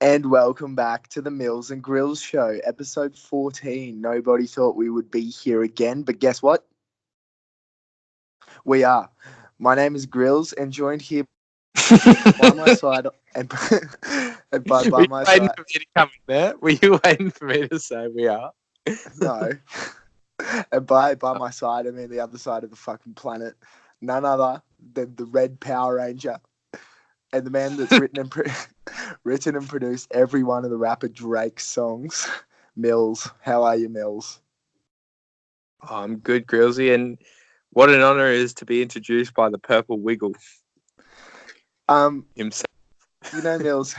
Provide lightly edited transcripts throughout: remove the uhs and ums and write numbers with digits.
And welcome back to the Milz and Gryllz show, episode 14. Nobody thought we would be here again, but guess what? We are. My name is Gryllz, and joined here by my side, and, Were by you my waiting side, for me to come in there? Were you waiting for me to say we are? no, and by my side, I mean the other side of the fucking planet, none other than the Red Power Ranger, and the man that's written and produced every one of the rapper Drake songs. Mills, how are you, Mills? Oh, I'm good, Grillsy, and what an honour it is to be introduced by the Purple Wiggle himself. Mills,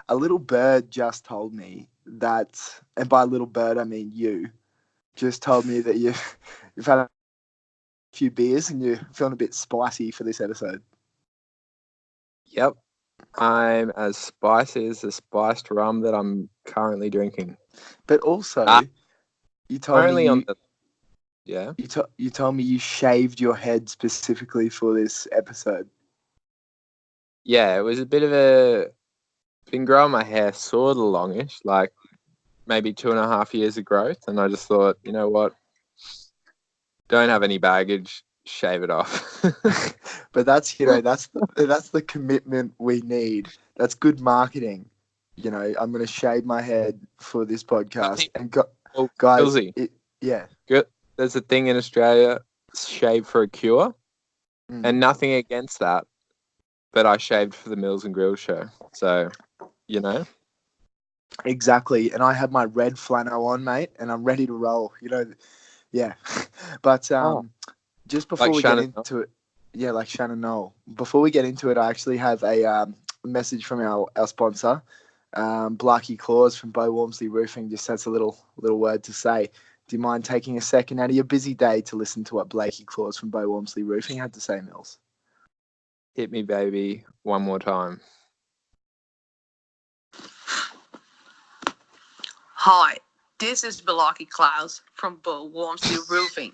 a little bird just told me that, and by little bird I mean you, just told me that you've had a few beers and you're feeling a bit spicy for this episode. Yep, I'm as spicy as the spiced rum that I'm currently drinking. But also, you told Only me on the yeah. you told me you shaved your head specifically for this episode. Yeah, it was a bit of been growing my hair sort of longish, like maybe 2.5 years of growth, and I just thought, you know what, don't have any baggage, shave it off. But that's that's the commitment we need. That's good marketing. I'm going to shave my head for this podcast, and guys, Guilty. yeah. Good. There's a thing in Australia, shave for a cure, and Mm. nothing against that. But I shaved for the Milz and Gryllz show, so Exactly, and I have my red flannel on, mate, and I'm ready to roll. Yeah. But just before like we Shannon. get into it, yeah, like Shannon Knoll. Before we get into it, I actually have a message from our sponsor, Blakey Claus from Bo Walmsley Roofing. Just has a little word to say. Do you mind taking a second out of your busy day to listen to what Blakey Claus from Bo Walmsley Roofing had to say, Mills? Hit me, baby, one more time. Hi, this is Blakey Klaus from Bo Walmsley Roofing.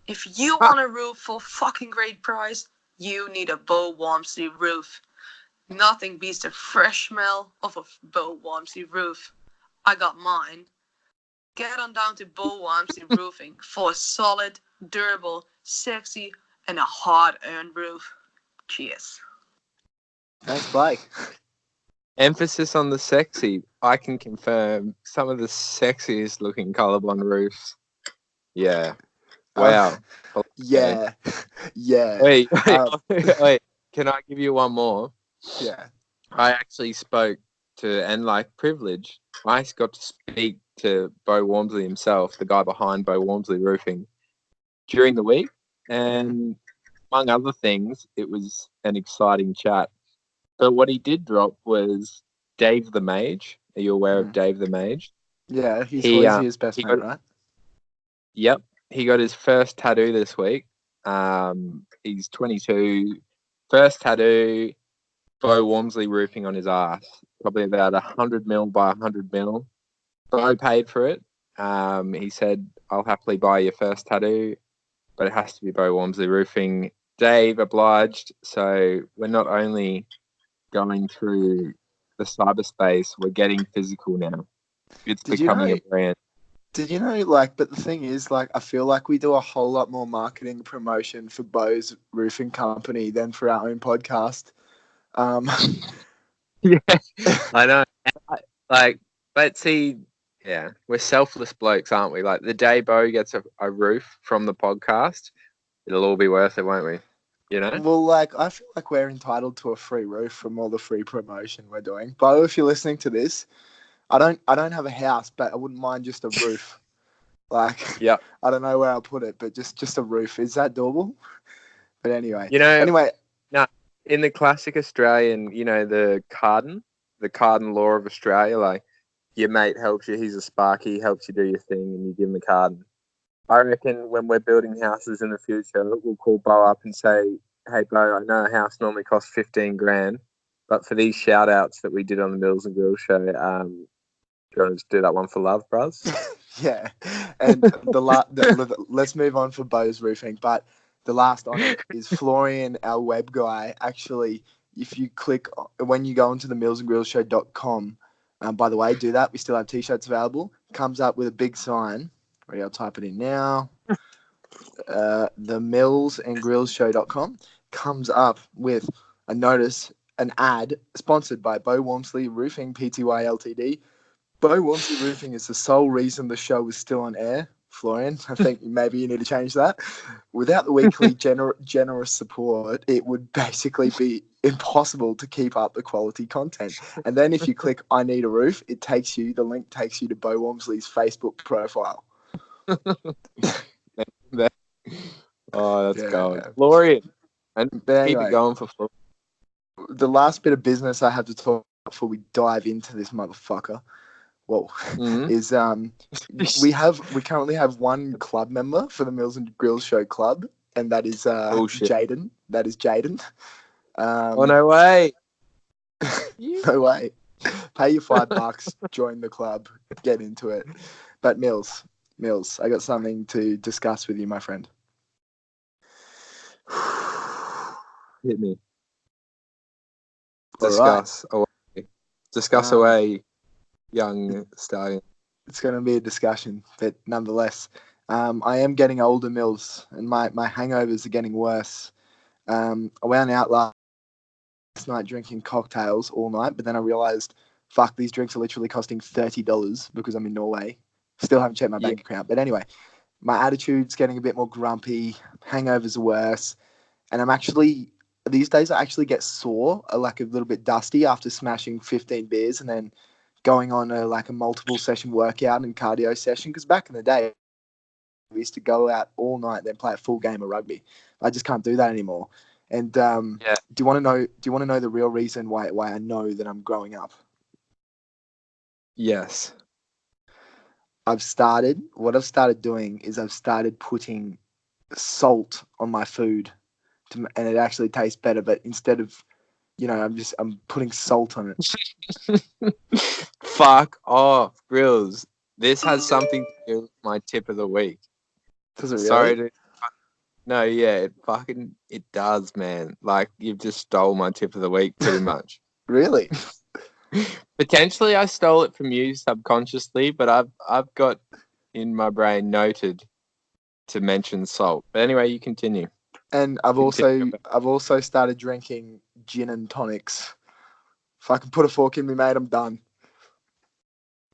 If you want a roof for fucking great price, you need a Bo Walmsley roof. Nothing beats the fresh smell of a Bo Walmsley roof. I got mine. Get on down to Bo Walmsley Roofing for a solid, durable, sexy, and a hard-earned roof. Cheers. Thanks, Blake. Emphasis on the sexy. I can confirm some of the sexiest looking colourblind roofs. Yeah. Wow. Yeah. Yeah. Wait. Wait. Can I give you one more? Yeah. I actually spoke to, and like privilege, I got to speak to Bo Walmsley himself, the guy behind Bo Walmsley Roofing, during the week. And among other things, it was an exciting chat. But what he did drop was Dave the Mage. Are you aware of Dave the Mage? Yeah, he's Hoisey's best mate, right? Yep. He got his first tattoo this week. He's 22. First tattoo, Bo Walmsley Roofing on his ass. Probably about 100 mil by 100 mil. Bo paid for it. He said, I'll happily buy your first tattoo, but it has to be Bo Walmsley Roofing. Dave obliged. So we're not only going through the cyberspace, we're getting physical now. It's becoming a brand. Did you know, but the thing is, I feel like we do a whole lot more marketing promotion for Bo's roofing company than for our own podcast. Yeah, I know. But see, yeah, we're selfless blokes, aren't we? Like, the day Bo gets a roof from the podcast, it'll all be worth it, won't we? You know? Well, I feel like we're entitled to a free roof from all the free promotion we're doing. Bo, if you're listening to this, I don't have a house, but I wouldn't mind just a roof. Yeah. I don't know where I'll put it, but just a roof. Is that doable? But anyway. No, in the classic Australian, the Carden law of Australia, like, your mate helps you, he's a sparky, he helps you do your thing, and you give him a Carden. I reckon when we're building houses in the future, we'll call Bo up and say, hey, Bo, I know a house normally costs 15 grand, but for these shout outs that we did on the Milz and Gryllz show, do you want to just do that one for love, bros? Yeah. And let's move on for Bo's roofing. But the last on it is Florian, our web guy. Actually, if you click, when you go into the millsandgrillshow.com, By the way, do that. We still have t-shirts available. Comes up with a big sign. Ready, I'll type it in now. The Milz and Gryllz show.com comes up with a notice, an ad sponsored by Bo Walmsley Roofing Pty Ltd. Bo Walmsley Roofing is the sole reason the show is still on air. Florian, I think maybe you need to change that. Without the weekly generous support, it would basically be impossible to keep up the quality content. And then if you click I need a roof, the link takes you to Bo Walmsley's Facebook profile. Oh, that's going. Florian. And anyway, keep it going for Florian. The last bit of business I have to talk about before we dive into this motherfucker. Whoa, is we currently have one club member for the Milz and Gryllz Show Club, and that is Jaden. That is Jaden. Oh no way! No way. Pay your $5, join the club, get into it. But Milz, I got something to discuss with you, my friend. Hit me. All Discuss right. away. Discuss away. Young stallion. It's going to be a discussion, but nonetheless, I am getting older, Milz, and my hangovers are getting worse. I went out last night drinking cocktails all night, but then I realized, fuck, these drinks are literally costing $30 because I'm in Norway. Still haven't checked my bank account, but anyway, my attitude's getting a bit more grumpy. Hangovers are worse, and these days I actually get sore, like a little bit dusty after smashing 15 beers and then going on a multiple session workout and cardio session. Because back in the day, we used to go out all night, then play a full game of rugby. I just can't do that anymore. And do you want to know the real reason why I know that I'm growing up? Yes. What I've started doing is I've started putting salt on my food, and it actually tastes better. But instead of, I'm putting salt on it. Fuck off, Gryllz. This has something to do with my tip of the week. Does it really? Sorry to... No, yeah, it does, man. Like, you've just stole my tip of the week pretty much. Really? Potentially I stole it from you subconsciously, but I've got in my brain noted to mention salt. But anyway, you continue. And I've also started drinking gin and tonics. If I can put a fork in me, mate, I'm done.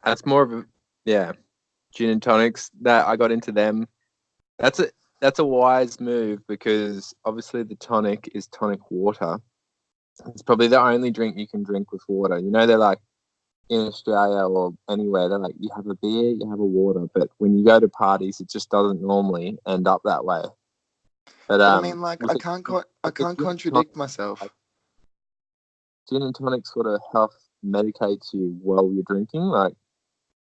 That's more of a gin and tonics. That I got into them. That's a wise move because obviously the tonic is tonic water. It's probably the only drink you can drink with water. You know, they're like in Australia or anywhere, they're like, you have a beer, you have a water. But when you go to parties, it just doesn't normally end up that way. But I mean, like, I can't contradict myself. Gin and tonic sort of medicates you while you're drinking. Like,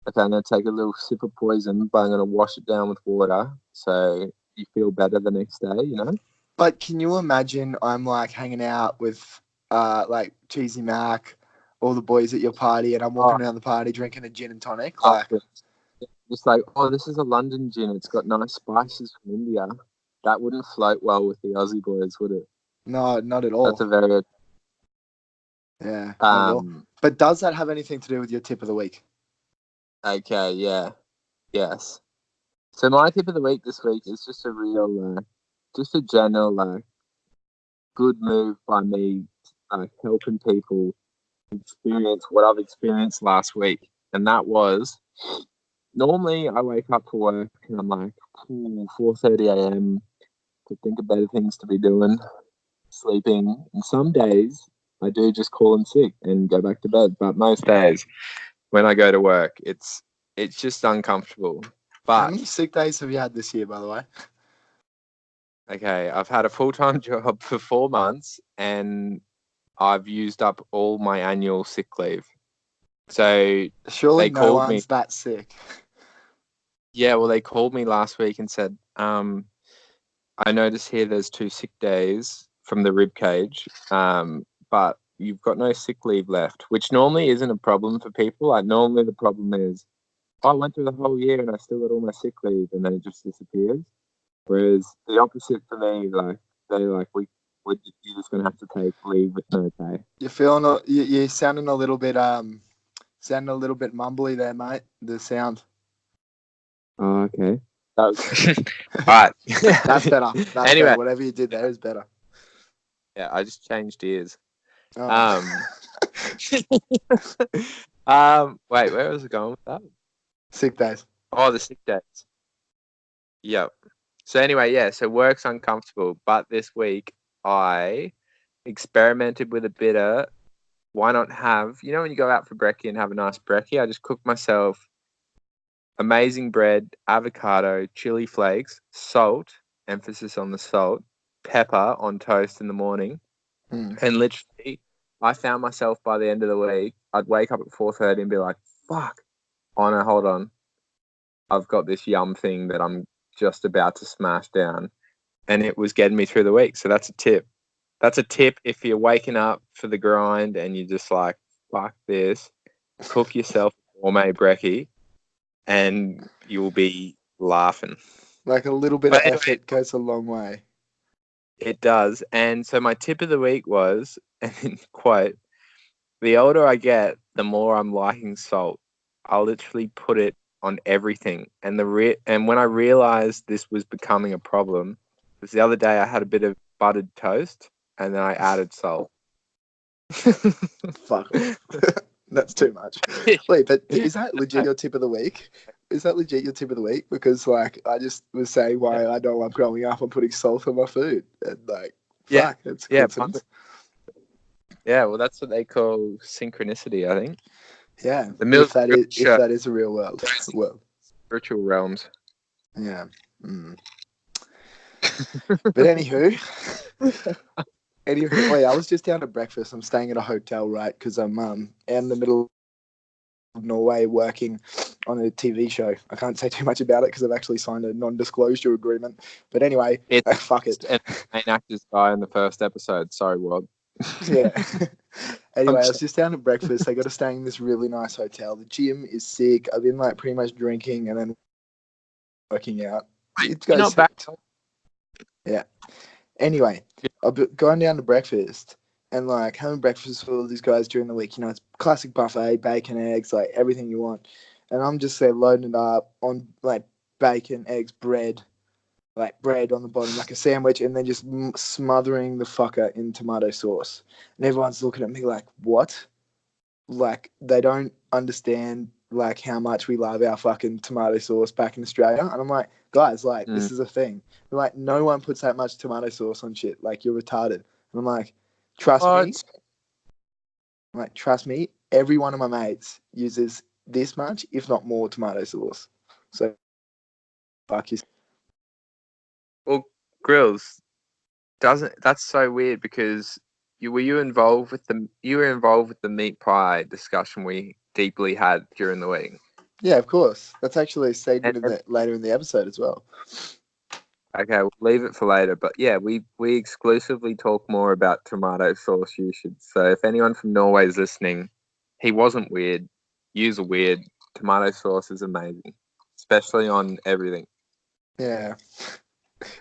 okay, I'm going to take a little sip of poison, but I'm going to wash it down with water so you feel better the next day, you know? But can you imagine I'm, like, hanging out with, like, Cheesy Mac, all the boys at your party, and I'm walking around the party drinking a gin and tonic? Like, just like, this is a London gin. It's got nice spices from India. That wouldn't float well with the Aussie boys, would it? No, not at all. That's a very... Yeah. But does that have anything to do with your tip of the week? Okay, yeah. Yes. So my tip of the week this week is just a real, just a general, good move by me, helping people experience what I've experienced last week. And that was, normally I wake up for work and I'm like, 4:30 a.m. to think of better things to be doing, sleeping. And some days I do just call in sick and go back to bed. But most days when I go to work, it's just uncomfortable. But how many sick days have you had this year, by the way? Okay, I've had a full-time job for 4 months and I've used up all my annual sick leave. So surely no one's that sick. Yeah, well, they called me last week and said, I noticed here there's 2 sick days from the rib cage, but you've got no sick leave left, which normally isn't a problem for people. Like, normally the problem is, I went through the whole year and I still got all my sick leave and then it just disappears. Whereas the opposite for me, like, they're like, you're just going to have to take leave with no pay. You're sounding a little bit Sounding a little bit mumbly there, mate. The sound. Oh, okay. That was... All right. That's better. That's Anyway. better. Whatever you did there is better. Yeah, I just changed ears. Oh. Wait, where was I going with that? Sick days. Oh, the sick days. Yep. So anyway, yeah, so work's uncomfortable, but this week I experimented with a bit of why not have, you know, when you go out for brekkie and have a nice brekkie, I just cooked myself amazing bread, avocado, chili flakes, salt, emphasis on the salt, pepper on toast in the morning. And literally, I found myself by the end of the week, I'd wake up at 4:30 and be like, fuck. Oh no, hold on. I've got this yum thing that I'm just about to smash down. And it was getting me through the week. So that's a tip. That's a tip if you're waking up for the grind and you're just like, fuck this. Cook yourself a gourmet brekkie and you'll be laughing. Like a little bit of effort goes a long way. It does. And so my tip of the week was, and quote, the older I get, the more I'm liking salt. I'll literally put it on everything. And and when I realized this was becoming a problem, was the other day I had a bit of buttered toast and then I added salt. Fuck. That's too much. Wait, but is that legit your tip of the week? Is that legit your tip of the week? Because like I just was saying why I know I'm growing up and putting salt on my food. And like fuck, it's coincidence. Yeah, well that's what they call synchronicity, I think. Yeah. The Milz if that is a real world. Spiritual realms. Yeah. But anywho, wait, I was just down at breakfast. I'm staying at a hotel, right? Because I'm in the middle of Norway working on a TV show. I can't say too much about it because I've actually signed a non-disclosure agreement. But anyway, fuck it. And main actors die in the first episode. Sorry, Rob. Yeah. Anyway, I was just down at breakfast. I got to stay in this really nice hotel. The gym is sick. I've been like pretty much drinking and then working out. You're not back. Yeah. Anyway, I've been going down to breakfast and like having breakfast with all these guys during the week. You know, it's classic buffet, bacon, eggs, like everything you want. And I'm just there loading it up on like bacon, eggs, bread, like bread on the bottom, like a sandwich, and then just smothering the fucker in tomato sauce. And everyone's looking at me like, what? Like, they don't understand like how much we love our fucking tomato sauce back in Australia. And I'm like, guys, like, this is a thing. They're like, no one puts that much tomato sauce on shit. Like, you're retarded. And I'm like, trust me. I'm like, trust me, every one of my mates uses this much, if not more, tomato sauce. So, fuck you. Well, Gryllz, that's so weird because you were involved with the meat pie discussion we deeply had during the week. Yeah, of course. That's actually a segment later in the episode as well. Okay, we'll leave it for later. But yeah, we exclusively talk more about tomato sauce usage. So if anyone from Norway is listening, he wasn't weird. Use a weird. Tomato sauce is amazing, especially on everything. Yeah.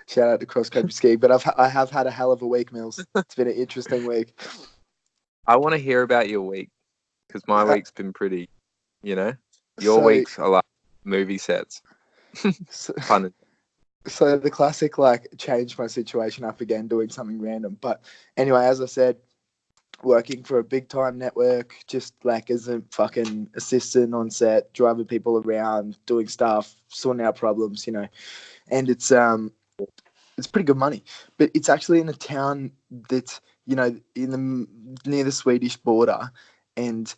Shout out to cross country skiing, but I have had a hell of a week, Mills. It's been an interesting week. I want to hear about your week because my week's been pretty, your weeks are like movie sets. Fun. So the classic, like, change my situation up again, doing something random. But anyway, as I said, working for a big time network, just like as a fucking assistant on set, driving people around, doing stuff, sorting out problems, and it's pretty good money, but it's actually in a town that's, near the Swedish border, and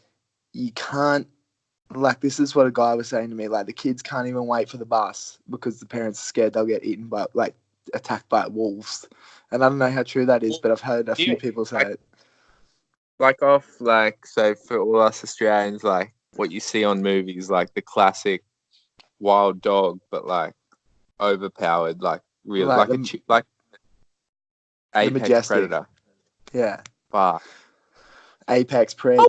you can't, like, this is what a guy was saying to me, like, the kids can't even wait for the bus because the parents are scared they'll get eaten by, like, attacked by wolves. And I don't know how true that is, but I've heard a few people say it. So for all us Australians, like, what you see on movies, like the classic wild dog, but like overpowered, like real, like apex predator. Yeah. Wow. Apex pred.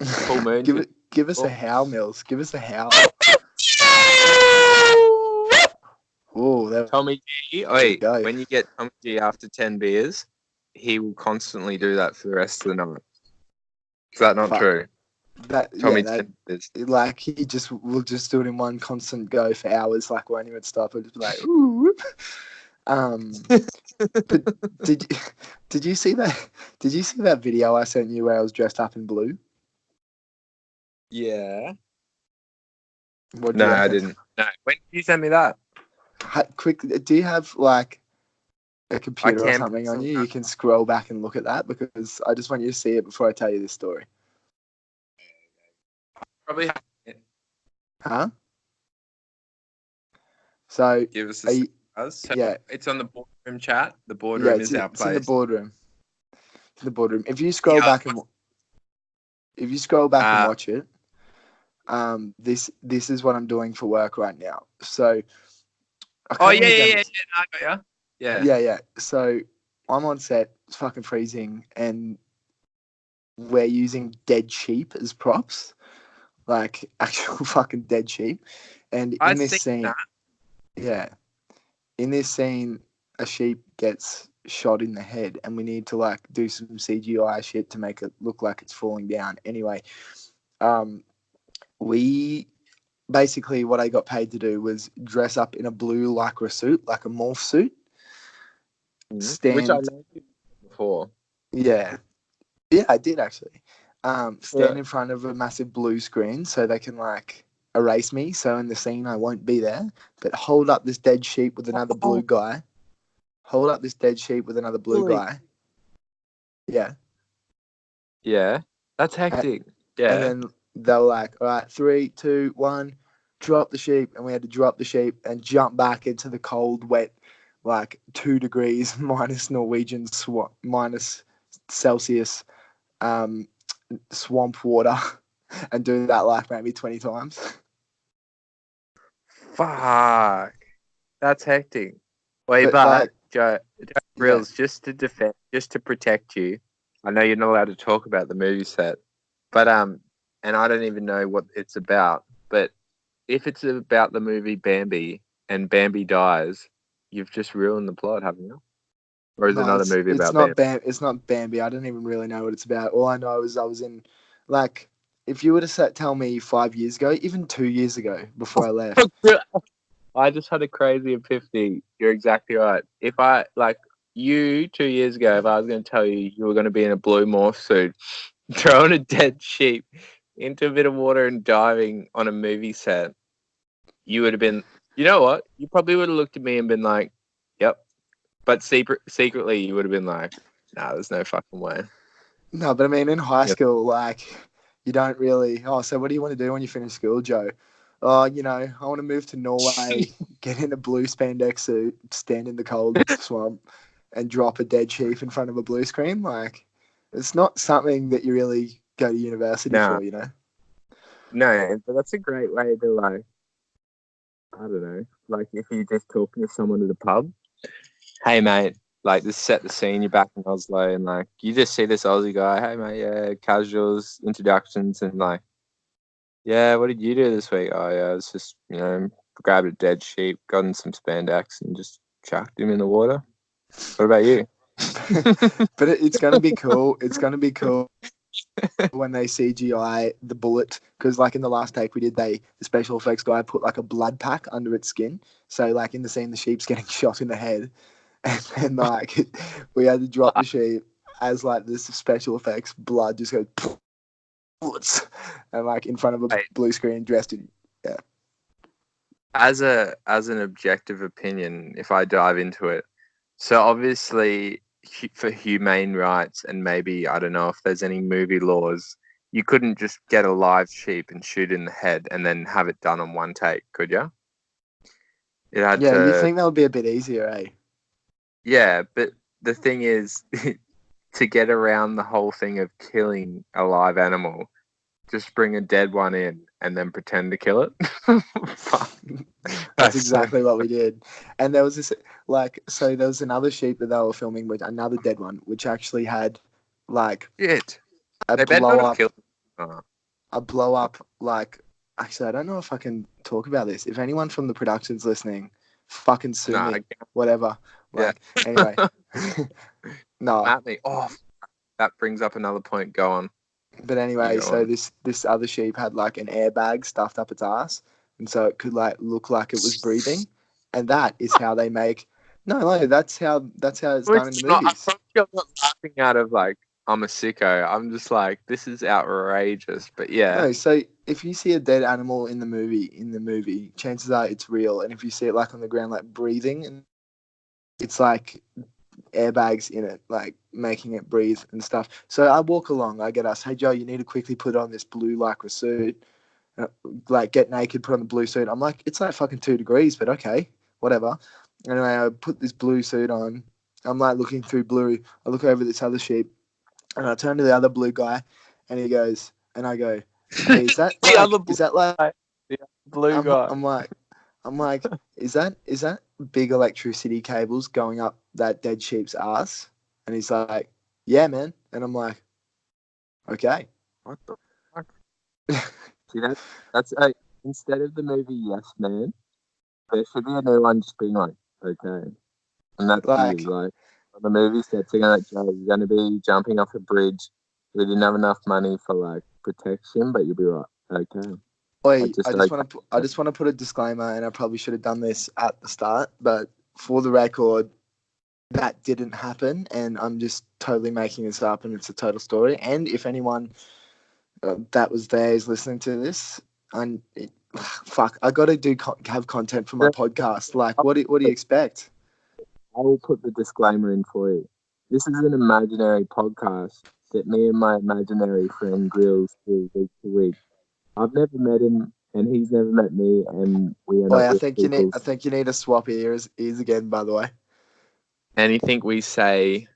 Full moon. Give us a howl, Mills. Give us a howl. Oh, Tommy G. When you get Tommy G after 10 beers, he will constantly do that for the rest of the night. Is that not true? Tommy that Tenders. like we'll just do it in one constant go for hours, like won't even stop. It'll just be like, ooh. But did you see that? Did you see that video I sent you where I was dressed up in blue? Yeah. What No, I didn't. No. When did you send me that? Quickly, do you have like a computer or can something on put you? some- You can scroll back and look at that because I just want you to see it before I tell you this story. Probably. Huh? So, Give us are you, so yeah, it's on the boardroom chat. The yeah, boardroom is our it's in the place. boardroom. It's in the boardroom. If you scroll Yeah. back and watch it, this is what I'm doing for work right now. So, I Oh can't yeah, really yeah, get yeah, this- yeah. I got you. Yeah. yeah. So, I'm on set. It's fucking freezing, and we're using dead sheep as props, like actual fucking dead sheep. And I in this see scene, that. yeah, in this scene, a sheep gets shot in the head, and we need to like do some CGI shit to make it look like it's falling down. Anyway, we basically what I got paid to do was dress up in a blue lycra suit, like a morph suit. Which I Stand, know before. yeah, I did actually. Stand in front of a massive blue screen so they can like erase me. So in the scene I won't be there, but hold up this dead sheep with another blue guy. Hold up this dead sheep with another blue guy. Yeah. Yeah. That's hectic. Yeah. And then they were like, all right, 3, 2, 1, drop the sheep. And we had to drop the sheep and jump back into the cold, wet, like 2 degrees minus Norwegian minus Celsius swamp water and do that like maybe 20 times. Fuck. That's hectic. Wait, But, but like, Joe Gryllz, just to protect you. I know you're not allowed to talk about the movie set, but and I don't even know what it's about. But if it's about the movie Bambi and Bambi dies, you've just ruined the plot, haven't you? Or is it No, another movie it's about not Bambi? It's not Bambi. I don't even really know what it's about. All I know is I was in, like, if you were to tell me 5 years ago, even 2 years ago, before I left. I just had a crazy epiphany. You're exactly right. If I, like, you 2 years ago, if I was going to tell you you were going to be in a blue morph suit, throwing a dead sheep into a bit of water and diving on a movie set, you would have been, you know what? You probably would have looked at me and been like, yep. But secretly, you would have been like, nah, there's no fucking way. No, but I mean, in high school, like, you don't really. Oh, so what do you want to do when you finish school, Joe? Oh, you know, I want to move to Norway, get in a blue spandex suit, stand in the cold swamp, and drop a dead sheep in front of a blue screen. Like, it's not something that you really go to university for, you know? No, but that's a great way to, like, I don't know, like if you're just talking to someone at a pub, hey mate, like this set the scene, you're back in Oslo and like you just see this Aussie guy, hey mate, yeah, casuals, introductions and like, yeah, what did you do this week? Oh yeah, it's just, grabbed a dead sheep, got in some spandex and just chucked him in the water. What about you? But it's going to be cool. It's going to be cool when they CGI the bullet, because like in the last take we did, the special effects guy put like a blood pack under its skin. So like in the scene, the sheep's getting shot in the head, and then like we had to drop the sheep as like this special effects blood just goes and like in front of a blue screen dressed in As an objective opinion, if I dive into it, so obviously for humane rights and maybe I don't know if there's any movie laws, you couldn't just get a live sheep and shoot in the head and then have it done on one take, could you? It had yeah. to. You think that would be a bit easier, eh? Yeah, but the thing is, to get around the whole thing of killing a live animal, just bring a dead one in and then pretend to kill it. That's exactly what we did. And there was this, like, so there was another sheep that they were filming with another dead one, which actually had, like, Shit. a They better blow not have up, killed like, actually, I don't know if I can talk about this. If anyone from the production's listening, fucking sue me, whatever. Like, anyway. No. At me. Oh, that brings up another point. Go on. But anyway, You go so on. this other sheep had like an airbag stuffed up its ass, and so it could like look like it was breathing, and that is how they make. No, that's how it's done in the I'm movies. not laughing out of like I'm a sicko. I'm just like, this is outrageous. But yeah, No, so if you see a dead animal in the movie, chances are it's real, and if you see it like on the ground, like breathing, and it's like airbags in it, like making it breathe and stuff. So I walk along, I get asked, "Hey Joe, you need to quickly put on this blue lycra suit, like get naked, put on the blue suit." I'm like, it's like fucking 2 degrees, but okay, whatever. Anyway, I put this blue suit on. I'm like looking through blue. I look over this other sheep, and I turn to the other blue guy, and he goes, and I go, "Hey, is that the like, other is that like?" the blue I'm, guy. I'm like, I'm like, is that big electricity cables going up that dead sheep's ass? And he's like, yeah, man. And I'm like, okay. What the fuck? See that's instead of the movie Yes Man, there should be a new one just being like, okay. And that's you, Like, like on the movie set, they're like, Joe, you're gonna be jumping off a bridge. We didn't have enough money for like protection, but you'll be right. Okay. wait, Okay. I just want to put a disclaimer, and I probably should have done this at the start, but for the record, that didn't happen, and I'm just totally making this up, and it's a total story. And if anyone that was there is listening to this, and fuck, I got to have content for my podcast. Like, what do you expect? I will put the disclaimer in for you. This is an imaginary podcast that me and my imaginary friend Gryllz do week to week. I've never met him, and he's never met me, and we are not Wait, real people. I think you need to swap ears again. By the way. Anything we say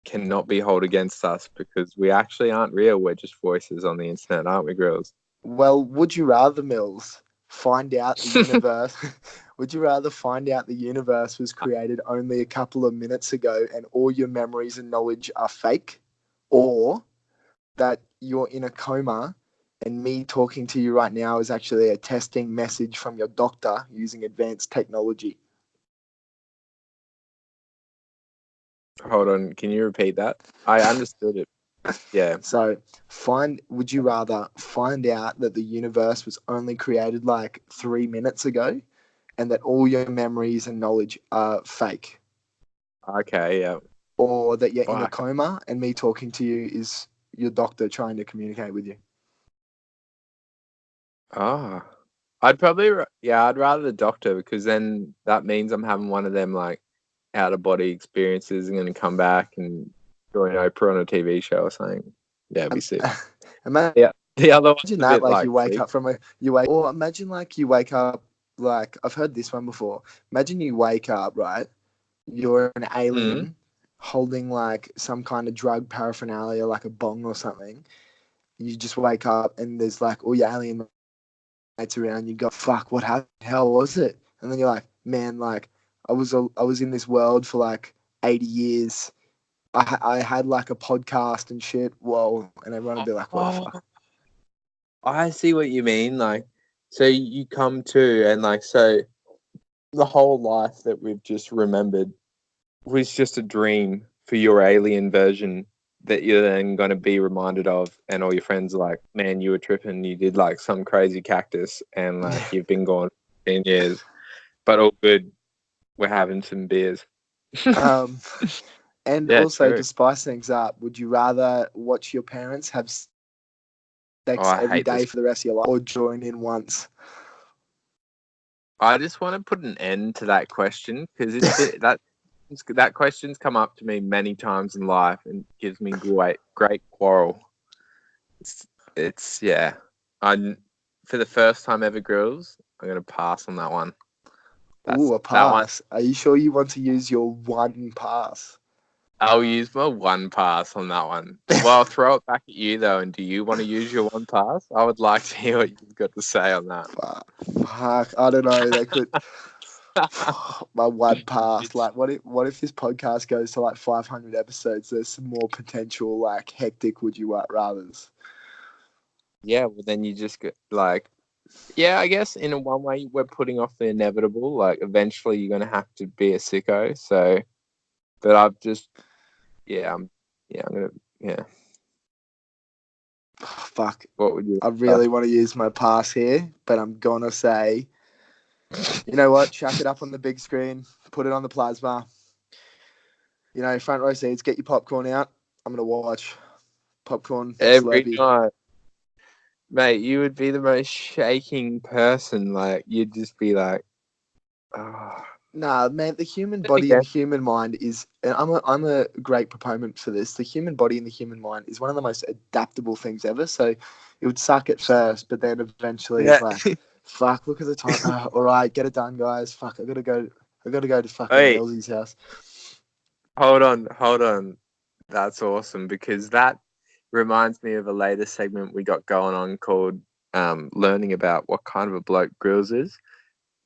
cannot be held against us because we actually aren't real. We're just voices on the internet, aren't we, Gryllz? Well, would you rather, Mills, find out the universe? Would you rather find out the universe was created only a couple of minutes ago and all your memories and knowledge are fake, or that you're in a coma and me talking to you right now is actually a testing message from your doctor using advanced technology? Hold on, can you repeat that? I understood it. Yeah. So, would you rather find out that the universe was only created like 3 minutes ago and that all your memories and knowledge are fake, Okay, yeah. or that you're in a Fuck. coma and me talking to you is your doctor trying to communicate with you? Ah. I'd probably, I'd rather the doctor because then that means I'm having one of them like out of body experiences and going to come back and join Oprah on a TV show or something. Yeah, it'd be sick. Imagine Yeah. The other one's a that, bit like like you wake freak. up or imagine like you wake up, like I've heard this one before. Imagine you wake up, right? You're an alien holding like some kind of drug paraphernalia, like a bong or something. You just wake up and there's like all your alien mates around. You go, fuck, what happened? How was it? And then you're like, man, like I was in this world for like 80 years. I had like a podcast and shit. Whoa. And everyone would be like, what the fuck? I see what you mean. Like, so you come to and like, so the whole life that we've just remembered was just a dream for your alien version that you're then going to be reminded of, and all your friends are like, man, you were tripping, you did like some crazy cactus and like you've been gone 10 years, but all good, we're having some beers. And Yeah, also true. to spice things up, would you rather watch your parents have sex I every hate this. day for the rest of your life, or join in once? I just want to put an end to that question because that question's come up to me many times in life and gives me great quarrel. It's yeah. I'm for the first time ever, Gryllz, I'm gonna pass on that one. Ooh, a That one. pass. Are you sure you want to use your one pass? I'll use my one pass on that one. Well, I'll throw it back at you though. And do you want to use your one pass? I would like to hear what you've got to say on that. Fuck, I don't know. They could. My one pass. Like, what if this podcast goes to like 500 episodes? There's some more potential like hectic would you rather's. Yeah, well then you just get like, yeah, I guess in a one way we're putting off the inevitable. Like eventually you're gonna have to be a sicko. So, but I've just, I'm gonna, yeah. fuck. What would you? I really want to use my pass here, but I'm gonna say, you know what? Chuck it up on the big screen. Put it on the plasma. You know, front row seats. Get your popcorn out. I'm gonna watch popcorn. Every Slurpee. night, mate. You would be the most shaking person. Like you'd just be like, oh. Nah, man. The human body and human mind is. And I'm a great proponent for this. The human body and the human mind is one of the most adaptable things ever. So it would suck at first, but then eventually it's like, fuck. Look at the time. All right, get it done, guys. Fuck. I gotta go to fucking Millsy's house. Hold on. That's awesome because that reminds me of a later segment we got going on called learning about what kind of a bloke Gryllz is.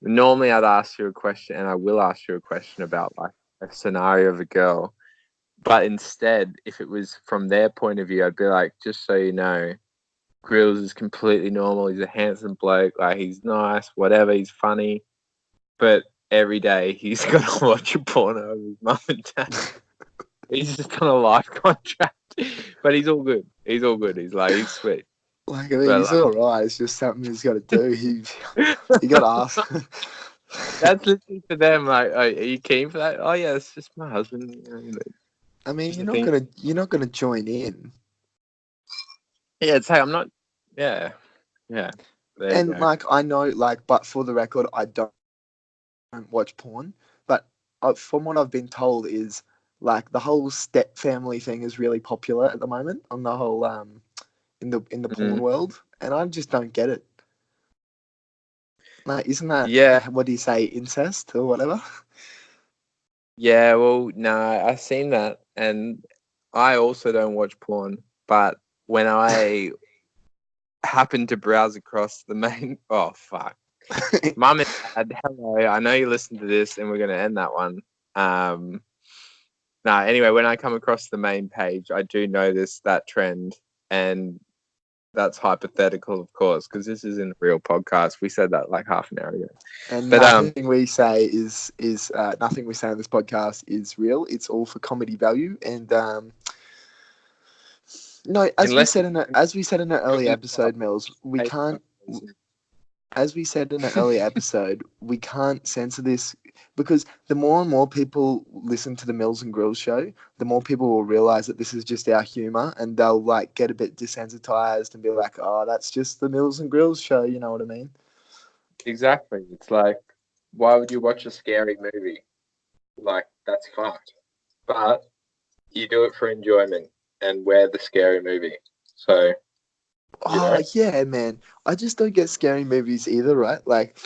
Normally I'd ask you a question, and I will ask you a question about like a scenario of a girl. But instead, if it was from their point of view, I'd be like, just so you know, Gryllz is completely normal. He's a handsome bloke. Like, he's nice, whatever. He's funny. But every day he's got to watch a porno with his mum and dad. He's just on a life contract. But he's all good. He's he's sweet. Like, I mean, he's all right. It's just something he's got to do. He got asked. That's literally for them. Like, are you keen for that? Oh yeah, it's just my husband. I mean, you're not gonna join in. Yeah, it's like I'm not. Yeah. And like I know, like, but for the record, I don't watch porn. But from what I've been told, is like the whole step family thing is really popular at the moment on the whole in the porn world, and I just don't get it. Like, isn't that what do you say, incest or whatever? Yeah, well, no, I've seen that, and I also don't watch porn. But when I happen to browse across the main, oh fuck, Mum and Dad, hello. I know you listen to this, and we're gonna end that one. Anyway, when I come across the main page, I do notice that trend, and that's hypothetical, of course, because this isn't a real podcast. We said that like half an hour ago. And nothing we say is nothing we say on this podcast is real. It's all for comedy value. And no, as we said in an early episode, Mills, we can't. As we said in an early episode, we can't censor this because the more and more people listen to the Milz and Gryllz show, the more people will realize that this is just our humor, and they'll like get a bit desensitized and be like, "Oh, that's just the Milz and Gryllz show." You know what I mean? Exactly. It's like, why would you watch a scary movie? Like, that's fucked. But you do it for enjoyment, and we're the scary movie. So. Oh yeah, man. I just don't get scary movies either, right? Like,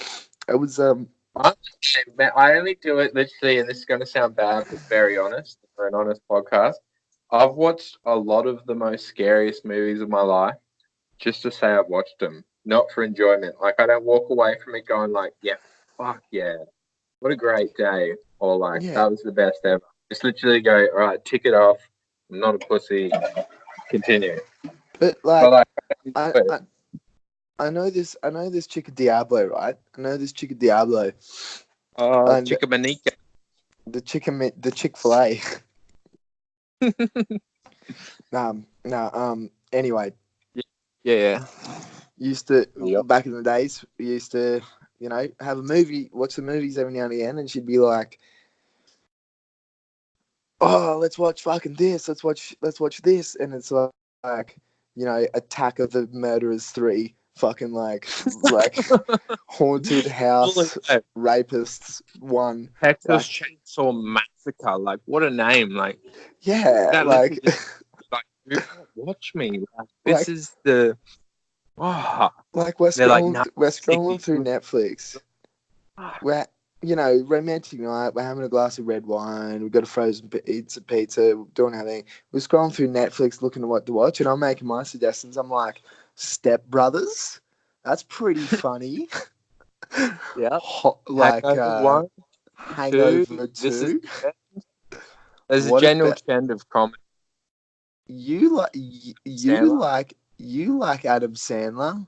I was I only do it literally, and this is going to sound bad, but very honest, for an honest podcast. I've watched a lot of the most scariest movies of my life just to say I've watched them, not for enjoyment. Like, I don't walk away from it going like, yeah, fuck yeah, what a great day, or like, that was the best ever. Just literally go, all right, tick it off. I'm not a pussy. Continue. But like I know this Chica Diablo, right? I know this Chica Diablo. Chica Manica. The Chick-fil-A. Anyway. Yeah. Back in the days, we used to, have a movie, watch the movies every now and again, and she'd be like, "Oh, let's watch fucking this. Let's watch this," and it's like, Attack of the Murderers 3, fucking like Haunted House Rapists 1. Texas Chainsaw Massacre. Like, what a name. Like, yeah, like, watch me. Like, this is the. Oh. Like, we're scrolling through Netflix. We're, romantic night, we're having a glass of red wine, we've got a frozen pizza, we're doing our thing. We're scrolling through Netflix looking at what to watch, and I'm making my suggestions. I'm like, Step Brothers? That's pretty funny. Yeah. Hangover 2. There's a general trend of comedy. You like Adam Sandler?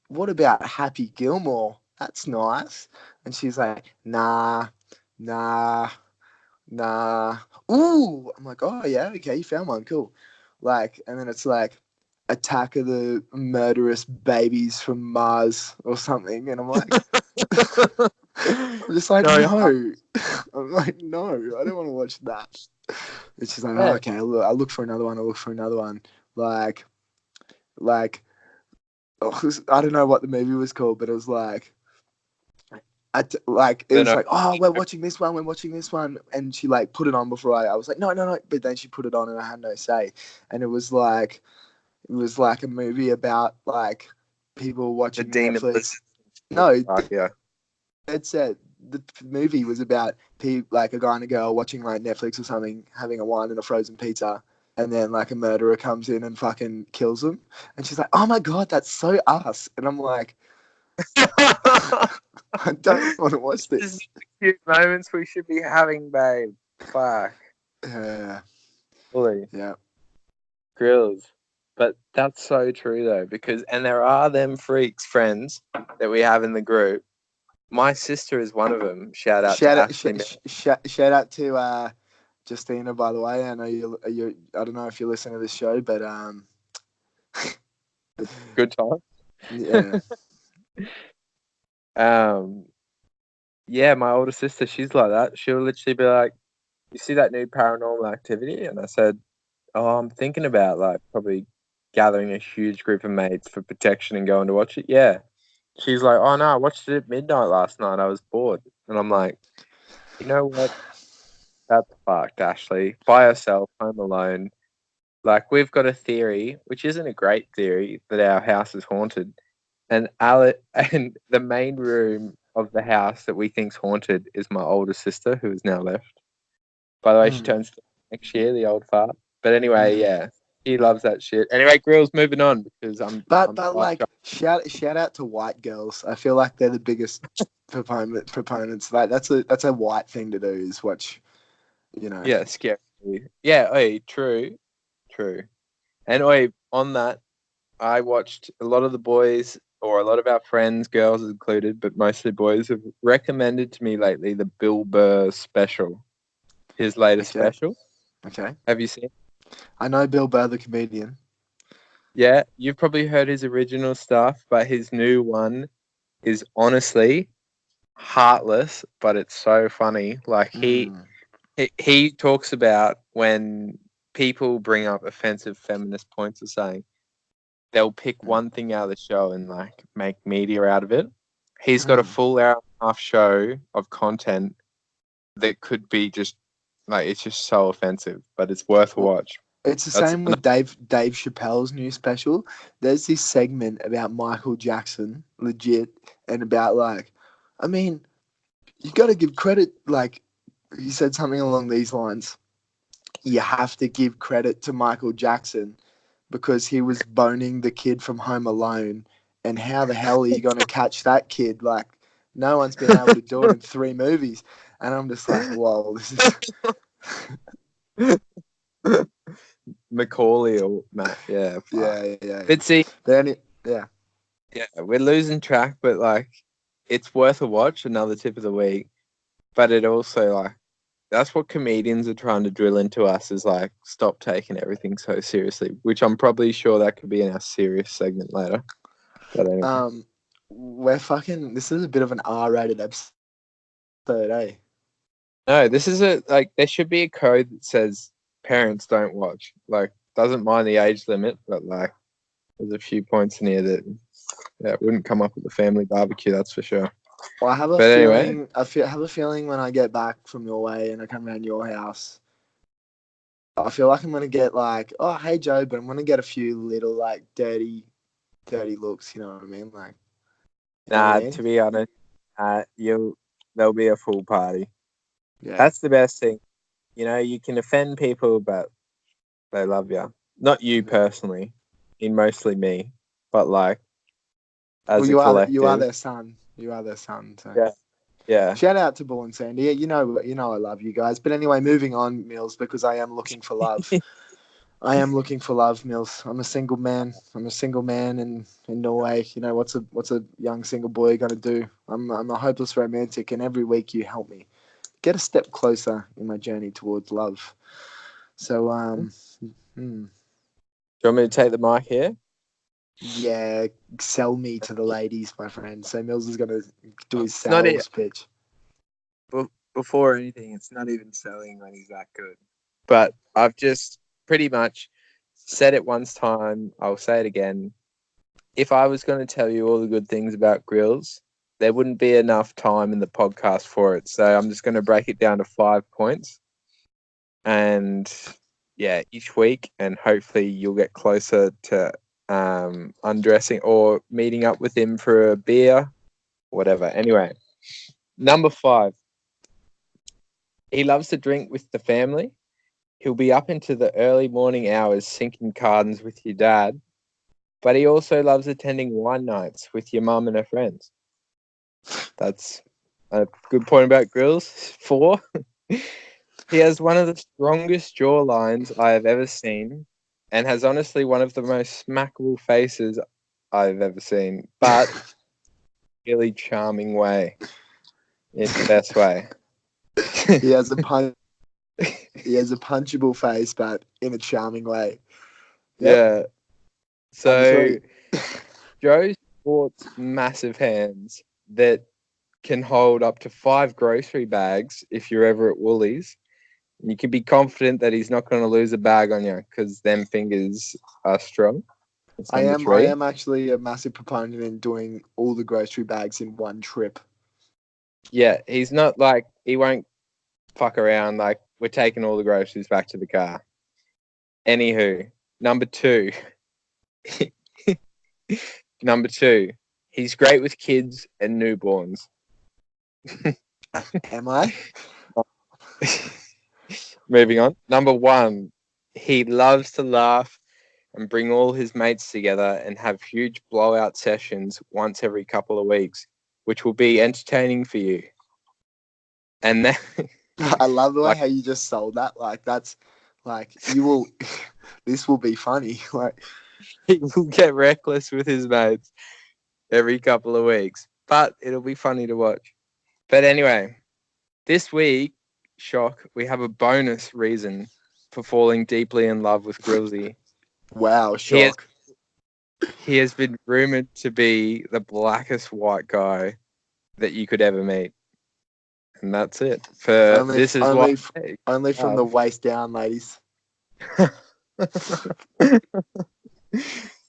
What about Happy Gilmore? That's nice. And she's like, nah. Ooh. I'm like, oh, yeah, okay, you found one, cool. Like, and then it's like, Attack of the Murderous Babies from Mars or something, and I'm like, I'm just like, no. I'm like, no, I don't want to watch that. It's just like, oh, okay, I'll look for another one. Like, I don't know what the movie was called, but it was like, oh, we're watching this one, and she like put it on before I was like, no, but then she put it on and I had no say, and it was like a movie about like people watching Netflix. No, yeah. It said the movie was about like a guy and a girl watching like Netflix or something, having a wine and a frozen pizza, and then like a murderer comes in and fucking kills them, and she's like, "Oh my god, that's so us," and I'm like, I don't want to watch this. This is the cute moments we should be having, babe. Fuck. Yeah. Fully. Yeah. Grills. But that's so true though, and there are them freaks friends that we have in the group. My sister is one of them. Shout out to Ashley. Shout out to Justina, by the way. I know you. I don't know if you listen to this show, but good time. Yeah. Yeah, my older sister, she's like that. She'll literally be like, "You see that new Paranormal Activity?" And I said, "Oh, I'm thinking about like probably gathering a huge group of mates for protection and going to watch it." Yeah. She's like, "Oh no, I watched it at midnight last night. I was bored." And I'm like, you know what? That's fucked, Ashley. By herself, home alone. Like, we've got a theory, which isn't a great theory, that our house is haunted. And and the main room of the house that we think's haunted is my older sister, who is now left. By the way, she turns next year, the old fart. But anyway, yeah, he loves that shit. Anyway, Grills, moving on because But like, shout out to white girls. I feel like they're the biggest proponents. Like, that's a white thing to do, is watch. You know. Yeah, scary. Yeah, true. And on that, I watched a lot of the boys, or a lot of our friends, girls included, but mostly boys, have recommended to me lately the Bill Burr special, his latest special. Okay. Have you seen it? I know Bill Burr, the comedian. Yeah, you've probably heard his original stuff, but his new one is honestly heartless, but it's so funny. Like, he talks about when people bring up offensive feminist points of saying, they'll pick one thing out of the show and like make media out of it. He's got a full hour and a half show of content that could be just like, it's just so offensive, but it's worth a watch. It's the same with Dave Chappelle's new special. There's this segment about Michael Jackson, legit, and about like, I mean, you got to give credit. Like, he said something along these lines. You have to give credit to Michael Jackson because he was boning the kid from Home Alone, and how the hell are you going to catch that kid? Like, no one's been able to do it in 3 movies, and I'm just like, whoa, this is Macaulay or Matt, yeah. But see, yeah, we're losing track, but like, it's worth a watch. Another tip of the week, but it also like, that's what comedians are trying to drill into us, is like, stop taking everything so seriously, which I'm probably sure that could be in our serious segment later. But anyway. This is a bit of an R-rated episode, eh? No, this is there should be a code that says parents don't watch. Like, doesn't mind the age limit, but like, there's a few points in here that wouldn't come up at the family barbecue, that's for sure. Well, I have a feeling. Anyway, I have a feeling when I get back from Norway and I come around your house, I feel like I'm gonna get like, oh, hey Joe, but I'm gonna get a few little like dirty looks. You know what I mean? Like, to be honest, there'll be a full party. Yeah, that's the best thing. You know, you can offend people, but they love you. Not you personally, mostly me, but like, as a collective. You are their son. So. Yeah. Shout out to Bull and Sandy. You know I love you guys. But anyway, moving on, Mills, because I am looking for love. I am looking for love, Mills. I'm a single man. in Norway. You know, what's a young single boy gonna do? I'm a hopeless romantic, and every week you help me get a step closer in my journey towards love. So you want me to take the mic here? Yeah, sell me to the ladies, my friend. So Mills is going to do his It's not sales pitch. Before anything, it's not even selling when he's that good. But I've just pretty much said it once time. I'll say it again. If I was going to tell you all the good things about Gryllz, there wouldn't be enough time in the podcast for it. So I'm just going to break it down to 5 points. And yeah, each week, and hopefully you'll get closer to undressing or meeting up with him for a beer, whatever. Anyway, number 5. He loves to drink with the family. He'll be up into the early morning hours sinking cartons with your dad, but he also loves attending wine nights with your mum and her friends. That's a good point about Gryllz. 4. He has one of the strongest jawlines I have ever seen and has honestly one of the most smackable faces I've ever seen, but really charming way. In the best way. He has a punchable face, but in a charming way. Yep. Yeah. So Joe sports massive hands that can hold up to 5 grocery bags if you're ever at Woolies. You can be confident that he's not going to lose a bag on you because them fingers are strong. I am actually a massive proponent in doing all the grocery bags in one trip. Yeah, he's not like, he won't fuck around. Like, we're taking all the groceries back to the car. Anywho, number 2. Number 2, he's great with kids and newborns. Am I? Moving on. Number 1, he loves to laugh and bring all his mates together and have huge blowout sessions once every couple of weeks, which will be entertaining for you. And then I love the way how you just sold that. Like, that's like, you will, this will be funny. Like, he will get reckless with his mates every couple of weeks, but it'll be funny to watch. But anyway, this week, shock, we have a bonus reason for falling deeply in love with Gryllzy. wow, shock. He has been rumored to be the blackest white guy that you could ever meet. And that's it. Only from the waist down, ladies.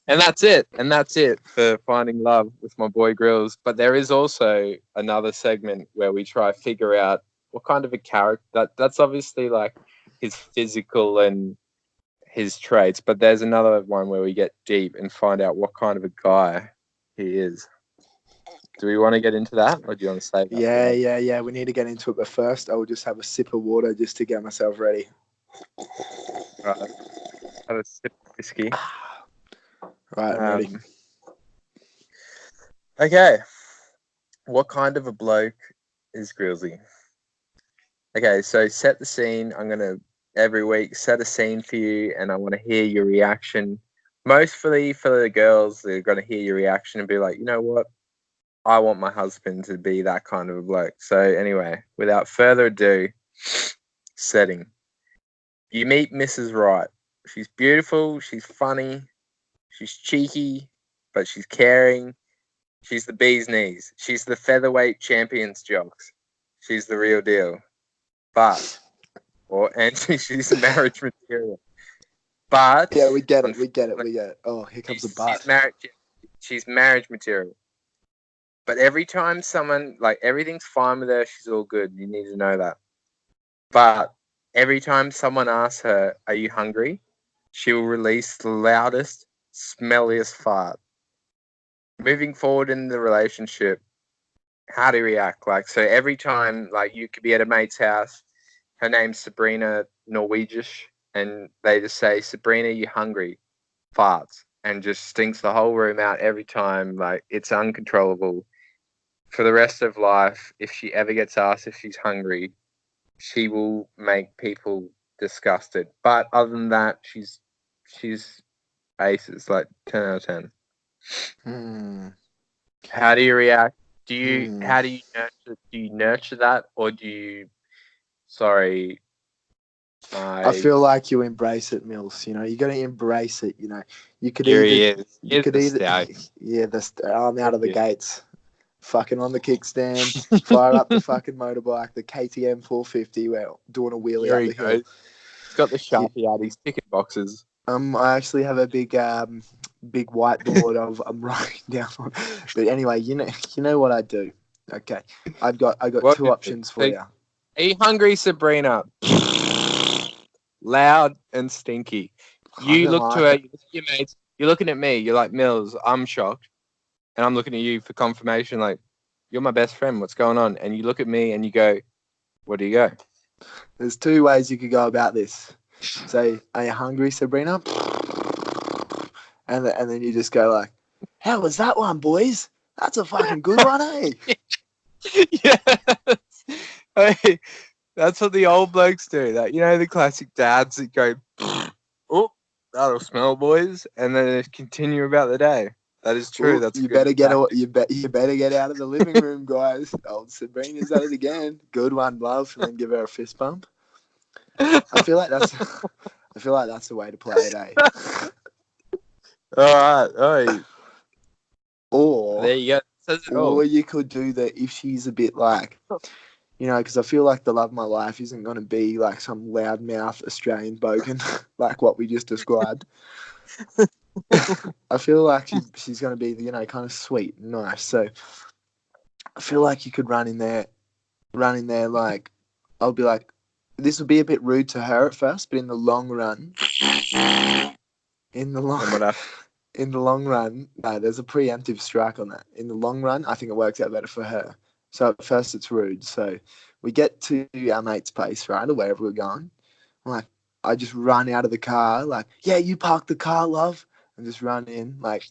And that's it. And that's it for finding love with my boy Gryllz. But there is also another segment where we try to figure out what kind of a character. That's obviously like his physical and his traits. But there's another one where we get deep and find out what kind of a guy he is. Do we want to get into that, or do you want to save that? Yeah. We need to get into it. But first, I will just have a sip of water just to get myself ready. Right. Have a sip of whiskey. Right, I'm ready. Okay. What kind of a bloke is Gryllzy? Okay, so set the scene. I'm going to, every week, set a scene for you, and I want to hear your reaction. Mostly for the girls, they're going to hear your reaction and be like, you know what? I want my husband to be that kind of a bloke. So anyway, without further ado, setting. You meet Mrs. Right. She's beautiful. She's funny. She's cheeky, but she's caring. She's the bee's knees. She's the featherweight champions jocks. She's the real deal. And she's a marriage material. But yeah, we get it. Oh, here comes the but. She's marriage material. But every time someone, like, everything's fine with her, she's all good. You need to know that. But every time someone asks her, are you hungry? She will release the loudest, smelliest fart. Moving forward in the relationship, how do you react? Like, so every time, like, you could be at a mate's house, her name's Sabrina Norwegish, and they just say, Sabrina, you hungry? Farts. And just stinks the whole room out every time. Like, it's uncontrollable. For the rest of life, if she ever gets asked if she's hungry, she will make people disgusted. But other than that, she's aces, like 10 out of 10. How do you react? How do you nurture that, or do you I feel like you embrace it, Mills. You know, you got to embrace it. You know, you could Here either, he is. you Here's could the either, stout. yeah, I'm out of the gates. Fucking on the kickstand, fire up the fucking motorbike, the KTM 450. We're doing a wheelie Here up he the hill. goes. He's got the Sharpie out. He's ticking boxes. I actually have a big whiteboard of I'm writing down on. But anyway, you know what I do. Okay, I got What two is it? options for you. Are you hungry, Sabrina? Loud and stinky. You look to her, you look at your mates, you're looking at me, you're like, Mills, I'm shocked. And I'm looking at you for confirmation, like, you're my best friend, what's going on? And you look at me and you go, where do you go? There's two ways you could go about this. Say, are you hungry, Sabrina? And then you just go like, how was that one, boys? That's a fucking good one, eh? Yes. Hey, that's what the old blokes do. That, you know, the classic dads that go, oh, that'll smell, boys, and then they continue about the day. That is true. Ooh, That's you better get out of the living room, guys. Old Sabrina's at it again. Good one, love, and then give her a fist bump. I feel like that's the way to play it, eh? All right. Or there you go. Or you could do that if she's a bit like, you know, because I feel like the love of my life isn't going to be like some loudmouth Australian bogan like what we just described. I feel like she's going to be, you know, kind of sweet and nice. So I feel like you could run in there like, I'll be like, this will be a bit rude to her at first, but in the long run, no, there's a preemptive strike on that. In the long run, I think it works out better for her. So at first it's rude. So we get to our mate's place, right, or wherever we're going. I'm like, I just run out of the car, like, yeah, you park the car, love. And just run in. Like,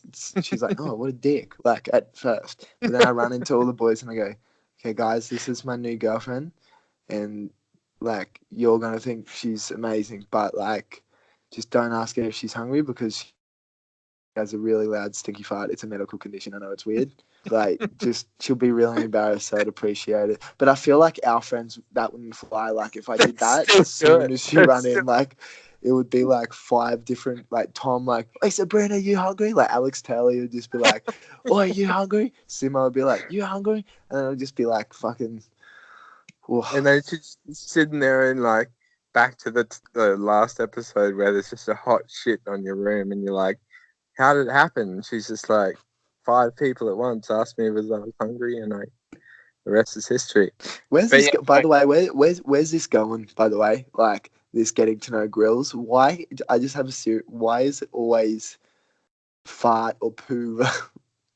she's like, oh, what a dick, like, at first. But then I run into all the boys and I go, okay, guys, this is my new girlfriend. And, like, you're going to think she's amazing. But, like, just don't ask her if she's hungry because she has a really loud, stinky fart. It's a medical condition. I know it's weird. Like, just, she'll be really embarrassed, so I'd appreciate it. But I feel like our friends, that wouldn't fly. Like, if I did that, as soon as she ran in, like, it would be like 5 different, like, Tom, like, hey, Sabrina, you hungry? Like, Alex Taylor would just be like, oh, are you hungry? Simo would be like, you hungry? And then it would just be like, fucking, whoa. And then she's sitting there and, like, back to the last episode where there's just a hot shit on your room and you're like, how did it happen? She's just like, 5 people at once asked me if I was hungry, and like, the rest is history. Where's this? By the way, where's this going? By the way, like this getting to know Gryllz. Why? I just have a why is it always fart or poo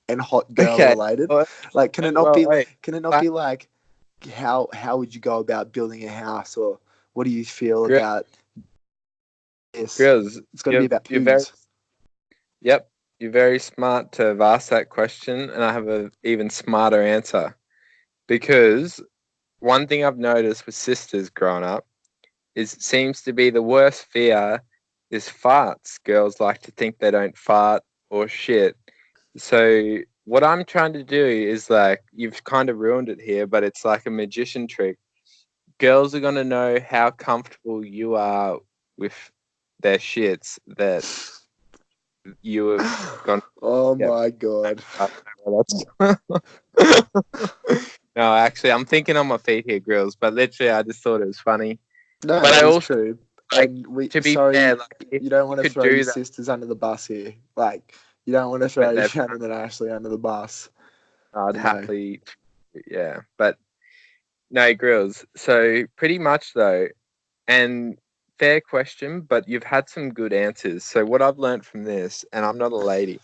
and hot girl related? Like, can it not be? Can it not be like, how would you go about building a house, or what do you feel about this? Gryllz, it's got to be about poos. Yep. You're very smart to have asked that question, and I have an even smarter answer. Because one thing I've noticed with sisters growing up is it seems to be the worst fear is farts. Girls like to think they don't fart or shit. So what I'm trying to do is, like, you've kind of ruined it here, but it's like a magician trick. Girls are going to know how comfortable you are with their shits that you have gone. Oh my god! No, actually, I'm thinking on my feet here, Gryllz. But literally, I just thought it was funny. No, but I also, true. Like, to be fair, like, you don't want to throw your sisters under the bus here. Like, you don't want to throw Shannon and Ashley under the bus. I'd happily, yeah. But no, Gryllz. So pretty much though, and. Fair question, but you've had some good answers. So what I've learned from this, and I'm not a lady,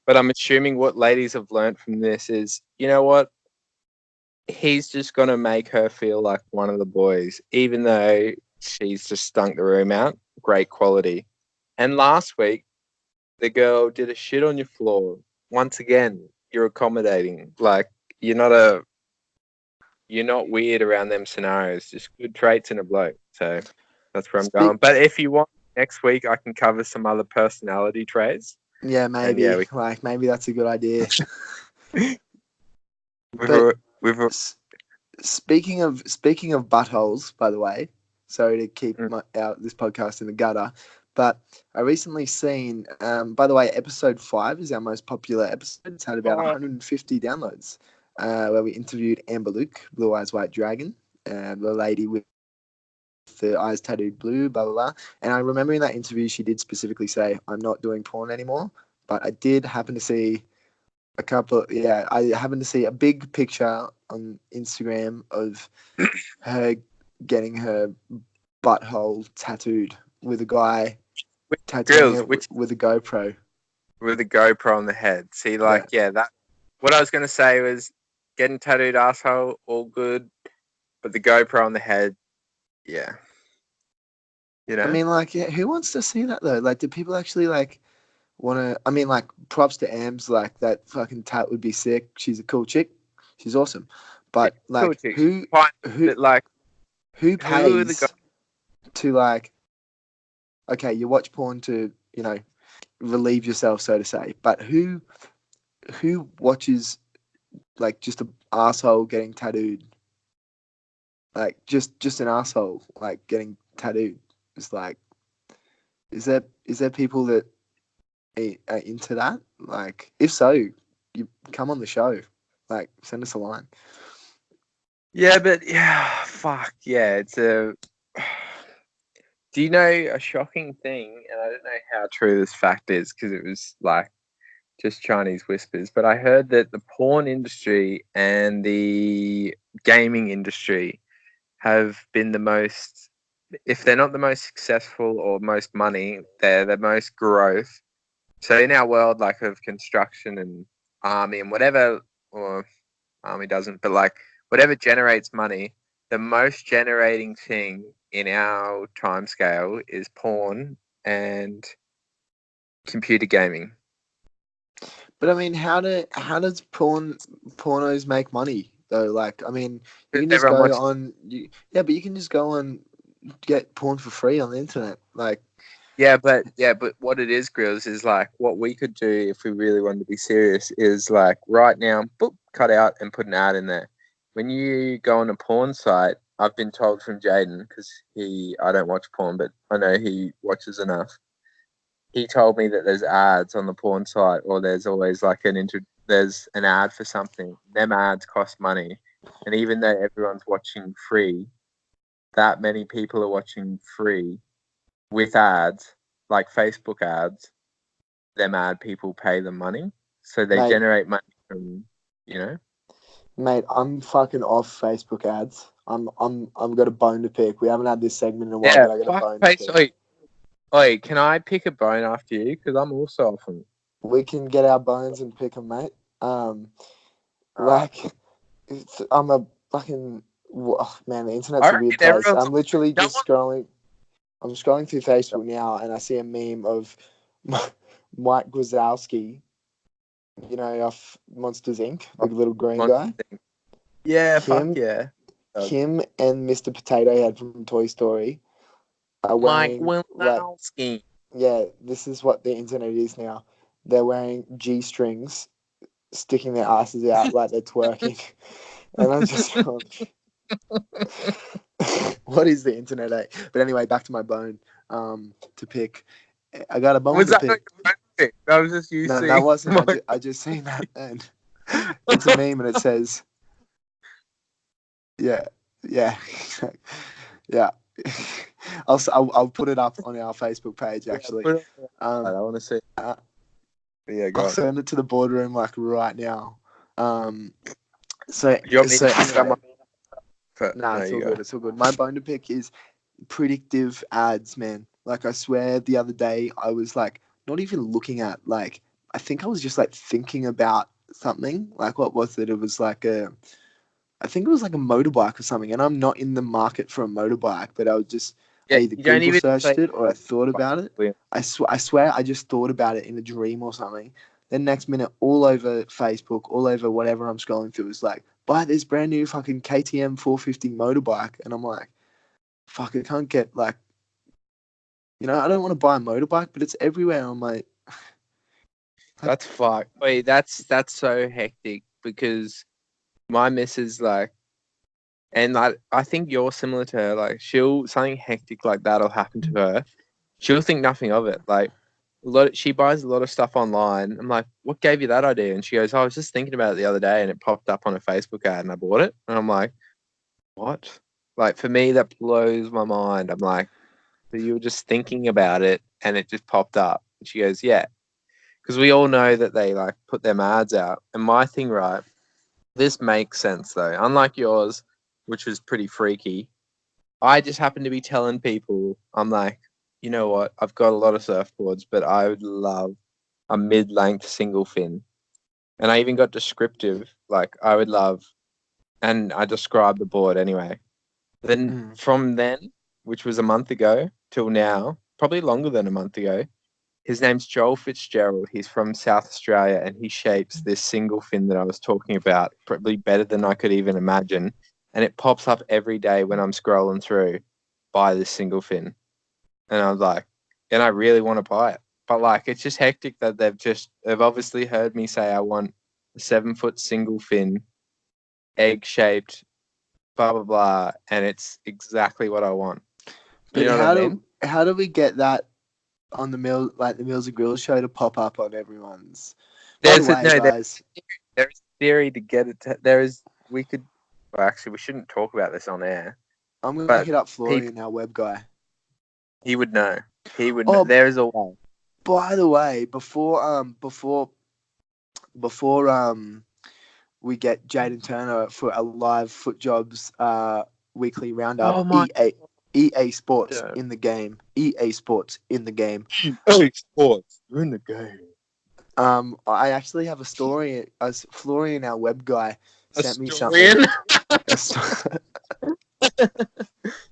but I'm assuming what ladies have learned from this is, you know what? He's just going to make her feel like one of the boys, even though she's just stunk the room out. Great quality. And last week, the girl did a shit on your floor. Once again, you're accommodating. Like, you're not weird around them scenarios. Just good traits in a bloke. So that's where I'm going. But if you want, next week I can cover some other personality traits. Yeah, maybe. Maybe that's a good idea. Speaking of buttholes, by the way, Sorry to keep this podcast in the gutter. But I recently seen, by the way, episode 5 is our most popular episode. It's had about 150 downloads, where we interviewed Amber Luke, Blue Eyes White Dragon, the lady with the eyes tattooed blue, blah, blah, blah. And I remember in that interview, she did specifically say, I'm not doing porn anymore. But I did happen to see I happened to see a big picture on Instagram of her getting her butthole tattooed with a guy tattooing it with a GoPro. With a GoPro on the head. See, that. What I was going to say was getting tattooed asshole, all good, but the GoPro on the head, yeah. You know? I mean, like, yeah, who wants to see that though? Like, do people actually like want to? I mean, like, props to Ams. Like, that fucking tat would be sick. She's a cool chick. She's awesome. But like, who pays to like? Okay, you watch porn to relieve yourself, so to say. But who watches like just an asshole getting tattooed? Like just an asshole like getting tattooed. It's like, is there people that are into that? Like, if so, you come on the show. Like, send us a line. Yeah, but fuck yeah, it's a. Do you know a shocking thing? And I don't know how true this fact is because it was like just Chinese whispers. But I heard that the porn industry and the gaming industry have been the most, if they're not the most successful or most money, they're the most growth. So in our world, like of construction and army and whatever, or army doesn't, but like whatever generates money, the most generating thing in our time scale is porn and computer gaming. But I mean, how does pornos make money though? Like, I mean, you can just go on. But you can just go on, get porn for free on the internet. Like, but what it is, Gryllz, is like what we could do if we really wanted to be serious is like right now, boop, cut out and put an ad in there. When you go on a porn site, I've been told from Jaden, because I don't watch porn, but I know he watches enough. He told me that there's ads on the porn site, or there's always like there's an ad for something. Them ads cost money, and even though everyone's watching free, that many people are watching free with ads, like Facebook ads. Them ad people pay them money, so they generate money from Mate, I'm fucking off Facebook ads. I'm got a bone to pick. We haven't had this segment in a while, but I got a bone to pick. Oi, can I pick a bone after you? Because I'm also off them. We can get our bones and pick them, mate. Like, I'm a fucking man. The internet's a weird place. I'm literally just scrolling. I'm scrolling through Facebook now, and I see a meme of Mike Wazowski. You know, off Monsters Inc., the little green guy. Yeah, fuck yeah. Him and Mr. Potato Head from Toy Story are wearing, Mike Wazowski. Yeah, this is what the internet is now. They're wearing G-strings, sticking their asses out like they're twerking. And I'm just going, what is the internet, eh? But anyway, back to my bone to pick. I got a bone to pick. That was just you. No, that wasn't. I just seen that, and it's a meme, and it says, "Yeah." I'll put it up on our Facebook page. Actually, I want to see. I'll send it to the boardroom like right now. It's all good. It's all good. My bone to pick is predictive ads, man. Like, I swear, the other day I was like, not even looking at, like, I think I was just like thinking about something. Like, what was it? It was like I think it was like a motorbike or something. And I'm not in the market for a motorbike, but I was just either Google searched it or I thought about it. I swear I just thought about it in a dream or something. Then next minute, all over Facebook, all over whatever I'm scrolling through, is like, buy this brand new fucking KTM 450 motorbike. And I'm like, fuck, I can't get like, I don't want to buy a motorbike, but it's everywhere on my. That's fuck. Wait, that's so hectic because my missus, like, And I think you're similar to her. Like something hectic like that'll happen to her. She'll think nothing of it. Like she buys a lot of stuff online. I'm like, what gave you that idea? And she goes, oh, I was just thinking about it the other day, and it popped up on a Facebook ad, and I bought it. And I'm like, what? Like for me, that blows my mind. I'm like, so you were just thinking about it, and it just popped up. And she goes, yeah, because we all know that they like put them ads out. And my thing, right? This makes sense though. Unlike yours, which was pretty freaky. I just happen to be telling people, I'm like, you know what? I've got a lot of surfboards, but I would love a mid-length single fin. And I even got descriptive, like I would love, and I described the board anyway. Then from then, which was a month ago, till now, probably longer than a month ago, his name's Joel Fitzgerald. He's from South Australia, and he shapes this single fin that I was talking about, probably better than I could even imagine. And it pops up every day when I'm scrolling through, buy this single fin. And I was like, and I really want to buy it. But like, it's just hectic that they've obviously heard me say I want a 7-foot single fin, egg shaped, blah, blah, blah. And it's exactly what I want. But you know what I mean? How do we get that on the Milz and Gryllz show to pop up on everyone's? There's guys, there's a theory to get it. We shouldn't talk about this on air. I'm going to hit up Florian, our web guy. He would know. He would know. There is a way. By the way, before we get Jaden Turner for a live Foot Jobs weekly roundup, EA Sports in the game. EA Sports in the game. EA Sports in the game. I actually have a story. As Florian, our web guy, sent me something.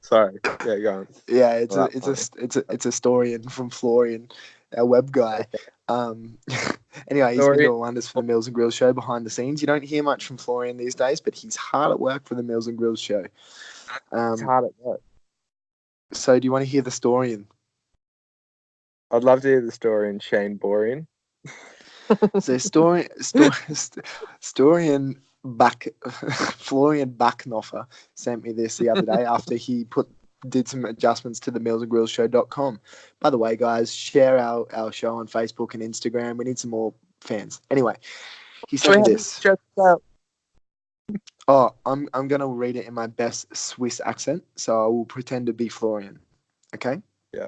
Sorry. Yeah, go on. Yeah, it's a story from Florian, our web guy. Anyway, he's been doing wonders for the Milz and Gryllz show behind the scenes. You don't hear much from Florian these days, but he's hard at work for the Milz and Gryllz show. He's hard at work. So, do you want to hear the story? I'd love to hear the story in Shane Borian. So, Florian Backnoffer sent me this the other day after he did some adjustments to the millsandgrillshow.com. By the way, guys, share our show on Facebook and Instagram. We need some more fans. Anyway, he sent me this. Oh, I'm gonna read it in my best Swiss accent, so I will pretend to be Florian. Okay? Yeah.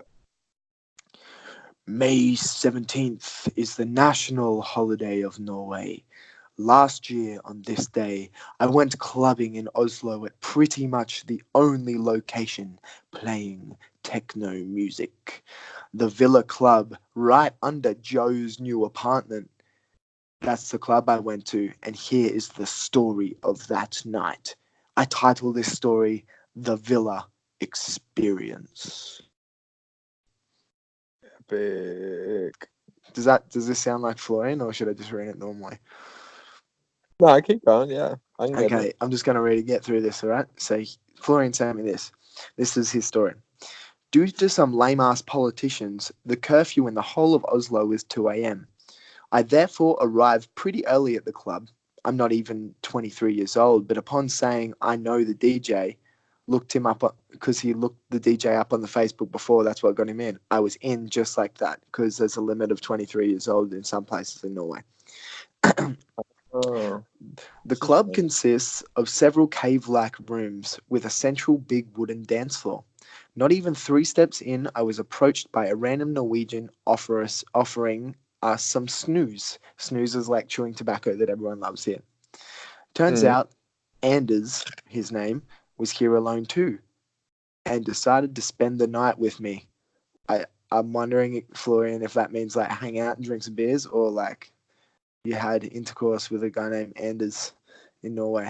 May 17th is the national holiday of Norway. Last year on this day, I went clubbing in Oslo at pretty much the only location playing techno music. The Villa Club, right under Joe's new apartment. That's the club I went to, and here is the story of that night. I title this story, The Villa Experience. Epic. Does this sound like Florian, or should I just read it normally? No, keep going, yeah. Okay, I'm just going to read and get through this, all right? So Florian sent me this. This is his story. Due to some lame-ass politicians, the curfew in the whole of Oslo is 2 a.m. I therefore arrived pretty early at the club. I'm not even 23 years old, but upon saying I know the DJ, looked him up because he looked the DJ up on the Facebook before, that's what got him in. I was in just like that because there's a limit of 23 years old in some places in Norway. The club consists of several cave-like rooms with a central big wooden dance floor. Not even 3 steps in, I was approached by a random Norwegian offering us some snooze. Snooze is like chewing tobacco that everyone loves here. Turns out Anders, his name, was here alone too and decided to spend the night with me. I'm wondering, Florian, if that means like hang out and drink some beers or like you had intercourse with a guy named Anders in Norway.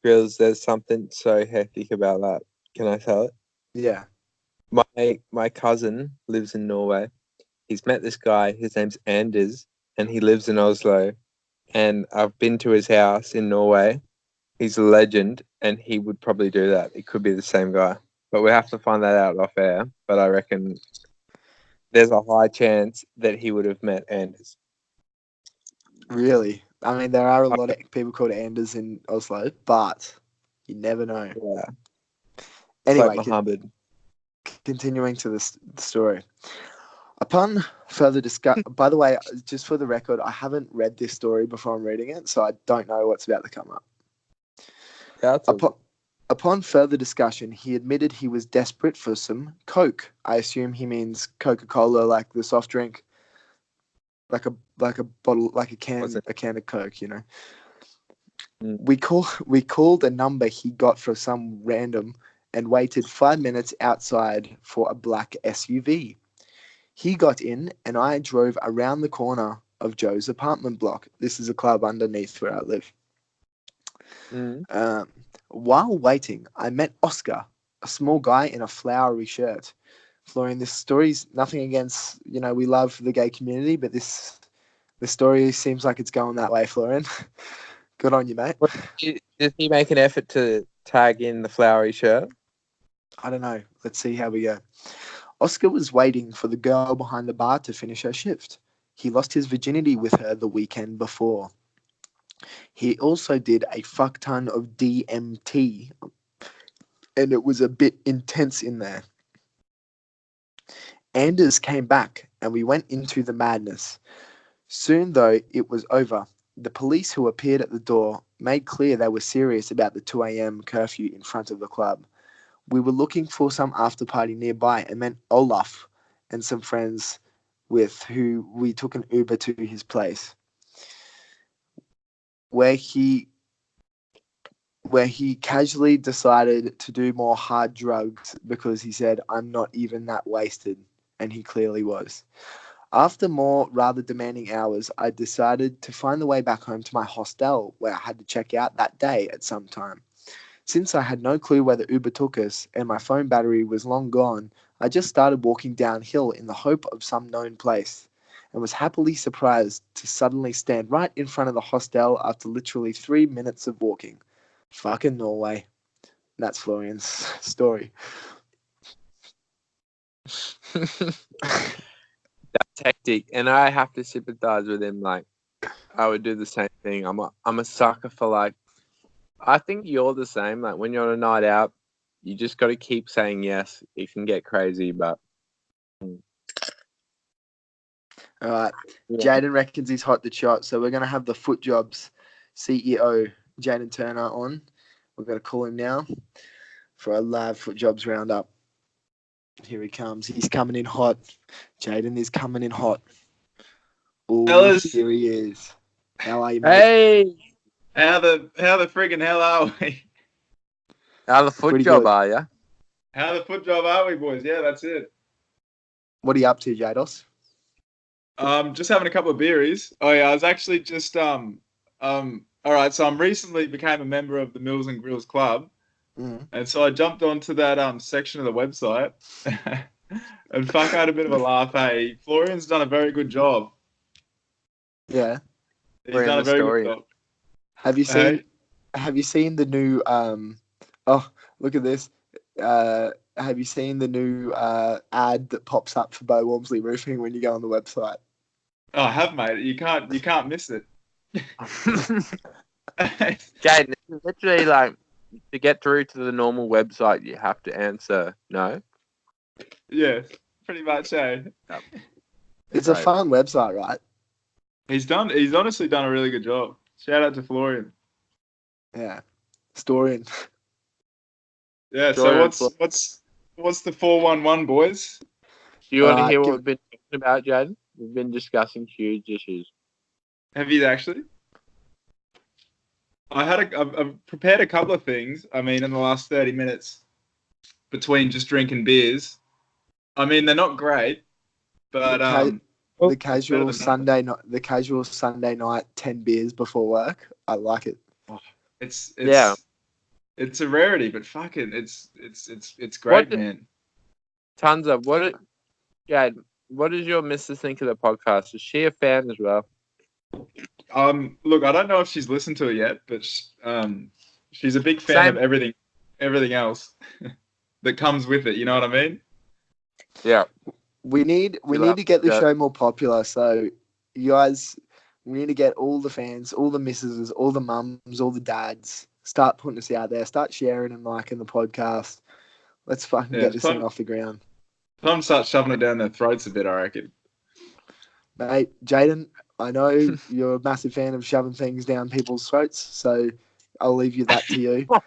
Gryllz, there's something so hectic about that. Can I tell it? Yeah. My cousin lives in Norway. He's met this guy. His name's Anders, and he lives in Oslo. And I've been to his house in Norway. He's a legend, and he would probably do that. It could be the same guy. But we have to find that out off air. But I reckon there's a high chance that he would have met Anders. Really? I mean, there are a lot of people called Anders in Oslo, but You never know. Yeah. Anyway, Like Muhammad. continuing to the story. Upon further discuss, by the way, just for the record, I haven't read this story before I'm reading it, so I don't know what's about to come up. Yeah, Upon further discussion, he admitted he was desperate for some Coke. I assume he means Coca-Cola, like the soft drink, like a bottle, like a can of Coke. You know. Mm. We called a number he got from some random and waited 5 minutes outside for a black SUV. He got in, and I drove around the corner of Joe's apartment block. This is a club underneath where I live. Mm. While waiting, I met Oscar, a small guy in a flowery shirt. Florian, this story's nothing against, we love the gay community, but the story seems like it's going that way, Florian. Good on you, mate. Does he make an effort to tag in the flowery shirt? I don't know. Let's see how we go. Oscar was waiting for the girl behind the bar to finish her shift. He lost his virginity with her the weekend before. He also did a fuck ton of DMT, and it was a bit intense in there. Anders came back, and we went into the madness. Soon, though, it was over. The police who appeared at the door made clear they were serious about the 2 a.m. curfew in front of the club. We were looking for some after party nearby and met Olaf and some friends with who we took an Uber to his place, where he casually decided to do more hard drugs because he said, "I'm not even that wasted," and he clearly was. After more rather demanding hours, I decided to find the way back home to my hostel, where I had to check out that day at some time. Since I had no clue where the Uber took us and my phone battery was long gone, I just started walking downhill in the hope of some known place, and was happily surprised to suddenly stand right in front of the hostel after literally 3 minutes of walking. Fucking Norway. That's Florian's story. That's hectic, and I have to sympathize with him. Like, I would do the same thing. I'm a sucker for, like, I think you're the same. Like, when you're on a night out, you just got to keep saying yes. It can get crazy, but all right. Yeah. Jaden reckons he's hot the shot, so we're gonna have the Foot Jobs CEO Jaden Turner on. We're gonna call him now for a live Foot Jobs roundup. Here he comes. He's coming in hot. Jaden is coming in hot. Oh, here he is. How are you, mate? Hey, How the friggin' hell are we? how the foot Pretty job good. are you? How the foot job are we, boys? Yeah, that's it. What are you up to, Jados? Just having a couple of beeries. Oh yeah, I was actually just all right, so I'm recently became a member of the Milz and Gryllz club. And so I jumped onto that section of the website and fuck, I had a bit of a laugh. Hey, Florian's done a very good job. Yeah. He's done a very good job. Have you seen the new oh, look at this. Have you seen the new ad that pops up for Bo Walmsley Roofing when you go on the website? Oh, I have, mate. You can't miss it. Jaden, it's literally like, to get through to the normal website, you have to answer no. Yeah, pretty much, eh? It's a fun website, right? He's honestly done a really good job. Shout out to Florian. Yeah. Historian. Yeah, Florian, so what's the 411, boys? Do you want to hear what we've been talking about, Jaden? We've been discussing huge issues. Have you actually? I've prepared a couple of things. I mean, in the last 30 minutes, between just drinking beers. I mean, they're not great, but the casual Sunday night 10 beers before work. I like it. It's Yeah. It's a rarity, but fucking it's great, man. Tons of Jaden, what does your missus think of the podcast? Is she a fan as well? Look, I don't know if she's listened to it yet, but she's a big fan of everything else that comes with it. You know what I mean? Yeah. We need to get the show more popular. So, you guys, we need to get all the fans, all the missuses, all the mums, all the dads start putting us out there. Start sharing and liking the podcast. Let's fucking get this thing off the ground. Time to start shoving it down their throats a bit, I reckon. Mate, Jaden, I know you're a massive fan of shoving things down people's throats, so I'll leave you that to you. All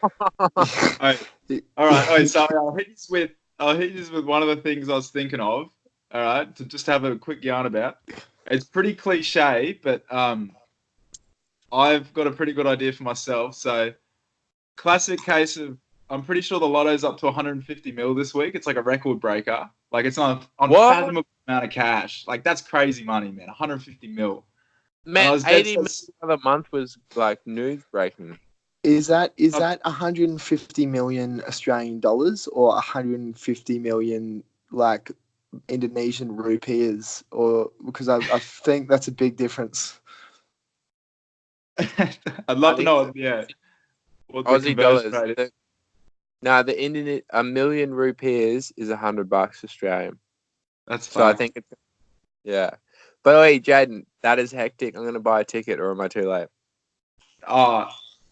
right. So I'll hit you with one of the things I was thinking of. All right, to just have a quick yarn about. It's pretty cliche, but I've got a pretty good idea for myself. So, classic case of, I'm pretty sure the lotto's up to 150 mil this week. It's like a record breaker. Like, it's on unfathomable amount of cash. Like, that's crazy money, man. 150 mil. Man, 80 mil the month was like news breaking. Is that 150 million Australian dollars or 150 million like Indonesian rupiahs? Or because I think that's a big difference. I'd love to know. Yeah, what the Aussie dollars. A million rupees is $100 Australian. That's so I think it's But wait, Jaden, that is hectic. I'm gonna buy a ticket, or am I too late?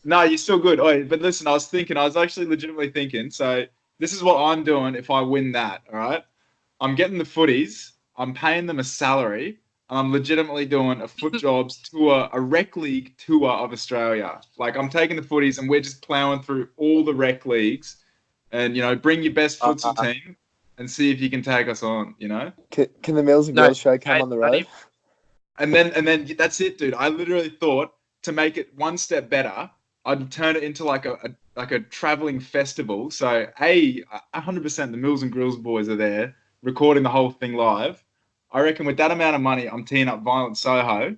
No, you're still good. But listen, I was actually legitimately thinking. So this is what I'm doing if I win that. All right, I'm getting the footies. I'm paying them a salary. And I'm legitimately doing a foot jobs tour, a rec league tour of Australia. Like, I'm taking the footies and we're just ploughing through all the rec leagues, and bring your best futsal team and see if you can take us on. Can the Milz and Gryllz show come on the road? And then that's it, dude. I literally thought, to make it one step better, I'd turn it into like a traveling festival. So 100% the Milz and Gryllz boys are there recording the whole thing live. I reckon with that amount of money, I'm teeing up Violent Soho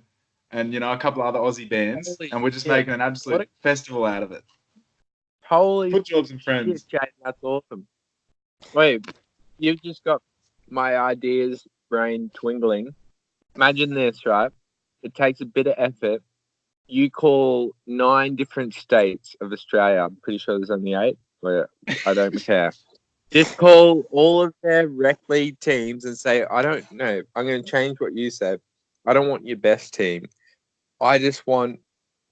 and, a couple of other Aussie bands, and we're just making an absolute festival out of it. Holy foot jobs and friends. Jade, that's awesome. Wait, you've just got my ideas brain twinkling. Imagine this, right? It takes a bit of effort. You call 9 different states of Australia. I'm pretty sure there's only 8, but I don't care. Just call all of their rec league teams and say, I don't know. I'm going to change what you said. I don't want your best team. I just want,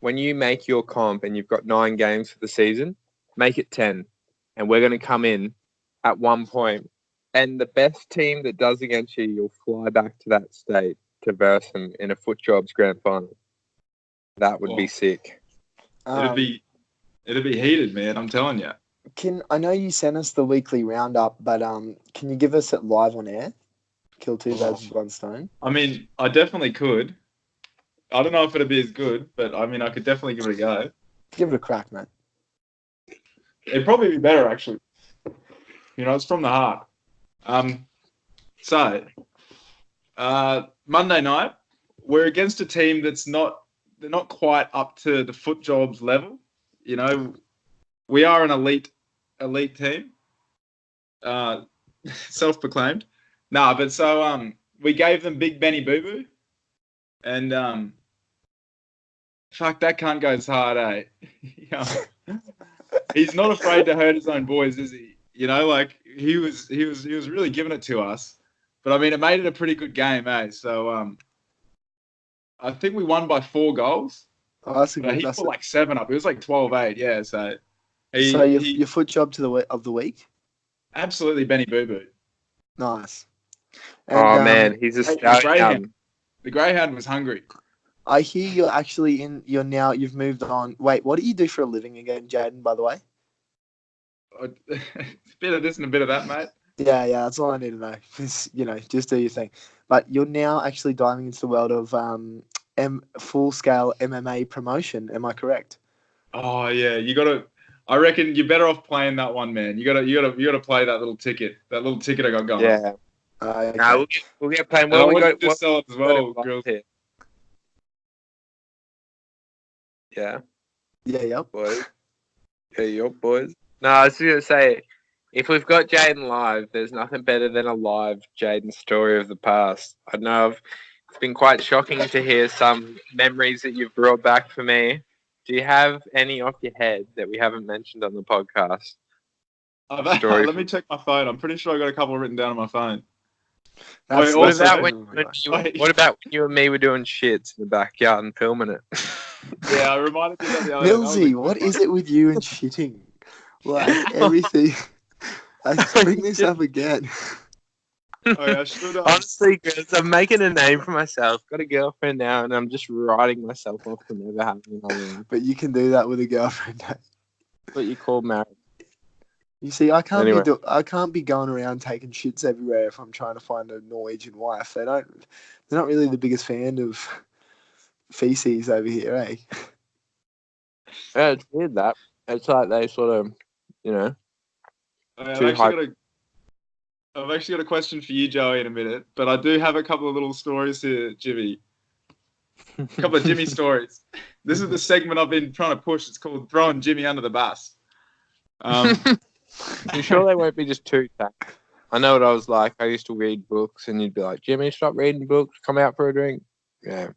when you make your comp and you've got 9 games for the season, make it 10. And we're going to come in at one point. And the best team that does against you, you'll fly back to that state to verse them in a foot jobs grand final. That would be sick. It'd be heated, man. I'm telling you. I know you sent us the weekly roundup, but can you give us it live on air? Kill 2 birds with 1 stone. I mean, I definitely could. I don't know if it'd be as good, but I mean, I could definitely give it a go. Give it a crack, man. It'd probably be better, actually. It's from the heart. So, Monday night, we're against a team they're not quite up to the foot jobs level. We are an elite team, self-proclaimed. But so we gave them Big Benny Boo Boo, and fuck, that cunt goes hard, eh? He's not afraid to hurt his own boys, is he? Like he was really giving it to us. But I mean, it made it a pretty good game, eh? So I think we won by 4 goals. Oh, that's a good. He put like 7 up. It was like 12-8, yeah. So. Your foot job of the week? Absolutely, Benny Boo Boo. Nice. And, man, he's a stallion. The Greyhound was hungry. I hear you're actually you've moved on. Wait, what do you do for a living again, Jaden, by the way? A bit of this and a bit of that, mate. Yeah, that's all I need to know. Just do your thing. But you're now actually diving into the world of full-scale MMA promotion. Am I correct? Oh, yeah. I reckon you're better off playing that one, man. You gotta play that little ticket. That little ticket I got going. Yeah. Okay. No, we'll get playing. Well, we got just sell it as well, girls. Here. Yeah. Yeah. Yep. Boys. Yeah, yep, boys. No, I was just gonna say, if we've got Jaden live, there's nothing better than a live Jaden story of the past. I know it's been quite shocking to hear some memories that you've brought back for me. Do you have any off your head that we haven't mentioned on the podcast? Let me check my phone. I'm pretty sure I got a couple written down on my phone. What about when you and me were doing shits in the backyard and filming it? Yeah, I reminded you of that the other day. That was a Millsy, good what one. is it with you and shitting? Like everything. Bring this up again. Oh yeah, I should. Honestly, guys, I'm making a name for myself. Got a girlfriend now, and I'm just writing myself off for never having another one. But you can do that with a girlfriend. What you call marriage? You see, I can't Anyway. I can't be going around taking shits everywhere if I'm trying to find a Norwegian wife. They're not really the biggest fan of feces over here, eh? Yeah, it's weird that. It's like they sort of, you know. I've actually got a question for you, Joey, in a minute. But I do have a couple of little stories here, Jimmy. A couple of Jimmy stories. This is the segment I've been trying to push. It's called Throwing Jimmy Under the Bus. You sure they won't be just too fat? I know what I was like. I used to read books, and you'd be like, "Jimmy, stop reading books. Come out for a drink." Yeah.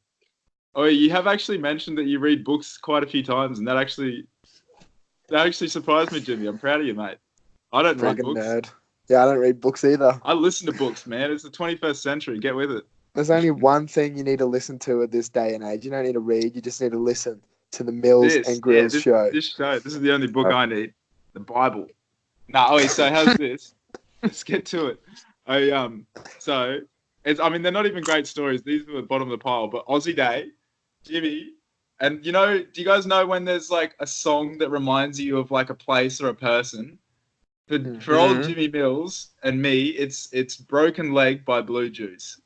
Oh, you have actually mentioned that you read books quite a few times, and that actually surprised me, Jimmy. I'm proud of you, mate. I don't read Fucking books. nerd. Yeah, I don't read books either. I listen to books, man. It's the 21st century. Get with it. There's only one thing you need to listen to at this day and age. You don't need to read. You just need to listen to the Milz and Gryllz show. This show. This is the only book I need. The Bible. So how's this? Let's get to it. They're not even great stories. These are the bottom of the pile. But Aussie Day, Jimmy, and do you guys know when there's like a song that reminds you of like a place or a person? For old Jimmy Mills and me, it's Broken Leg by Blue Juice.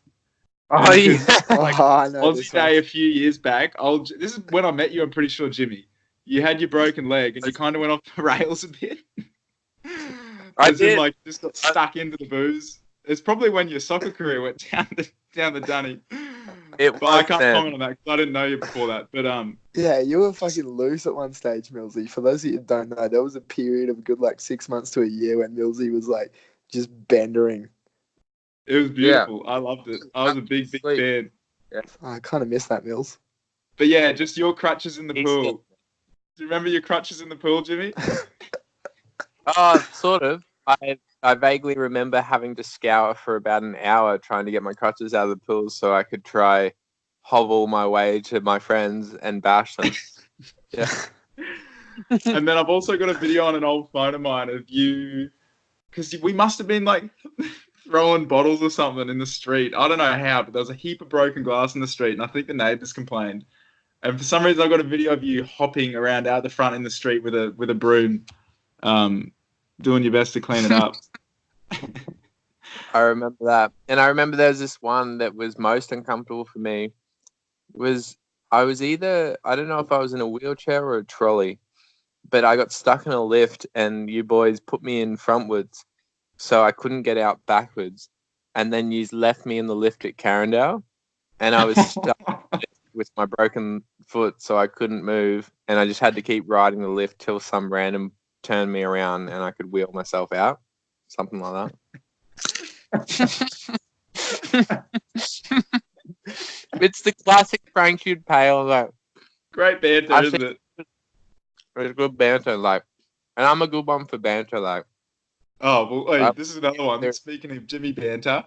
Oh yeah. I know Aussie Day a few years back. This is when I met you. I'm pretty sure, Jimmy. You had your broken leg and you kind of went off the rails a bit. I did. Just got stuck into the booze. It's probably when your soccer career went down the dunny. But I can't comment on that because I didn't know you before that. But yeah, you were fucking loose at one stage, Millsy. For those of you who don't know, there was a period of a good 6 months to a year when Millsy was just bendering. It was beautiful. Yeah. I loved it. I was a big fan. Yeah. I kind of miss that, Mills. But yeah, just your crutches in the pool. Do you remember your crutches in the pool, Jimmy? Sort of. I vaguely remember having to scour for about an hour trying to get my crutches out of the pool so I could try hobble my way to my friends and bash them. Yeah. And then I've also got a video on an old phone of mine of you, because we must have been throwing bottles or something in the street. I don't know how, but there was a heap of broken glass in the street, and I think the neighbours complained. And for some reason, I got a video of you hopping around out the front in the street with a broom, doing your best to clean it up. I remember that, and I remember there was this one that was most uncomfortable for me. I don't know if I was in a wheelchair or a trolley, but I got stuck in a lift, and you boys put me in frontwards, so I couldn't get out backwards. And then you left me in the lift at Carindale, and I was stuck with my broken foot, so I couldn't move, and I just had to keep riding the lift till some random turned me around and I could wheel myself out. Something like that. It's the classic prank you'd pay. Great banter, isn't it? It's good banter, and I'm a good one for banter, Oh, well, this is another one. Speaking of Jimmy banter,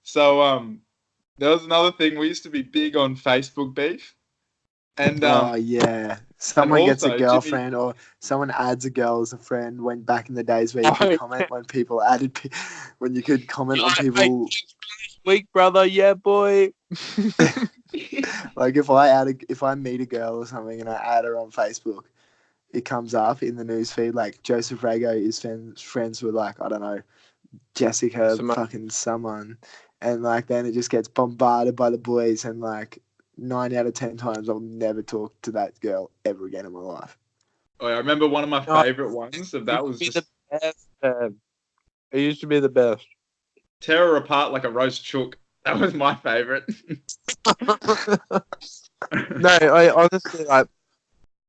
so there was another thing. We used to be big on Facebook beef, and yeah, someone gets a girlfriend, Jimmy, or someone adds a girl as a friend. When back in the days where you could comment when people added, when you could comment on people. Week, brother, yeah, boy. If I meet a girl or something and I add her on Facebook, it comes up in the newsfeed Joseph Rago is friends with I don't know, Jessica fucking someone, and then it just gets bombarded by the boys, and 9 out of 10 times I'll never talk to that girl ever again in my life. Oh, I remember one of my favorite ones of that was just the best. It used to be the best. Tear her apart like a roast chook. That was my favorite. No, I honestly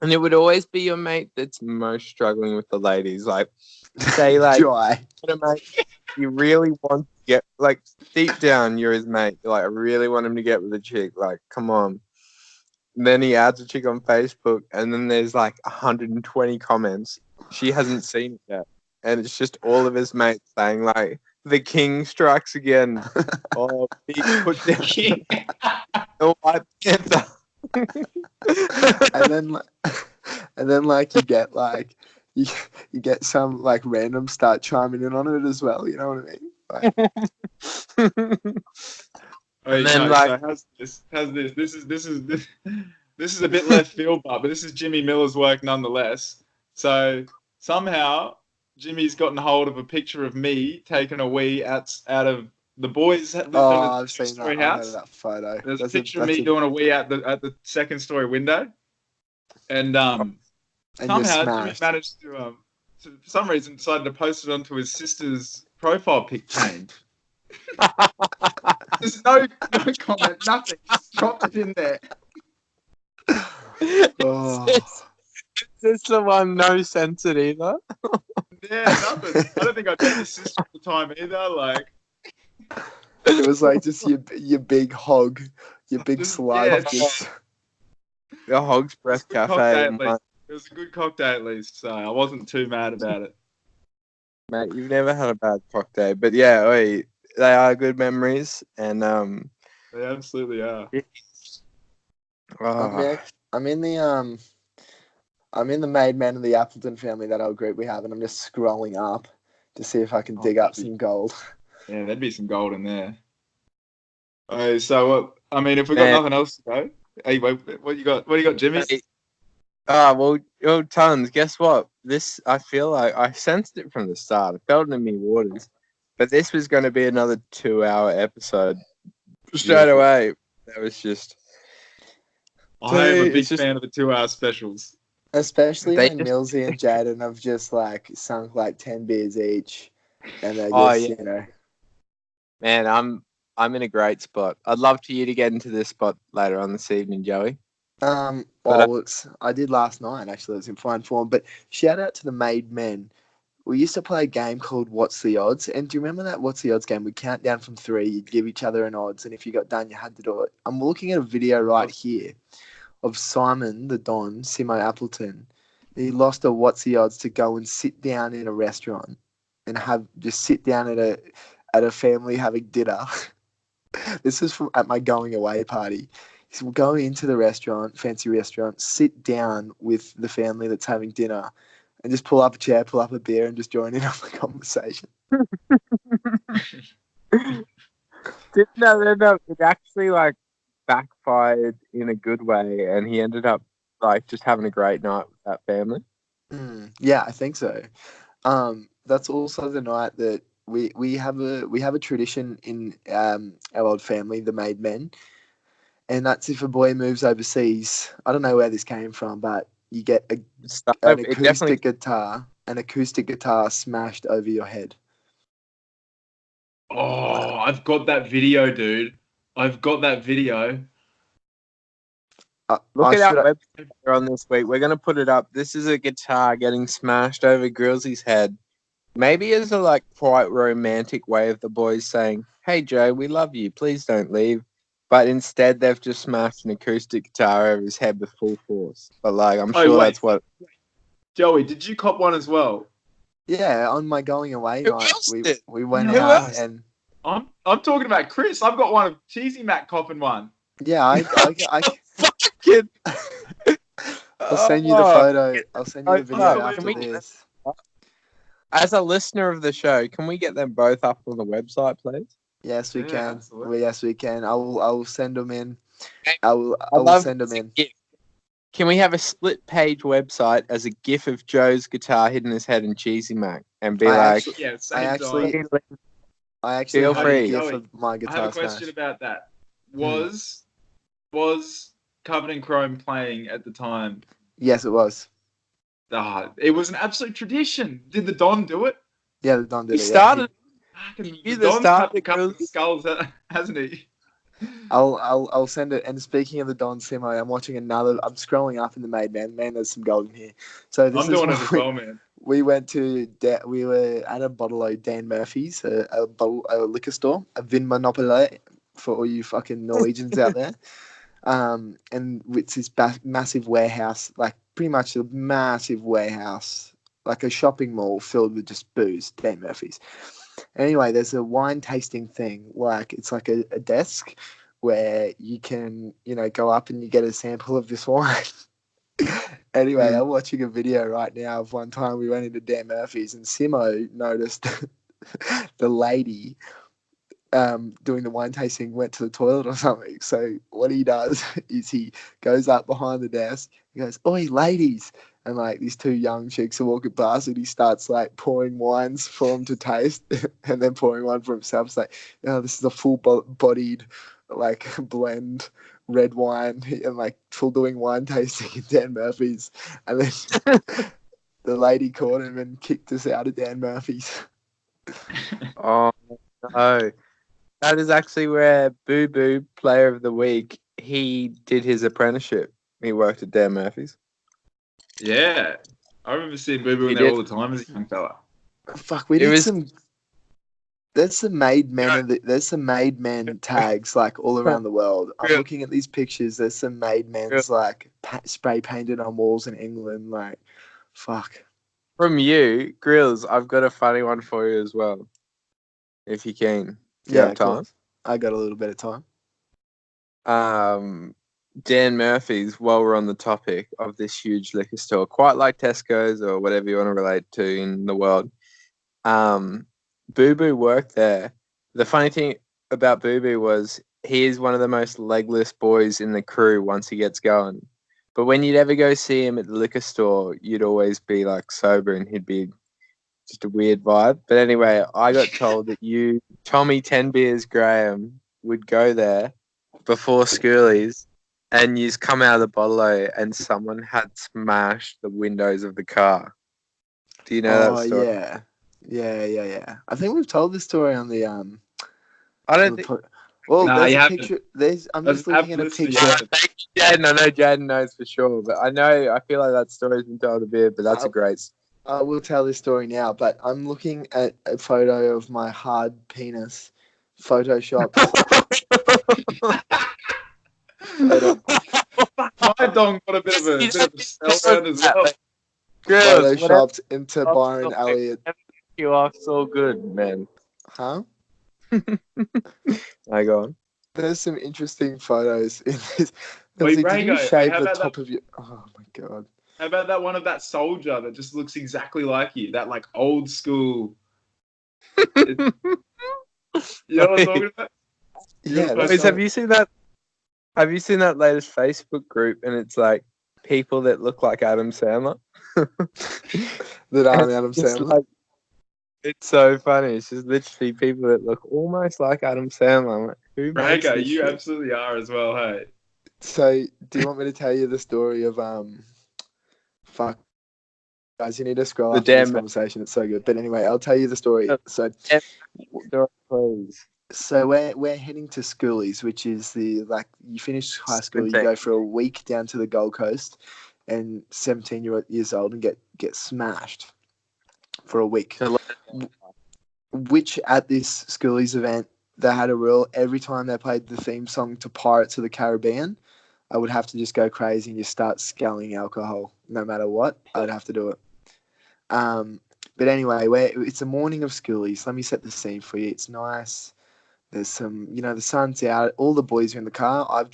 and it would always be your mate that's most struggling with the ladies. Say Dry. Mate, you really want to get deep down, you're his mate. You're I really want him to get with a chick. Come on. And then he adds a chick on Facebook, and then there's 120 comments. She hasn't seen it yet, and it's just all of his mates saying the king strikes again. Oh, big put the king. The White Panther. and then like you get like you get some like random start chiming in on it as well. You know what I mean? Like, And then, like- so how's this? This is a bit left field, but this is Jimmy Miller's work nonetheless. So somehow Jimmy's gotten hold of a picture of me taking a wee out of the boys. I've seen that. I House. know that photo. There's a picture of me doing a wee at the second story window, and somehow Jimmy managed to for some reason decided to post it onto his sister's profile pic chain. There's no comment, nothing. Just dropped it in there. Oh. Is this the one no censored either? Yeah, nothing. I don't think I told his sister at the time either. Like, it was like just your big hog, your big slug. Yeah, just... The Hog's Breath Cafe. It was a good cock day at least, so I wasn't too mad about it. Mate, you've never had a bad cock day, but yeah, they are good memories, and They absolutely are. I'm in the Made Man of the Appleton family, that old group we have, and I'm just scrolling up to see if I can dig up some gold. Yeah, there'd be some gold in there. Okay, so I mean, if we got nothing else to go, hey, what you got? What do you got, Jimmy? Well, tons. Guess what? This, I feel like I sensed it from the start. I felt it in me waters. But this was going to be another 2-hour episode straight away. That was just. I am a big fan of the 2-hour specials. Especially when Millsy and Jaden have just like sunk like 10 beers each, and they're just, you know. Man, I'm in a great spot. I'd love for you to get into this spot later on this evening, Joey. I did last night, actually. It was in fine form. But shout out to the Made Men. We used to play a game called What's the Odds? And do you remember that What's the Odds game? We'd count down from 3, you'd give each other an odds, and if you got done, you had to do it. I'm looking at a video right here of Simon, the Don, Simo Appleton. He lost a What's the Odds to go and sit down in a restaurant and just sit down at a family having dinner. This is at my going away party. So we'll go into the restaurant, fancy restaurant, sit down with the family that's having dinner, and just pull up a chair, pull up a beer, and just join in on the conversation. No, it actually like backfired in a good way, and he ended up like just having a great night with that family. Yeah, I think so. That's also the night that we have a tradition in our old family, the Made Men. And that's if a boy moves overseas. I don't know where this came from, but you get an acoustic guitar smashed over your head. Oh, I've got that video, dude. I've got that video. Look at our website on this week. We're going to put it up. This is a guitar getting smashed over Gryllzy's head. Maybe as a like quite romantic way of the boys saying, "Hey Joe, we love you. Please don't leave." But instead, they've just smashed an acoustic guitar over his head with full force. But like, I'm sure that's what. Joey, did you cop one as well? Yeah, on my going away night, we went Who out else? and. I'm talking about Chris. I've got one of Cheesy Mac copping one. Yeah, I Kid. I'll send you the photo. I'll send you the video after this. As a listener of the show, can we get them both up on the website, please? Yes, we can. Absolutely. Yes, we can. I will send them in. I will send them in. Can we have a split page website as a GIF of Joe's guitar hitting his head and Cheesy Mac and be I feel have free. a GIF of my guitar I have a question smash. about that. Was Covered in Chrome playing at the time? Yes, it was. It was an absolute tradition. Did the Don do it? Yeah, the Don did He it. started. The Don's cut the skulls, hasn't he? I'll send it. And speaking of the Don Simo, I'm watching another. I'm scrolling up in the Made Man. Man, there's some gold in here. So this I'm doing it as well, man. We were at a bottle of Dan Murphy's, a liquor store, a Vin Monopoly for all you fucking Norwegians out there. And it's this massive warehouse, like pretty much a massive warehouse, like a shopping mall filled with just booze, Dan Murphy's. Anyway, there's a wine tasting thing, like it's like a desk where you can, go up and you get a sample of this wine. Anyway, I'm watching a video right now of one time we went into Dan Murphy's and Simo noticed the lady doing the wine tasting went to the toilet or something. So what he does is he goes up behind the desk. He goes, "Oi, ladies!" And like these two young chicks are walking past, and he starts like pouring wines for them to taste, and then pouring one for himself. It's like, this is a full-bodied like blend red wine, and like full doing wine tasting in Dan Murphy's. And then the lady caught him and kicked us out of Dan Murphy's. Oh no. That is actually where Boo Boo, Player of the Week, he did his apprenticeship. He worked at Dan Murphy's. Yeah. I remember seeing Boo Boo in there all the time as a young fella. Fuck, there's some made men tags like all around the world. I'm looking at these pictures. There's some made men's like spray painted on walls in England. Like, fuck. From you, Gryllz, I've got a funny one for you as well. If you can. Do you have time? I got a little bit of time. Dan Murphy's, while we're on the topic of this huge liquor store, quite like Tesco's or whatever you want to relate to in the world, Boo Boo worked there. The funny thing about Boo Boo was he is one of the most legless boys in the crew once he gets going. But when you'd ever go see him at the liquor store, you'd always be like sober and he'd be just a weird vibe. But anyway, I got told that you, Tommy 10 Beers Graham, would go there before schoolies and you'd come out of the bottle and someone had smashed the windows of the car. Do you know that story? Yeah. I think we've told this story on the I don't think. There's a picture. I'm just looking at a picture. Jaden, I know Jaden knows for sure, but I feel like that story's been told a bit, but that's a great story. I will tell this story now, but I'm looking at a photo of my hard penis Photoshop. My dong got a bit of a sell around as well. Photoshopped into Byron Elliott. You are so good, man. Huh? I go on. There's some interesting photos in this. Wait, did you shave the top of your... Oh, my God. How about that one of that soldier that just looks exactly like you? That, like, old school... You know what I'm talking about? Yeah. Have you seen that? Have you seen that latest Facebook group? And it's like people that look like Adam Sandler. That aren't Adam Sandler. Like, it's so funny. It's just literally people that look almost like Adam Sandler. I'm like, who makes Rago, this you shit? absolutely are as well, hey. So, do you want me to tell you the story of fuck, guys? You need to scroll up this conversation. It's so good. But anyway, I'll tell you the story. So, please. So we're heading to schoolies, which is you finish high school, you go for a week down to the Gold Coast, and 17 years old and get smashed for a week. Which at this schoolies event, they had a rule: every time they played the theme song to Pirates of the Caribbean, I would have to just go crazy and just start sculling alcohol, no matter what. I'd have to do it. But anyway, it's the morning of schoolies. Let me set the scene for you. It's nice. There's some, the sun's out. All the boys are in the car. I've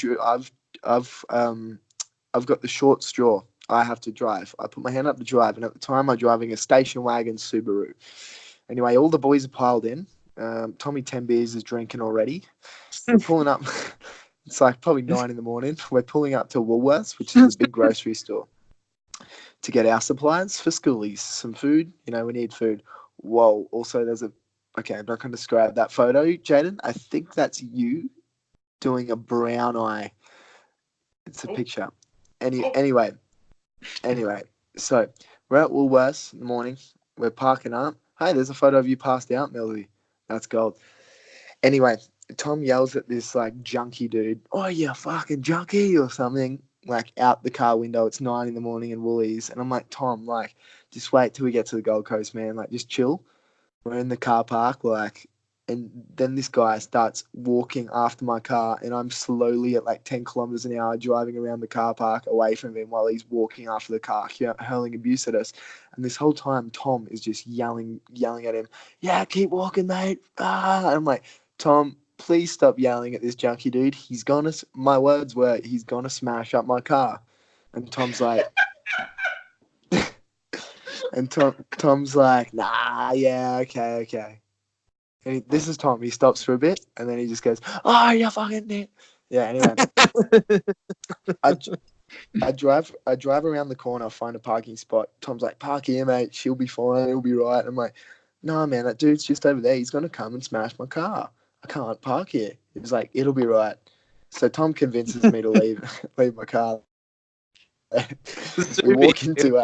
got the short straw. I have to drive. I put my hand up to drive, and at the time I'm driving a station wagon Subaru. Anyway, all the boys are piled in. Tommy 10 Beers is drinking already. We're pulling up. It's like probably 9 a.m. We're pulling up to Woolworths, which is a big grocery store, to get our supplies for schoolies. Some food. We need food. Whoa. Also, there's okay, I'm not going to describe that photo, Jaden. I think that's you doing a brown eye. It's a picture. Anyway, so we're at Woolworths in the morning. We're parking up. Hey, there's a photo of you passed out, Milzy. That's gold. Anyway, Tom yells at this junkie dude, "Oh, you fucking junkie," or something, out the car window. It's 9 a.m. in Woolies. And I'm like, Tom, just wait till we get to the Gold Coast, man. Just chill. We're in the car park, and then this guy starts walking after my car, and I'm slowly at 10 kilometers an hour driving around the car park away from him while he's walking after the car, hurling abuse at us. And this whole time, Tom is just yelling at him, "Yeah, keep walking, mate." And I'm like, "Tom, please stop yelling at this junkie dude. My words were, he's gonna smash up my car. And Tom's like, Tom's like, nah, yeah, okay. And this is Tom. He stops for a bit, and then he just goes, "Oh, you fucking dick." Yeah. Anyway, I drive around the corner, find a parking spot. Tom's like, "Park here, mate. She'll be fine. It'll be right." I'm like, "No, man, that dude's just over there. He's gonna come and smash my car. I can't park here." He was like, "It'll be right." So Tom convinces me to leave my car. We walk into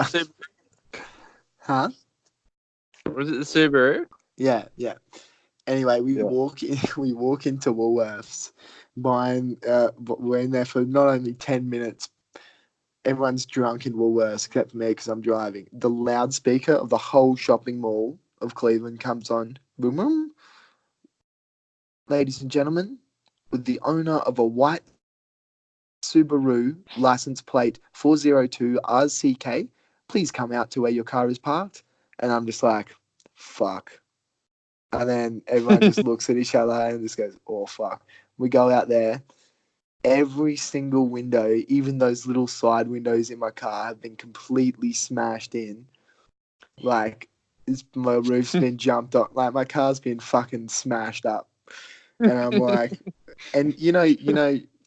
huh? Was it the Subaru? Yeah. Anyway, we walk into Woolworths, we're in there for not only 10 minutes. Everyone's drunk in Woolworths except for me because I'm driving. The loudspeaker of the whole shopping mall of Cleveland comes on. Boom, boom. Ladies and gentlemen, with the owner of a white Subaru license plate 402 RCK, please come out to where your car is parked. And I'm just like, fuck. And then everyone just looks at each other and just goes, oh, fuck. We go out there. Every single window, even those little side windows in my car, have been completely smashed in. Like, my roof's been jumped on. Like, my car's been fucking smashed up. And I'm like, and you know,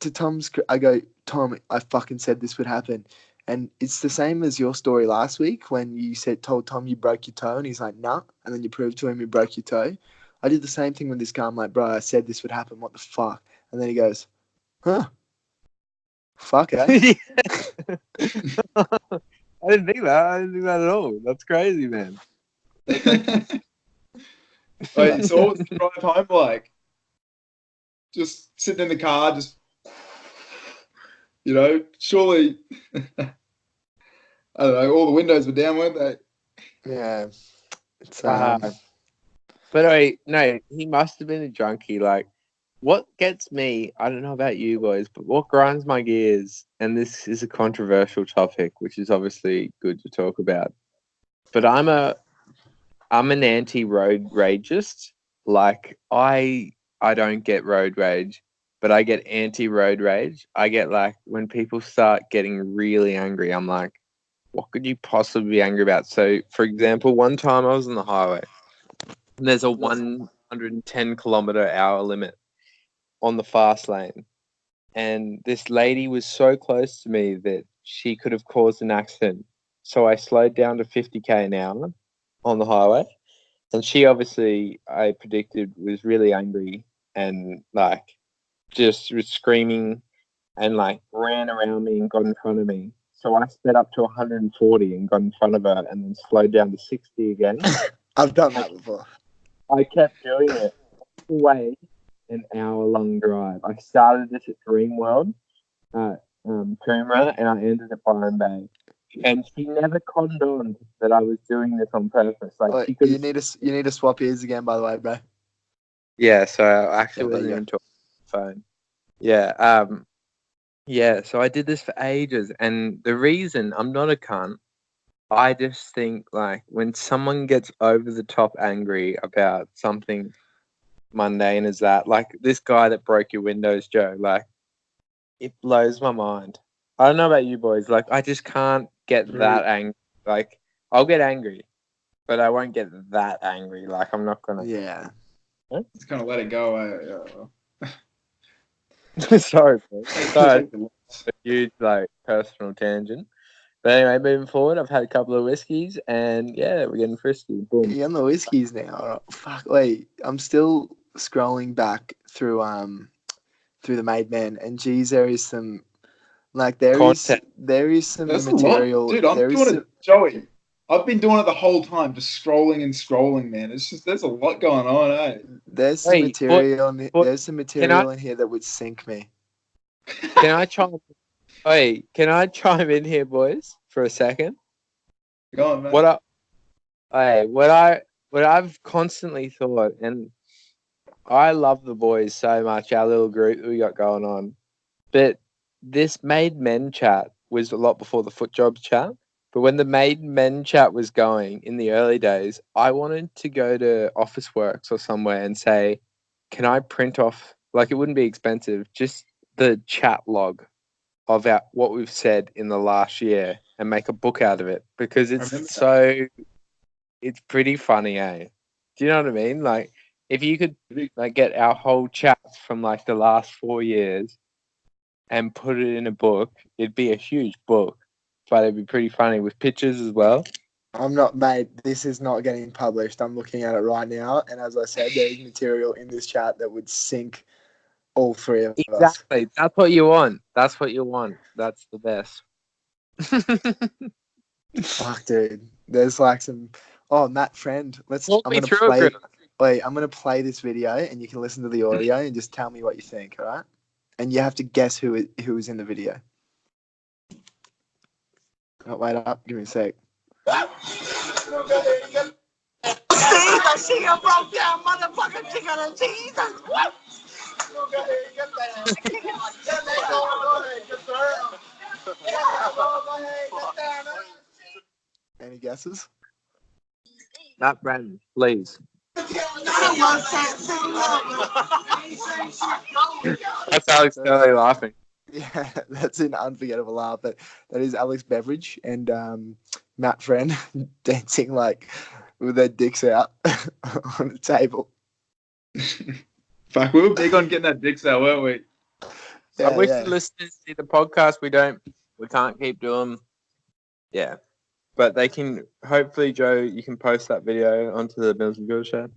to Tom's, I go, Tom, I fucking said this would happen. And it's the same as your story last week when you told Tom you broke your toe and he's like, nah. And then you proved to him you broke your toe. I did the same thing with this car. I'm like, bro, I said this would happen. What the fuck? And then he goes, huh? Fuck, eh? I didn't think that. I didn't think that at all. That's crazy, man. Wait, so what was the drive home like? Just sitting in the car, just, surely, I don't know, all the windows were down, weren't they? Yeah. It's, But wait, no, he must have been a junkie. Like, what gets me, I don't know about you boys, but what grinds my gears, and this is a controversial topic, which is obviously good to talk about, but I'm an anti-road rageist. Like, I don't get road rage, but I get anti-road rage. I get, like, when people start getting really angry, I'm like, what could you possibly be angry about? So, for example, one time I was on the highway, and there's a 110 kilometer hour limit on the fast lane. And this lady was so close to me that she could have caused an accident. So I slowed down to 50k an hour on the highway. And she obviously, I predicted, was really angry and like just was screaming and like ran around me and got in front of me. So I sped up to 140 and got in front of her and then slowed down to 60 again. I've done that before. I kept doing it all the way, an hour-long drive. I started this at Dreamworld, Coomera, and I ended at Byron Bay. And she never conned on that I was doing this on purpose. Like, she you need to swap ears again, by the way, bro. Yeah, so I actually wasn't even talking on the phone. Yeah, so I did this for ages, and the reason I'm not a cunt, I just think, like, when someone gets over the top angry about something mundane as that, like this guy that broke your windows, Joe, like, it blows my mind. I don't know about you boys, like, I just can't get that angry. Like, I'll get angry, but I won't get that angry. Like, I'm not gonna. Yeah. Just kind of let it go. Sorry, bro. Sorry. A huge, like, personal tangent. But anyway, moving forward, I've had a couple of whiskeys, and yeah, we're getting frisky. Boom. You're on the whiskeys now. All right. Fuck. Wait, I'm still scrolling back through the Made Men, and geez, there is some, like, there is some That's material. Dude, I'm doing it, Joey. I've been doing it the whole time, just scrolling, man. It's just, there's a lot going on, eh? There's some material. There's some material in here that would sink me. Can I chime in here, boys, for a second? Go on, man. What I've constantly thought, and I love the boys so much, our little group that we got going on, but this Made Men chat was a lot before the Foot Jobs chat. But when the Made Men chat was going in the early days, I wanted to go to Officeworks or somewhere and say, can I print off Like, it wouldn't be expensive. Just the chat log of what we've said in the last year and make a book out of it, because it's pretty funny, eh? Do you know what I mean? Like, if you could like get our whole chats from like the last 4 years and put it in a book, it'd be a huge book, but it'd be pretty funny with pictures as well. I'm not, mate. This is not getting published. I'm looking at it right now, and as I said, there is material in this chat that would sink all three of us. Exactly. That's what you want. That's what you want. That's the best. Fuck, dude. There's like some. Oh, Matt Friend. I'm gonna play this video, and you can listen to the audio and just tell me what you think. All right? And you have to guess who is in the video. Oh, wait up. Give me a sec. I see a broke down motherfucker chicken and cheese. What? Any guesses? Matt Brandon, please. That's Alex Curley laughing. Yeah, that's an unforgettable laugh. But that is Alex Beveridge and Matt Friend dancing like with their dicks out on the table. Fuck, we were big on getting our dicks out, weren't we? I wish the listeners see the podcast. We can't keep doing. Yeah, but they can. Hopefully, Joe, you can post that video onto the Milz and Gryllz show.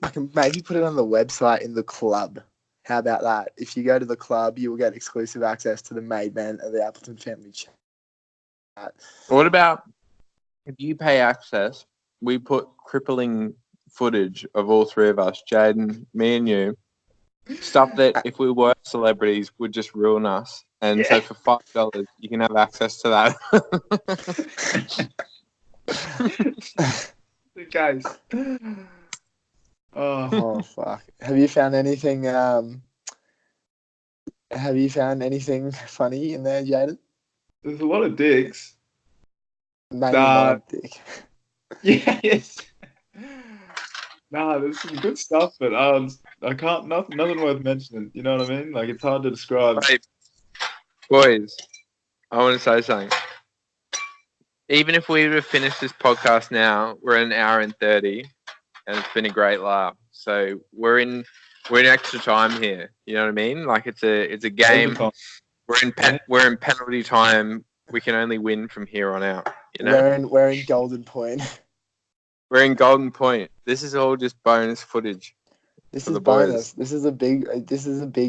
I can maybe put it on the website in the club. How about that? If you go to the club, you will get exclusive access to the made man of the Appleton family chat. What about if you pay access? We put crippling footage of all three of us, Jaden, me and you, stuff that if we were celebrities would just ruin us. And so for $5, you can have access to that. Guys. Oh fuck! Have you found anything? Funny in there, Jaden? There's a lot of dicks. Maybe not a dick. Yes. There's some good stuff, but I can't. Nothing worth mentioning. You know what I mean? Like, it's hard to describe. Hey, boys, I want to say something. Even if we were to finish this podcast now, we're at 1 hour and 30. And it's been a great laugh. So we're in extra time here. You know what I mean? Like, it's a game. We're in penalty time. We can only win from here on out. You know? We're in Golden Point. We're in Golden Point. This is all just bonus footage. This is bonus. This is a big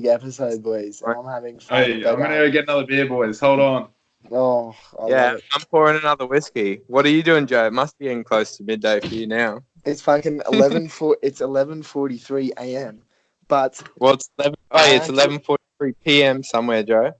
episode, boys. I'm having fun. Hey, I'm gonna go get another beer, boys. Hold on. Oh, I'm pouring another whiskey. What are you doing, Joe? It must be getting close to midday for you now. It's fucking 11:43 a.m. But it's 11:43 p.m. somewhere, Joe.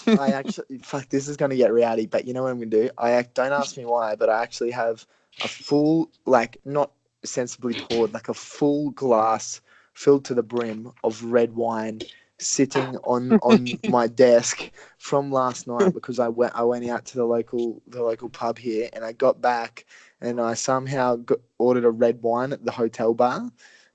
I actually this is gonna get rowdy. But you know what I'm gonna do? Don't ask me why, but I actually have a full, like, not sensibly poured, like a full glass filled to the brim of red wine sitting on my desk from last night, because I went out to the local pub here, and I got back and I somehow ordered a red wine at the hotel bar,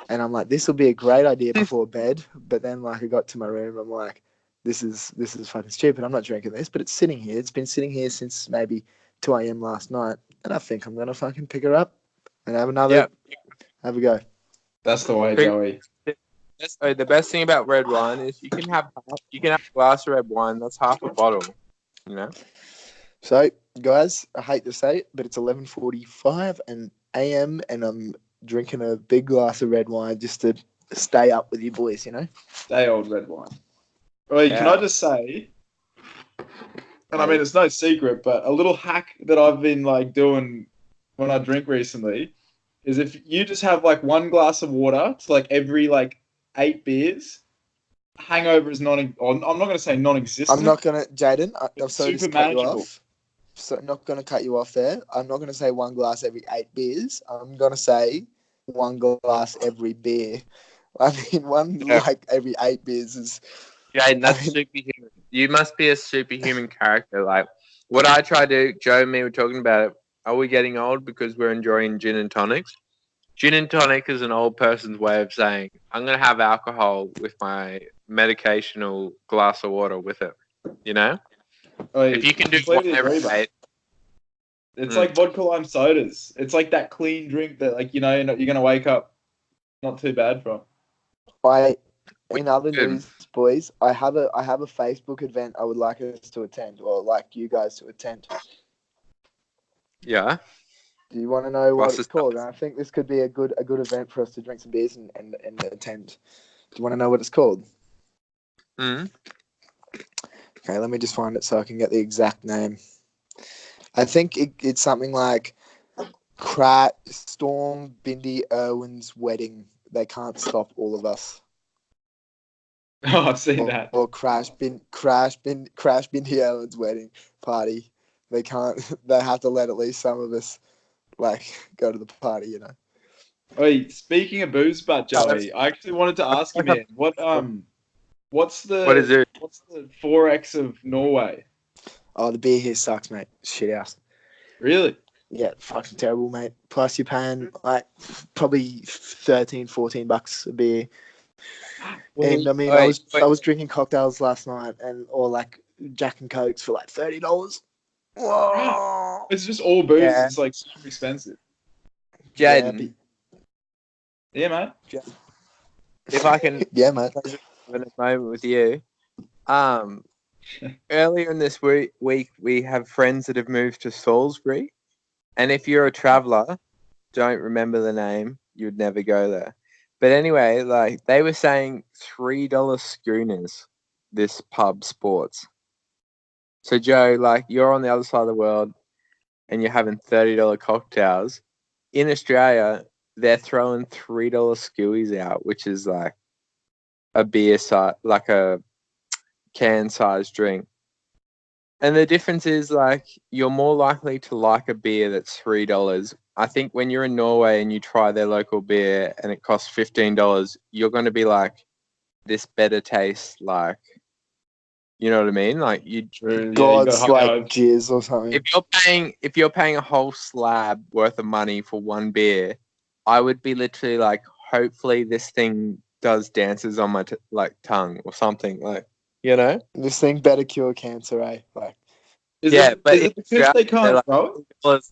and I'm like, this will be a great idea before bed. But then, like, I got to my room, I'm like, this is fucking stupid. I'm not drinking this, but it's sitting here. It's been sitting here since maybe 2 a.m. last night, and I think I'm gonna fucking pick her up and have another. Have a go. That's the way, Joey. So the best thing about red wine is you can have a glass of red wine. That's half a bottle, you know. So, guys, I hate to say it, but it's 11:45 a.m. and I'm drinking a big glass of red wine just to stay up with you boys, you know. Stay old red wine. Well, can I just say, and I mean, it's no secret, but a little hack that I've been like doing when I drink recently is, if you just have like one glass of water to like every like 8 beers, hangover is I'm not going to say non-existent. I'm not going to, Jaden, I'm sorry to cut you manageable. off. So I'm not going to cut you off there. I'm not going to say one glass every 8 beers. I'm going to say one glass every beer. I mean, like every 8 beers is... Jaden, that's superhuman. You must be a superhuman character. Like, what I try to do, Joe and me were talking about it, are we getting old because we're enjoying gin and tonics? Gin and tonic is an old person's way of saying, I'm going to have alcohol with my medicational glass of water with it. You know? If you can do completely one every agree, day, mate. It's like vodka lime sodas. It's like that clean drink that, like, you're gonna wake up not too bad from. In other news, boys, I have a Facebook event I would like us to attend, or like you guys to attend. yeah. Do you want to know what What's it's the called? And I think this could be a good event for us to drink some beers and attend. Do you want to know what it's called? Mm. Okay, let me just find it so I can get the exact name. I think it's something like Storm Bindi Irwin's wedding. They can't stop all of us. Oh, I've seen that. Or Crash Bindi Irwin's wedding party. They can't. They have to let at least some of us go to the party. You know. Wait, speaking of booze, but Joey, I actually wanted to ask you, man, what's the 4X of Norway? Oh, the beer here sucks, mate. Shit house. Really? Yeah, fucking terrible, mate. Plus you're paying probably $13-14 a beer. And I mean, I was drinking cocktails last night or Jack and Cokes for $30. Whoa! It's just all booze. Yeah. It's like super expensive. Jaden. Yeah, mate. If I can yeah, mate. have a moment with you. Earlier in this week, we have friends that have moved to Salisbury. And if you're a traveller, don't remember the name, you'd never go there. But anyway, they were saying $3 schooners, this pub sports. So Joe, you're on the other side of the world and you're having $30 cocktails. In Australia, they're throwing $3 skewies out, which is like a beer size, like a can size drink. And the difference is you're more likely to like a beer that's $3. I think when you're in Norway and you try their local beer and it costs $15, you're going to be like, this better tastes like, you know what I mean? God's jizz or something. If you're paying a whole slab worth of money for one beer, I would be literally like, hopefully this thing does dances on my tongue or something you know. This thing better cure cancer, eh? Is it because they can't grow it?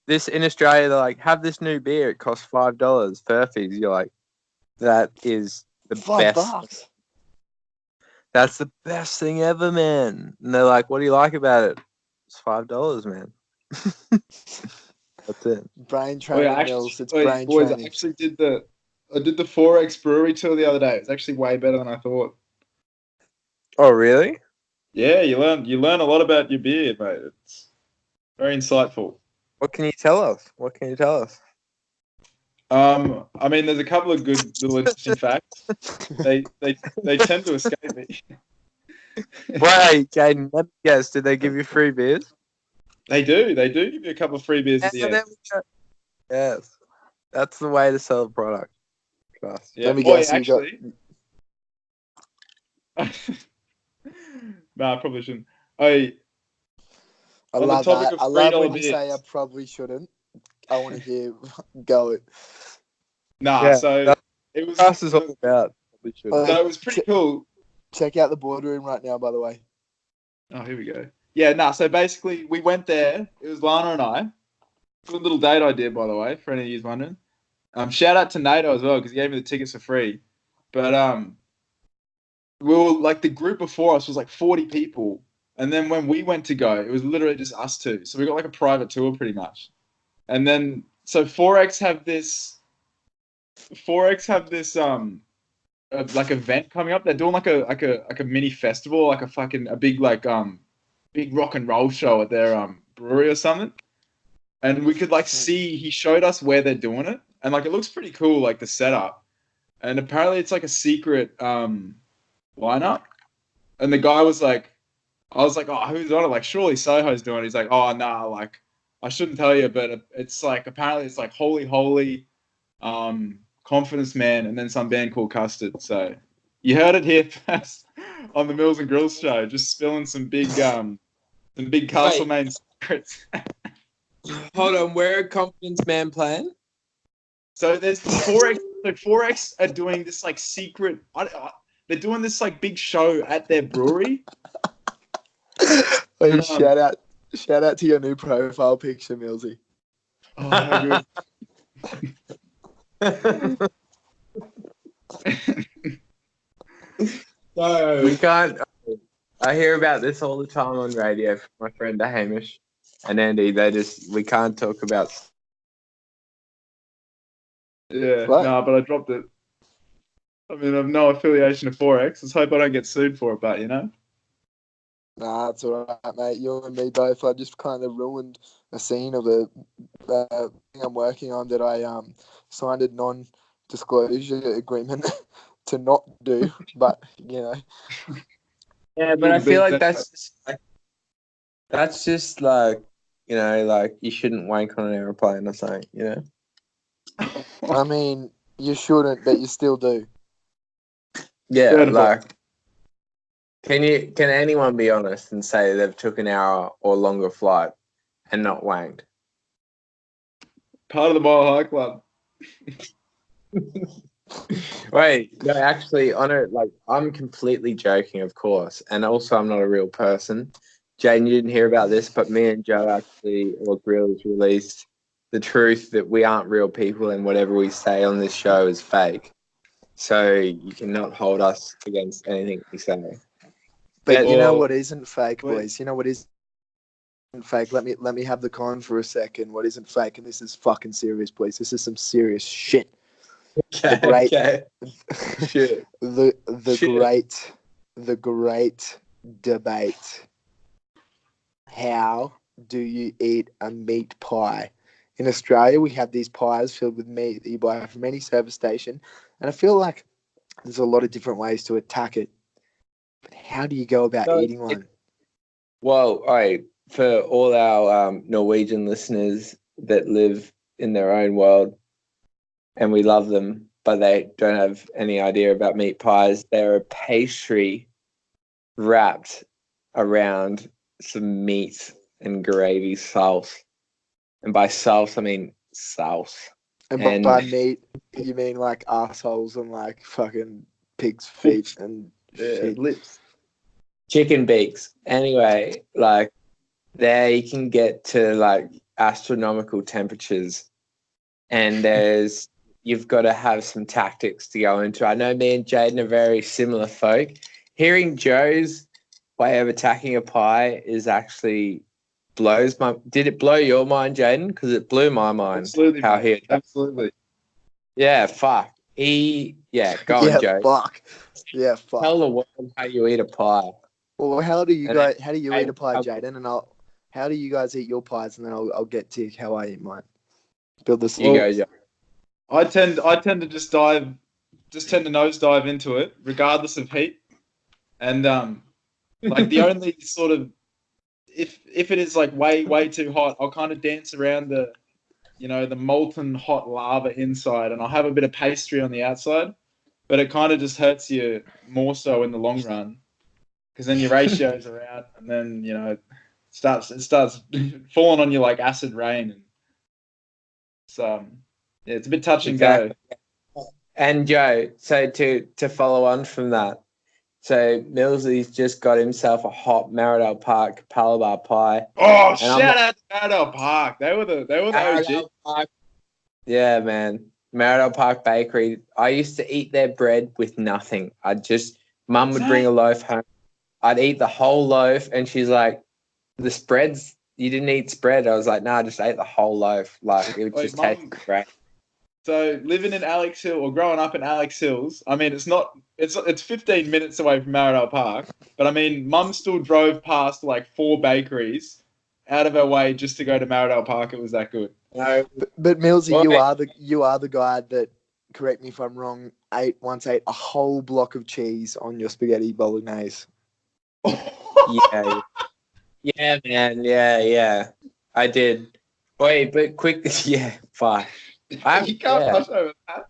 This in Australia, they're like, have this new beer. It costs $5. Furfies. You're like, that is the best. $5. That's the best thing ever, man. And they're like, what do you like about it? It's $5, man. That's it. Brain training, Milz. It's brain boys, training. I actually did the 4X brewery tour the other day. It's actually way better than I thought. Oh, really? Yeah, you learn a lot about your beer, mate. It's very insightful. What can you tell us? I mean, there's a couple of good little interesting facts. They tend to escape me. Wait, Jaden, let me guess. Did they give you free beers? They do. They do give you a couple of free beers at the end. Yes, that's the way to sell a product. Trust. Yeah. Let me guess. Actually. Nah, I probably shouldn't. I love that. I love when you say I probably shouldn't. I want to hear go. Nah, so it was. Us is all about. So it was pretty cool. Check out the boardroom right now, by the way. Oh, here we go. Yeah, nah. So basically, we went there. It was Lana and I. Good little date idea, by the way, for any of you wondering. Shout out to NATO as well because he gave me the tickets for free. But we were the group before us was 40 people, and then when we went to go, it was literally just us two. So we got a private tour pretty much. And then so 4X have this event coming up. They're doing like a mini festival, a big big rock and roll show at their brewery or something. And we could see, he showed us where they're doing it, and it looks pretty cool, the setup. And apparently it's a secret lineup. And the guy was I was like, oh, who's on it? Surely Soho's doing it. He's like, oh, nah, I shouldn't tell you, but it's apparently it's Holy, Confidence Man, and then some band called Custard. So you heard it here first on the Milz and Gryllz show, just spilling some big Castlemaine secrets. Hold on, where are Confidence Man playing? So there's 4X. So 4X are doing this like secret. They're doing this like big show at their brewery. Hey, shout out to your new profile picture, Millsy. Oh, how good. No, we can't. I hear about this all the time on radio from my friend Hamish and Andy. We can't talk about. Yeah, What? no, but I dropped it. I mean, I have no affiliation to 4X. Let's hope I don't get sued for it, but you know. Nah, it's all right, mate. You and me both. I just kind of ruined a scene of a thing I'm working on that I signed a non-disclosure agreement to not do. But you know, Yeah, but I feel like that's just like like you shouldn't wank on an airplane or something, you know. I mean, you shouldn't, but you still do. Yeah, Beautiful. like can anyone be honest and say they've took an hour or longer flight and not wanked? Part of the Mile High Club. Wait, no, actually, on it, like I'm completely joking, of course, and also I'm not a real person. Jane, you didn't hear about this, but me and Joe or Gryllz released the truth that we aren't real people and whatever we say on this show is fake. So you cannot hold us against anything we say. But you know what isn't fake, Wait. boys? You know what isn't fake? Let me have the con for a second. What isn't fake? And this is fucking serious, boys. This is some serious shit. Okay, The great, okay. Shit. the great debate. How do you eat a meat pie? In Australia, we have these pies filled with meat that you buy from any service station, and I feel like there's a lot of different ways to attack it. But how do you go about eating one? Well, all right, for all our Norwegian listeners that live in their own world, and we love them, but they don't have any idea about meat pies, they're a pastry wrapped around some meat and gravy sauce. And by sauce, I mean sauce. And by meat, you mean like assholes and like fucking pig's feet and shit. Lips. Chicken beaks. Anyway, like there you can get to like astronomical temperatures, and you've got to have some tactics to go into. I know me and Jaden are very similar folk. Hearing Joe's way of attacking a pie is actually blows my. Did it blow your mind, Jaden? Because it blew my mind. Absolutely. How he attacked. Absolutely. Yeah, fuck. Go on, Joe. Fuck. Yeah, fuck. Tell the world how you eat a pie. Well, how do you eat a pie, Jaden? And how do you guys eat your pies? And then I'll get to how I eat mine. Build this. You go, Joe. I tend to just tend to nosedive into it, regardless of heat. And like the only sort of if it is like way too hot, I'll kind of dance around the molten hot lava inside, and I'll have a bit of pastry on the outside. But it kind of just hurts you more so in the long run, because then your ratios are out, and then it starts falling on you like acid rain, and it's a bit touch and go. And Joe, so to follow on from that, so Millsy's just got himself a hot Maridale Park Palabar pie. Oh, shout out to Maridale Park! They were the OG. Yeah, man. Maridale Park Bakery. I used to eat their bread with nothing. Mum would bring a loaf home. I'd eat the whole loaf, and she's like, "The spreads, you didn't eat spread." I was like, "Nah, I just ate the whole loaf. Like it just tasted great." So living in Alex Hill or growing up in Alex Hills, I mean, it's 15 minutes away from Maridale Park, but I mean, Mum still drove past like 4 bakeries out of her way just to go to Maridale Park. It was that good. No, but Millsy, you are the guy that, correct me if I'm wrong, once ate a whole block of cheese on your spaghetti bolognese. Yeah, man, yeah, I did. Wait, but quick, yeah, fine. You can't brush over that.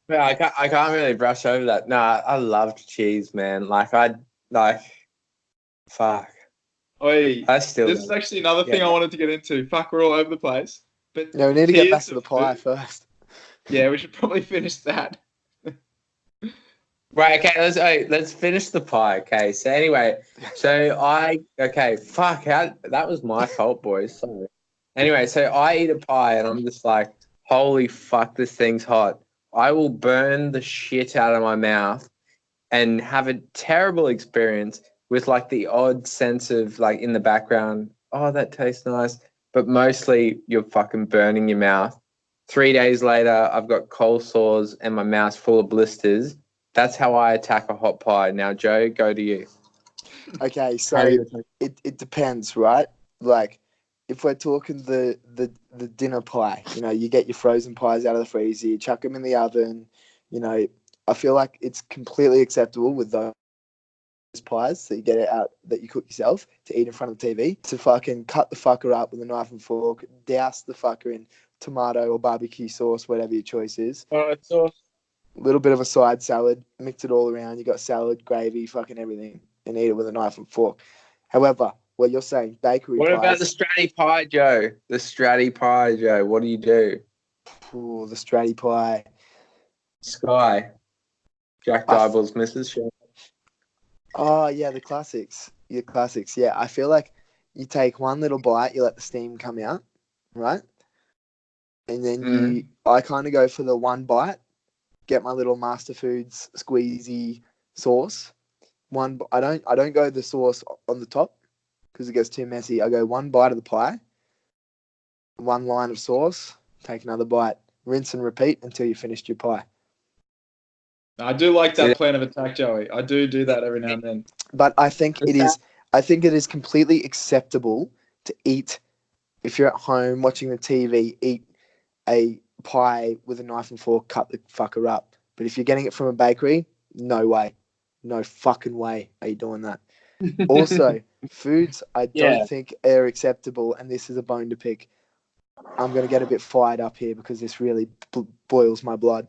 No, I can't really brush over that. No, I loved cheese, man. Fuck. Oi, This is actually another thing I wanted to get into. Fuck, we're all over the place. But no, we need to get back to the pie first. Yeah, we should probably finish that. Right, okay, let's finish the pie. Okay, so anyway, fuck, that was my fault, boys. Sorry. Anyway, so I eat a pie and I'm just like, holy fuck, this thing's hot. I will burn the shit out of my mouth and have a terrible experience with like the odd sense of like in the background, oh, that tastes nice. But mostly you're fucking burning your mouth. 3 days later, I've got cold sores and my mouth's full of blisters. That's how I attack a hot pie. Now, Joe, go to you. Okay, How so do you attack? it depends, right? Like, if we're talking the dinner pie, you know, you get your frozen pies out of the freezer, you chuck them in the oven. You know, I feel like it's completely acceptable with those pies that you get it out that you cook yourself to eat in front of the TV to fucking cut the fucker up with a knife and fork, douse the fucker in tomato or barbecue sauce, whatever your choice is. Sauce. A little bit of a side salad, mix it all around. You got salad, gravy, fucking everything, and eat it with a knife and fork. However, what you're saying, bakery What pies. about the Stratty pie, Joe? The Stratty pie, Joe. What do you do? Ooh, the Stratty pie. Sky. Jack Dible's Mrs. Show. Oh, yeah, the classics. Your classics, yeah. I feel like you take one little bite, you let the steam come out, right? And then I kind of go for the one bite, get my little Master Foods squeezy sauce. I don't go the sauce on the top because it gets too messy. I go one bite of the pie, one line of sauce, take another bite, rinse and repeat until you finished your pie. I do like that plan of attack, Joey. I do that every now and then. But I think it is completely acceptable to eat if you're at home watching the TV, eat a pie with a knife and fork, cut the fucker up. But if you're getting it from a bakery, no way. No fucking way are you doing that. Also, foods I don't think are acceptable, and this is a bone to pick. I'm going to get a bit fired up here because this really boils my blood.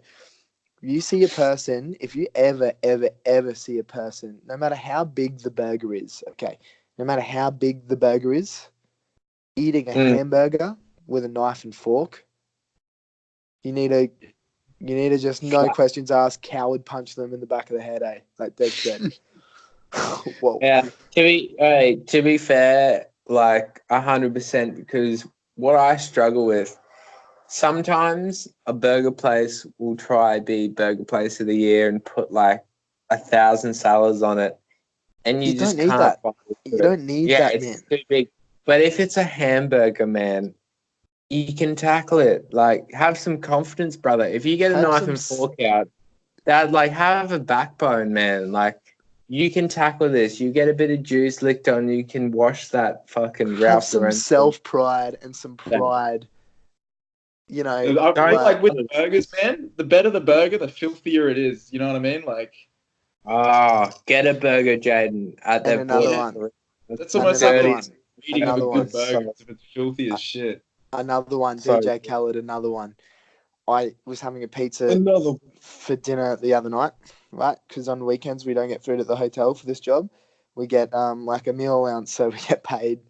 You see a person, if you ever see a person, no matter how big the burger is, okay, no matter how big the burger is, eating a hamburger with a knife and fork, you need to just, no questions asked, coward punch them in the back of the head, eh? Like dead set. Whoa. Yeah, to be fair, like 100%, because what I struggle with, sometimes a burger place will try be burger place of the year and put like 1,000 salads on it, and you just don't need can't. that. You don't need that, man. It's too big. But if it's a hamburger, man, you can tackle it. Like, have some confidence, brother. If you get a knife and fork out, that like have a backbone, man. Like, you can tackle this. You get a bit of juice licked on, you can wash that fucking Ralph. Have some self-pride and some pride. You know, I feel like with the burgers, man, the better the burger, the filthier it is. You know what I mean? Like, get a burger, Jaden. At and another one. That's almost like eating of a good burger if it's filthy as shit. Another one, DJ Khaled. Another one. I was having a pizza for dinner the other night, right? Because on weekends we don't get food at the hotel for this job. We get like a meal allowance, so we get paid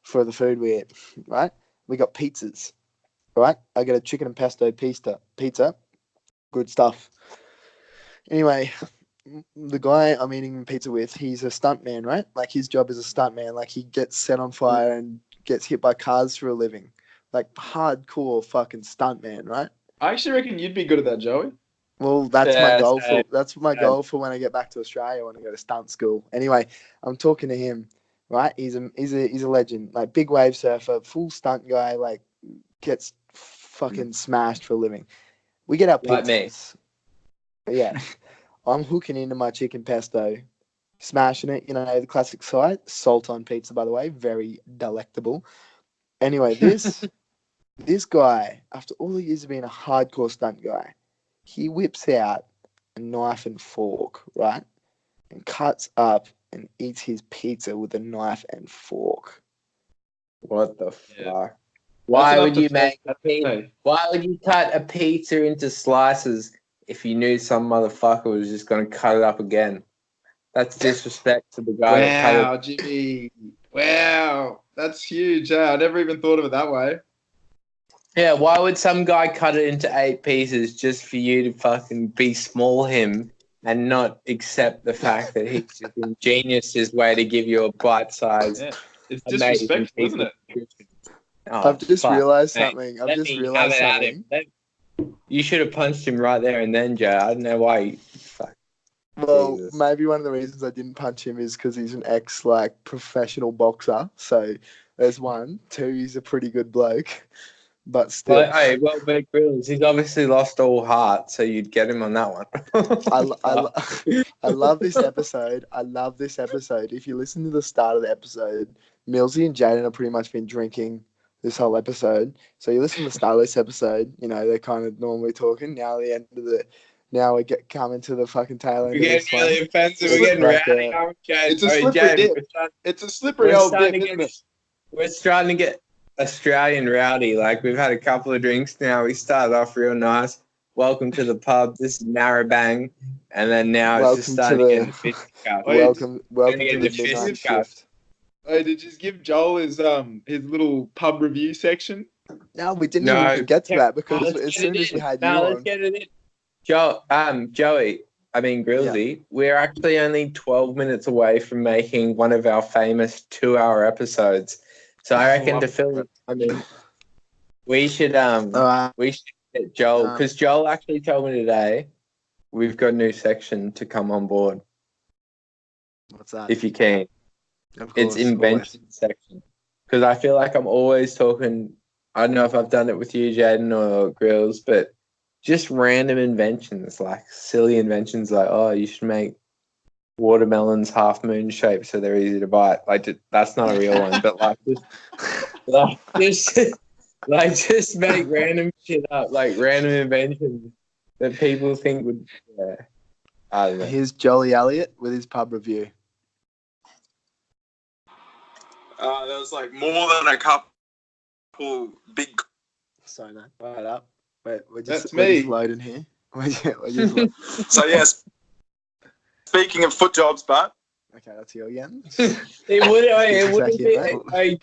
for the food we eat, right? We got pizzas, right? I got a chicken and pesto pizza. Good stuff. Anyway, the guy I'm eating pizza with, he's a stuntman, right? Like his job is a stuntman. Like he gets set on fire and gets hit by cars for a living. Like hardcore fucking stuntman, right? I actually reckon you'd be good at that, Joey. Well, that's my goal goal for when I get back to Australia when I go to stunt school. Anyway, I'm talking to him, right? He's a legend, like big wave surfer, full stunt guy, like gets fucking smashed for a living. We get our pizzas. Like yeah. I'm hooking into my chicken pesto, smashing it, you know, the classic salt on pizza, by the way, very delectable. Anyway, this guy, after all the years of being a hardcore stunt guy, he whips out a knife and fork, right? And cuts up and eats his pizza with a knife and fork. What the fuck? Why would you Why would you cut a pizza into slices if you knew some motherfucker was just going to cut it up again? That's disrespect to the guy. Wow, Jimmy. Wow. That's huge. I never even thought of it that way. Yeah, why would some guy cut it into 8 pieces just for you to fucking be small him and not accept the fact that he's just ingenious his way to give you a bite-sized, Yeah. It's amazing disrespectful, piece isn't of it? nutrition? Oh, I've just fuck, realised mate. something. I've Let just me realised have it at something. him. You should have punched him right there and then, Joe. I don't know why you... Fuck. Well, Jesus. maybe one of the reasons I didn't punch him is because he's an professional boxer. So there's one. 2, he's a pretty good bloke. But still, But Gryllz, he's obviously lost all heart, so you'd get him on that one. I love this episode. I love this episode. If you listen to the start of the episode, Milzy and Jaden have pretty much been drinking this whole episode. So you listen to the start of this episode, they're kind of normally talking. Now at the end of now we get coming to the fucking tail end We're of this getting really one. offensive. It's We're getting like rowdy. It's a slippery dip. It's a slippery old dip, isn't it? We're starting to get Australian rowdy. Like, we've had a couple of drinks now. We started off real nice. Welcome to the pub. This is Narrabang. And then now it's just starting to get the fish cup. Welcome to get the the fish midnight cup. shift. Oh, did you just give Joel his little pub review section? No, we didn't even get to that because as soon as we had you let's on. get it in. Gryllzy, we're actually only 12 minutes away from making one of our famous 2-hour episodes. So I reckon to film, we should get Joel, because Joel actually told me today we've got a new section to come on board. What's that? If you can. Of course, it's invention section. Because I feel like I'm always talking, I don't know if I've done it with you, Jaden or Gryllz, but just random inventions, like silly inventions, like, oh, you should make watermelons half moon shaped so they're easy to bite. Like, that's not a real one, but just make random shit up, like random inventions that people think would. Yeah, I don't know. Here's Jolly Elliott with his pub review. There was like more than a couple big. Sorry, no. Right up. We're That's just me. loading here. So yes, speaking of foot jobs, but Okay, that's you again. It wouldn't be. Mate. Hey,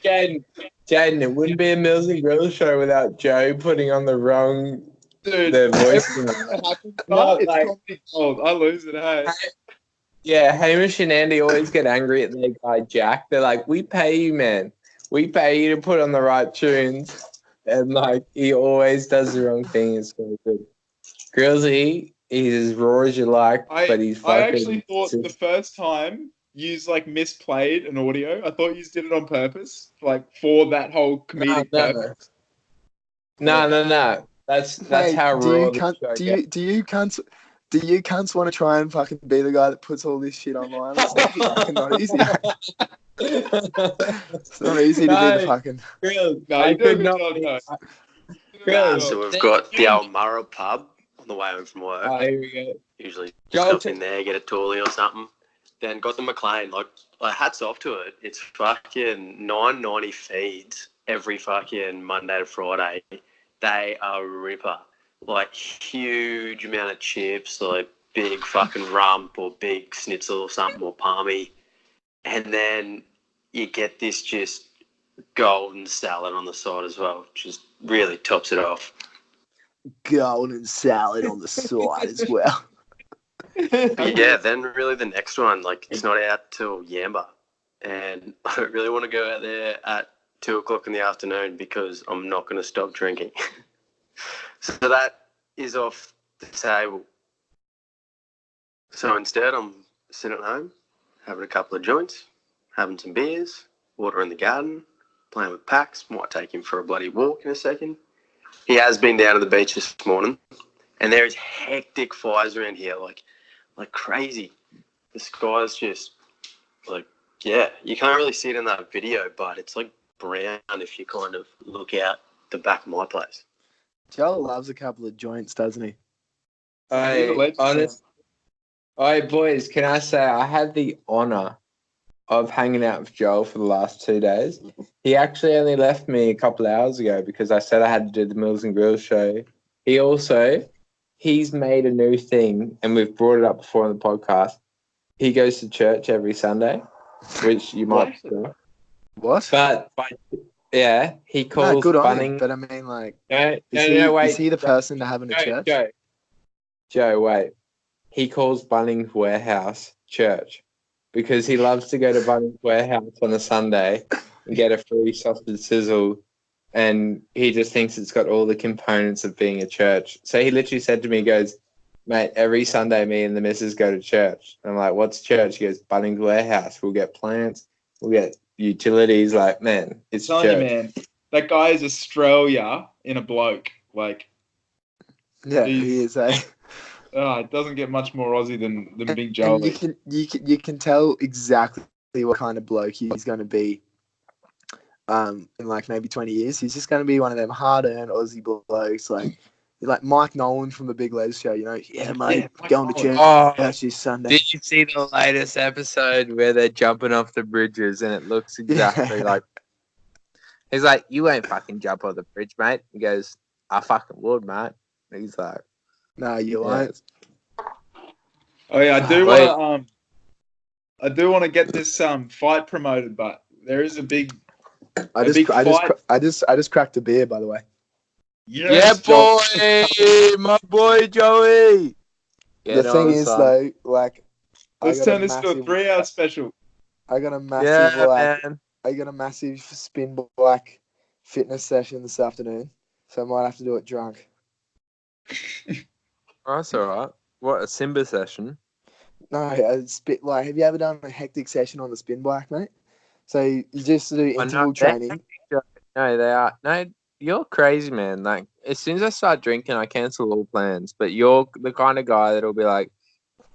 Jaden, it wouldn't be a Milz and Gryllz show without Joe putting on the wrong Dude, voice. it's comedy gold. I lose it, hey. Yeah, Hamish and Andy always get angry at their guy Jack. They're like, "We pay you, man. We pay you to put on the right tunes," and like he always does the wrong thing. It's so good. Gryllzy, he's as raw as you like, but he's fucking. I actually thought the first time you like misplayed an audio. I thought you did it on purpose, like for that whole comedic purpose. No. That's how raw the show gets. Do you cunts want to try and fucking be the guy that puts all this shit online? It's fucking not easy. It's not easy to be the fucking. Gryllz, No, I you do a could good not. job, no. Gryllz, So we've got the Almara pub on the way home from work. Oh, here we go. Usually Joel, stop in there, get a toolie or something. Then got the McLean. Like hats off to it. It's fucking $9.90 feeds every fucking Monday to Friday. They are a ripper. Like huge amount of chips, like big fucking rump or big schnitzel or something or palmy. And then you get this just golden salad on the side as well, which just really tops it off. Golden salad on the side as well. But yeah, then really the next one, like it's not out till Yamba. And I don't really want to go out there at 2:00 in the afternoon because I'm not going to stop drinking. So that is off the table. So instead, I'm sitting at home, having a couple of joints, having some beers, water in the garden, playing with Pax. Might take him for a bloody walk in a second. He has been down to the beach this morning, and there is hectic fires around here, like crazy. The sky's just like, yeah, you can't really see it in that video, but it's like brown if you kind of look out the back of my place. Joel loves a couple of joints, doesn't he? Honest. Hey, boys, can I say I had the honour of hanging out with Joel for the last 2 days. He actually only left me a couple of hours ago because I said I had to do the Milz and Gryllz show. He's made a new thing, and we've brought it up before on the podcast. He goes to church every Sunday, which you might do. What? But Yeah, he No, calls good on him. Bunnings. But I mean, like, No, is wait. he the person to have in a church? Joe, wait. He calls Bunnings Warehouse church because he loves to go to Bunnings Warehouse on a Sunday and get a free sausage sizzle, and he just thinks it's got all the components of being a church. So he literally said to me, he goes, mate, every Sunday me and the missus go to church. I'm like, what's church? He goes, Bunnings Warehouse. We'll get plants. We'll get utilities. Like, man, it's Tell church. you, man, that guy is Australia in a bloke. Like, Yeah, he is. It doesn't get much more Aussie than Big And Joey. you can tell exactly what kind of bloke he's going to be. In like maybe 20 years, he's just going to be one of them hard-earned Aussie blokes, like Mike Nolan from the Big Les Show. You know, yeah, mate, going to church this Sunday. Did you see the latest episode where they're jumping off the bridges and it looks exactly like? He's like, you won't fucking jump off the bridge, mate. He goes, I fucking would, mate. He's like, no, you won't. Oh yeah, I do want to get this fight promoted, but there is a big. I just cracked a beer, by the way. Yes, yeah, boy, my boy Joey. The thing is, though, like, let's turn this to a 3-hour special. I got a massive, man. I got a massive spin bike fitness session this afternoon, so I might have to do it drunk. Oh, that's all right. What, a Simba session? No, it's bit like, have you ever done a hectic session on the spin bike, mate? So you just do interval training. No, they are. No, you're crazy, man. Like, as soon as I start drinking, I cancel all plans. But you're the kind of guy that'll be like,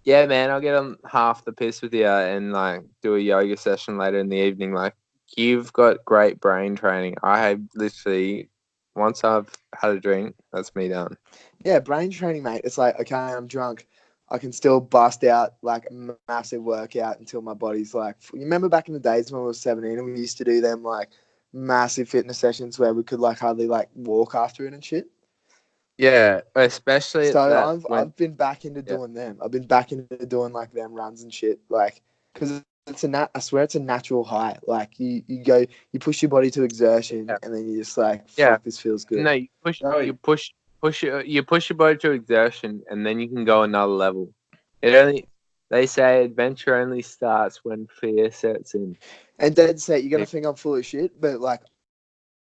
yeah, man, I'll get on half the piss with you and like do a yoga session later in the evening. Like, you've got great brain training. I literally, once I've had a drink, that's me done. Yeah, brain training, mate. It's like, okay, I'm drunk. I can still bust out like a massive workout until my body's like. You remember back in the days when we were 17 and we used to do them like massive fitness sessions where we could like hardly like walk after it and shit. Yeah, especially. So I've been back into doing them. I've been back into doing like them runs and shit, like because it's I swear it's a natural high. Like you push your body to exertion and then you just like fuck, this feels good. No, you push your body to exertion and then you can go another level. They say adventure only starts when fear sets in. And Dad said you're gonna think I'm full of shit, but like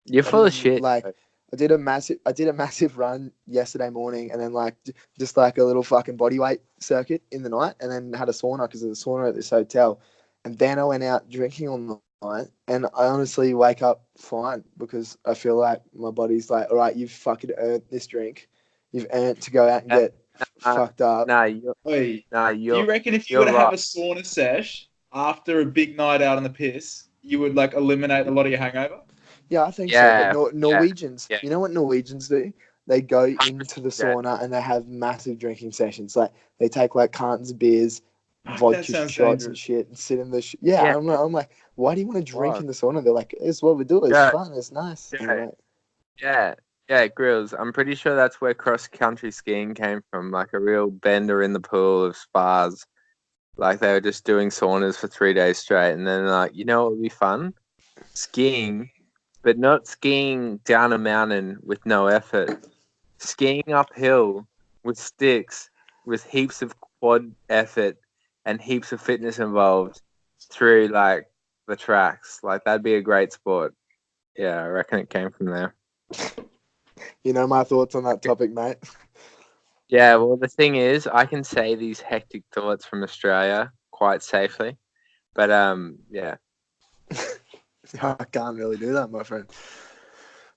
you're full of shit. Like I did a massive run yesterday morning, and then like just like a little fucking body weight circuit in the night, and then had a sauna because there's a sauna at this hotel, and then I went out drinking all night, and I honestly wake up fine because I feel like my body's like, all right, you've fucking earned this drink, you've earned to go out and get fucked up. Do you reckon if you were to have a sauna sesh after a big night out on the piss, you would like eliminate a lot of your hangover? Yeah, I think so. But Norwegians, you know what Norwegians do? They go into the sauna and they have massive drinking sessions. Like they take like cartons of beers, vodka shots and shit, and sit in the I'm like, why do you want to drink in the sauna? They're like, it's what we do. It's fun. It's nice. Yeah, Gryllz. I'm pretty sure that's where cross-country skiing came from. Like a real bender in the pool of spas. Like they were just doing saunas for 3 days straight, and then like, you know what would be fun? Skiing. But not skiing down a mountain with no effort. Skiing uphill with sticks with heaps of quad effort and heaps of fitness involved through like the tracks. Like that'd be a great sport. Yeah, I reckon it came from there. You know my thoughts on that topic, mate. Yeah, well the thing is I can say these hectic thoughts from Australia quite safely. But yeah. I can't really do that, my friend.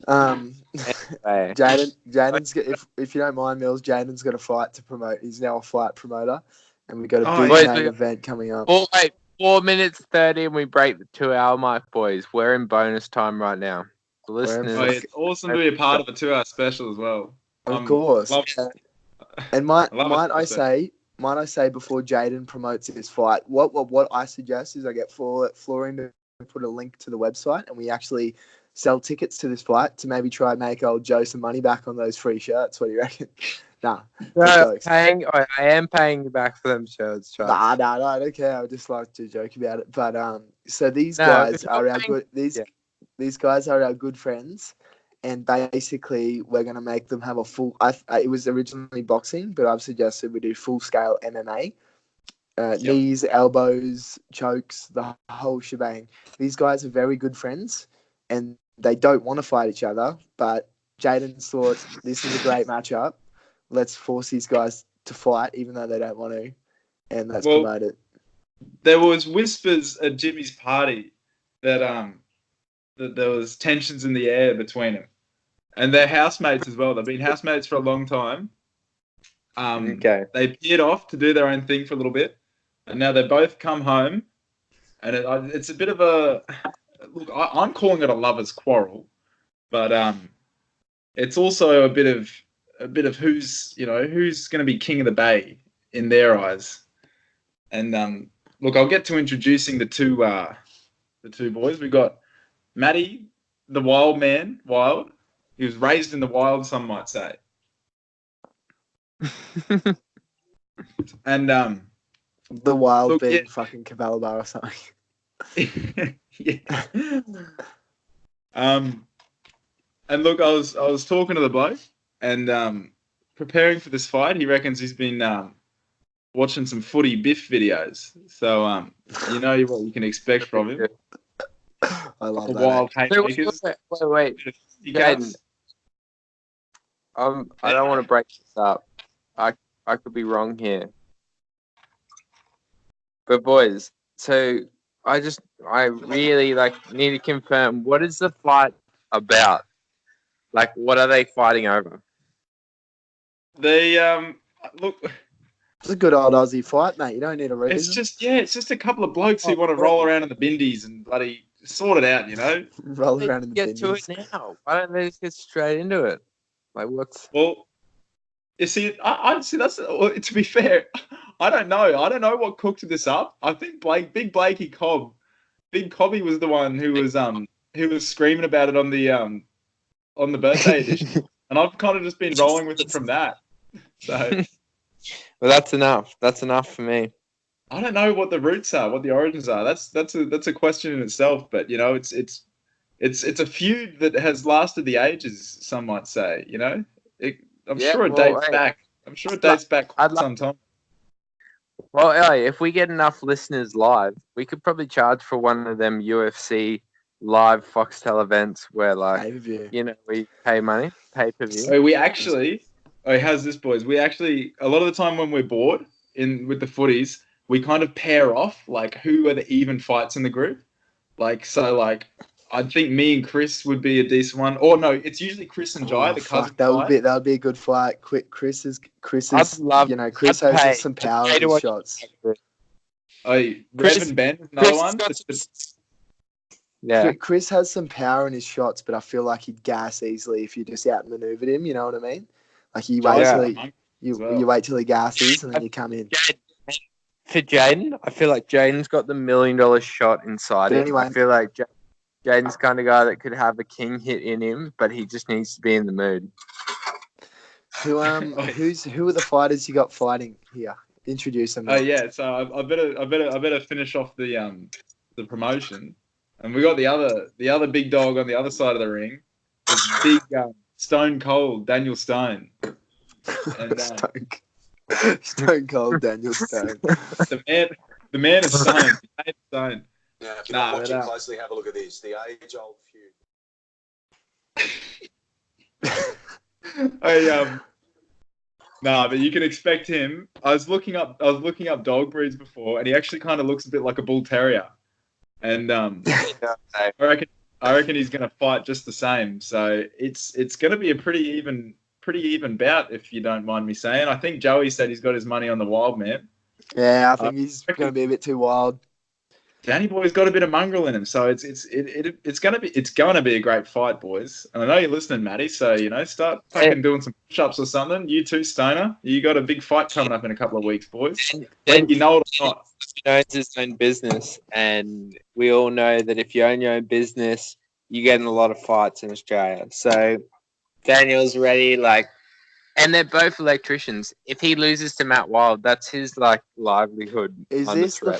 Jaden's if you don't mind, Mills, Jaden's got a fight to promote. He's now a fight promoter, and we got a big main event coming up. 4 minutes 30, and we break the 2-hour mark, boys. We're in bonus time right now. The listeners, it's awesome to be a part of a 2-hour special as well. Of course. And might I say before Jaden promotes his fight, what I suggest is I get Florian to put a link to the website and we actually sell tickets to this fight to maybe try and make old Joe some money back on those free shirts. What do you reckon? Nah. I am paying you back for them shirts. Nah, I don't care. I would just like to joke about it. But so these guys are our good. These guys are our good friends, and basically we're going to make them have a full. It was originally boxing, but I've suggested we do full scale MMA. Knees, elbows, chokes, the whole shebang. These guys are very good friends, and they don't want to fight each other. But Jaden's thought this is a great matchup. Let's force these guys to fight, even though they don't want to, and let's promote it. There was whispers at Jimmy's party that that there was tensions in the air between them, and they're housemates as well. They've been housemates for a long time. They peered off to do their own thing for a little bit, and now they both come home, and it's a bit of a look. I'm calling it a lovers' quarrel, but it's also a bit of who's going to be king of the bay in their eyes. And look, I'll get to introducing the two boys. We got Matty, the wild man, wild. He was raised in the wild, some might say. And the wild being fucking Cavalbar or something. Yeah. And look, I was talking to the bloke and preparing for this fight. He reckons he's been watching some footy biff videos. So you know what you can expect from him. I love that. Wild haymakers. Wait. Jaden. I don't want to break this up. I could be wrong here. But boys, so I really need to confirm, what is the fight about? Like, what are they fighting over? They look. It's a good old Aussie fight, mate. You don't need a reason. It's just a couple of blokes who want to roll around in the bindies and bloody sort it out, you know. Roll around in the bindies. Get to it now. Why don't they just get straight into it? Like, what's? Well, you see, I see. That's to be fair. I don't know. I don't know what cooked this up. I think Big Blakey Cobb, Big Cobby was the one who was screaming about it on the birthday edition, and I've kind of just been rolling with it from that. So, well, that's enough. That's enough for me. I don't know what the roots are, what the origins are. That's a question in itself. But you know, it's a feud that has lasted the ages. Some might say. You know, I'm sure it dates back. I'm sure it dates back some time. Well, Ellie, if we get enough listeners live, we could probably charge for one of them UFC live Foxtel events where, like, we pay money, pay-per-view. So we actually, how's this, boys? We actually, a lot of the time when we're bored with the footies, we kind of pair off, like, who are the even fights in the group. Like, I think me and Chris would be a decent one. Or no, it's usually Chris and Jai, the cousin. That would be a good fight. Chris has Chris has some power in his shots. Rev and Ben is another one. Yeah. Chris has some power in his shots, but I feel like he'd gas easily if you just outmaneuvered him, you know what I mean? Like you wait till he gasses and then you come in. For Jaden, I feel like Jaden's got the $1 million shot inside him. Anyway, I feel like Jaden's kind of guy that could have a king hit in him, but he just needs to be in the mood. Who are the fighters you got fighting here? Introduce them. So I better finish off the promotion, and we got the other big dog on the other side of the ring, this big Stone Cold Daniel Stone. And, Stone Cold Daniel Stone. The man is Stone. Now, if you're not watching closely, have a look at this. The age-old feud. But you can expect him. I was looking up dog breeds before, and he actually kind of looks a bit like a bull terrier. And I reckon he's going to fight just the same. So it's going to be a pretty even bout, if you don't mind me saying. I think Joey said he's got his money on the wild man. Yeah, I think he's going to be a bit too wild. Danny Boy's got a bit of mongrel in him, so it's gonna be a great fight, boys. And I know you're listening, Matty. So start fucking doing some push-ups or something. You too, Stoner. You got a big fight coming up in a couple of weeks, boys. You know it or not. He owns his own business, and we all know that if you own your own business, you get in a lot of fights in Australia. So Daniel's ready, and they're both electricians. If he loses to Matt Wild, that's his livelihood. Is this the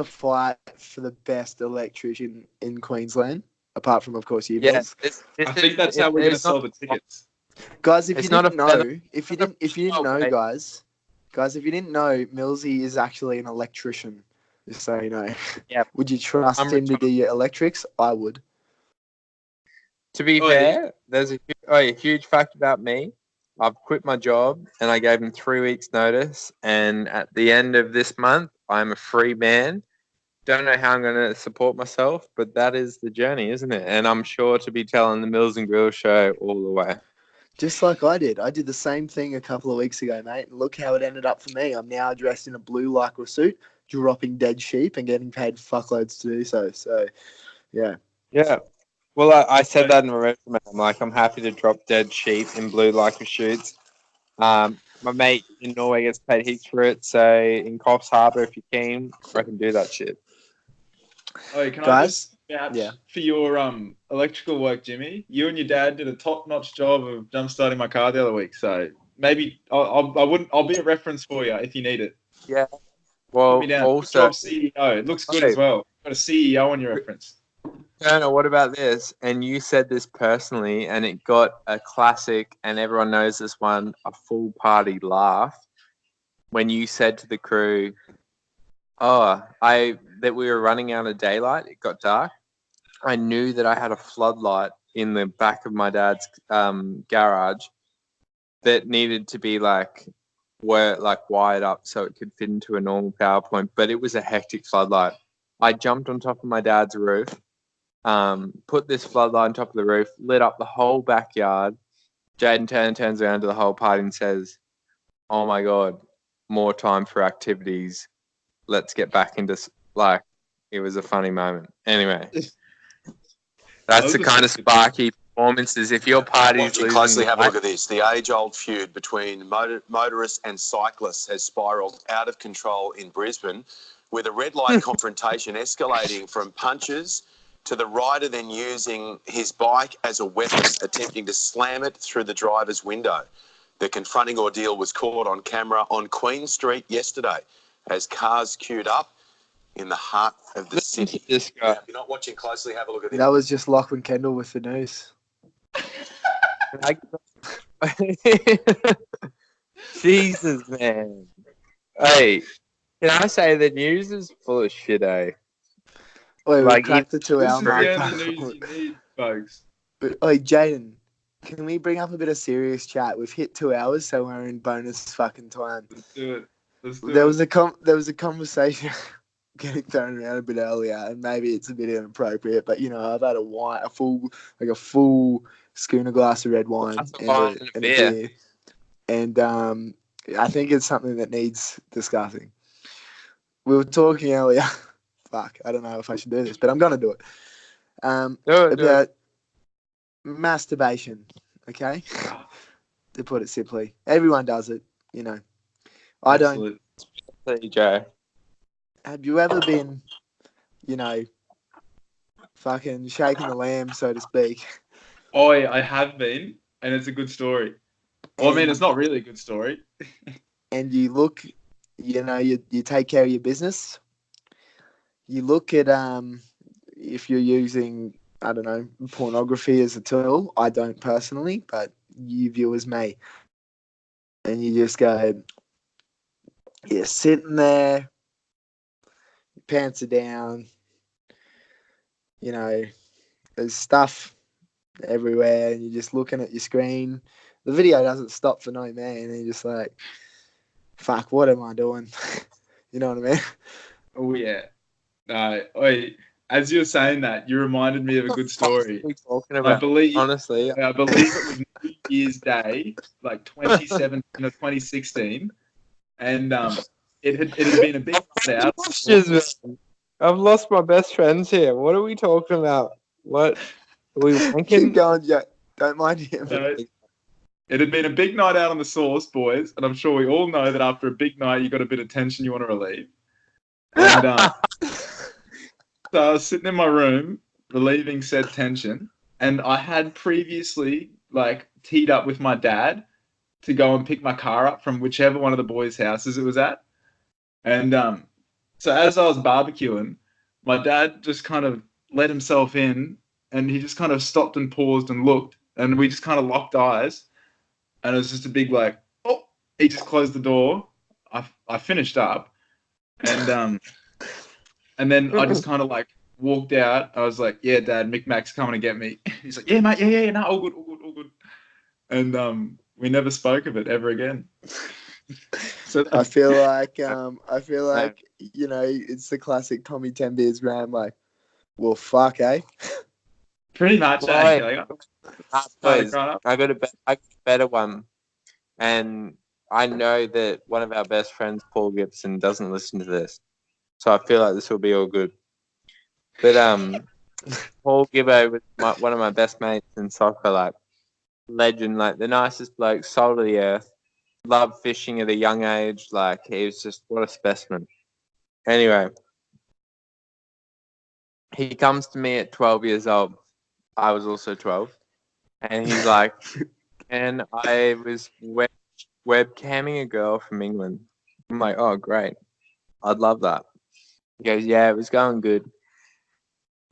fight for the best electrician in Queensland? apart from, of course, you, Yeah, Mills. I think that's how we're going to sell the tickets. Guys, if you It's not didn't a know, if you didn't know, mate. guys, if you didn't know, Millsy is actually an electrician. Just so you know. Yeah. Would you trust I'm him to do your electrics? I would. To be fair, there's a huge fact about me. I've quit my job and I gave him 3 weeks notice. And at the end of this month, I'm a free man. Don't know how I'm going to support myself, but that is the journey, isn't it? And I'm sure to be telling the Milz and Gryllz show all the way. Just like I did. I did the same thing a couple of weeks ago, mate. And look how it ended up for me. I'm now dressed in a blue lycra suit, dropping dead sheep and getting paid fuckloads to do so. So, yeah. Yeah. Well, I said that in my resume. I'm like, I'm happy to drop dead sheep in blue lycra shoots. My mate in Norway gets paid heaps for it. So in Coffs Harbour, if you're keen, I can do that shit. Oh, can I Guys? just vouch for your electrical work, Jimmy? You and your dad did a top-notch job of jump-starting my car the other week. So maybe I'll be a reference for you if you need it. Yeah. Put Well, me down. also, Good job, CEO. It looks good as well. Got a CEO on your reference. Turner, what about this? And you said this personally, and it got a classic, and everyone knows this one, a full party laugh. When you said to the crew, that we were running out of daylight, it got dark. I knew that I had a floodlight in the back of my dad's garage that needed to be wired up so it could fit into a normal PowerPoint, but it was a hectic floodlight. I jumped on top of my dad's roof, put this floodlight on top of the roof, lit up the whole backyard. Jaden turns around to the whole party and says, "Oh my God, more time for activities. Let's get back into it was a funny moment." Anyway, that's the kind of sparky performances. If your party's Watching closely, have a look at this. The age-old feud between motorists and cyclists has spiralled out of control in Brisbane, with a red light confrontation escalating from punches to the rider then using his bike as a weapon, attempting to slam it through the driver's window. The confronting ordeal was caught on camera on Queen Street yesterday as cars queued up in the heart of the city. This guy. If you're not watching closely, have a look at this. That was just Lachlan Kendall with the news. Jesus, man. Hey, can I say the news is full of shit, eh? Wait, we cracked the 2 hour This mark. is the only news you need, folks. But, Jaden, can we bring up a bit of serious chat? We've hit 2 hours, so we're in bonus fucking time. Let's do it. There was a conversation getting thrown around a bit earlier, and maybe it's a bit inappropriate, but I've had a full schooner glass of red wine and a beer, and I think it's something that needs discussing. We were talking earlier. Fuck, I don't know if I should do this, but I'm gonna do it. About masturbation. Okay, to put it simply, everyone does it. I don't. Joe. Have you ever been, fucking shaking the lamb, so to speak? Oh, I have been, and it's a good story. Well, I mean, it's not really a good story. And you look, you take care of your business. You look at if you're using, I don't know, pornography as a tool. I don't personally, but you viewers may. And you just go, you're sitting there, your pants are down, there's stuff everywhere, and you're just looking at your screen. The video doesn't stop for no man, and you're just like, fuck, what am I doing? You know what I mean? Oh, yeah. No, as you were saying that, you reminded me of a good story. What are we talking about? Honestly, I believe it was New Year's Day, like 2017 or 2016, and it had been a big night out. I've lost my best friends here. What are we talking about? What are we thinking? Keep going, Jack. Don't mind him. It had been a big night out on the Source, boys, and I'm sure we all know that after a big night, you got a bit of tension you want to relieve. And so I was sitting in my room, relieving said tension, and I had previously teed up with my dad to go and pick my car up from whichever one of the boys' houses it was at. And so as I was barbecuing, my dad just kind of let himself in and he just kind of stopped and paused and looked, and we just kind of locked eyes, and it was just a big like, oh, he just closed the door. I finished up, and then I just kind of like walked out. I was like, yeah, Dad, Mick Mac's coming to get me. He's like, yeah, mate, yeah, no, all good. And we never spoke of it ever again. So I feel like you know, it's the classic Tommy 10 beers gram, like, well, fuck, eh? Pretty much, Boys, I I got a better one, and I know that one of our best friends, Paul Gibson, doesn't listen to this, so I feel like this will be all good. But Paul Gibbo was one of my best mates in soccer, like legend, like the nicest bloke, soul of the earth. Loved fishing at a young age, like he was just what a specimen. Anyway, he comes to me at 12 years old. I was also 12, and he's like, and I was webcamming a girl from England. I'm like, oh great, I'd love that. He goes, yeah, it was going good,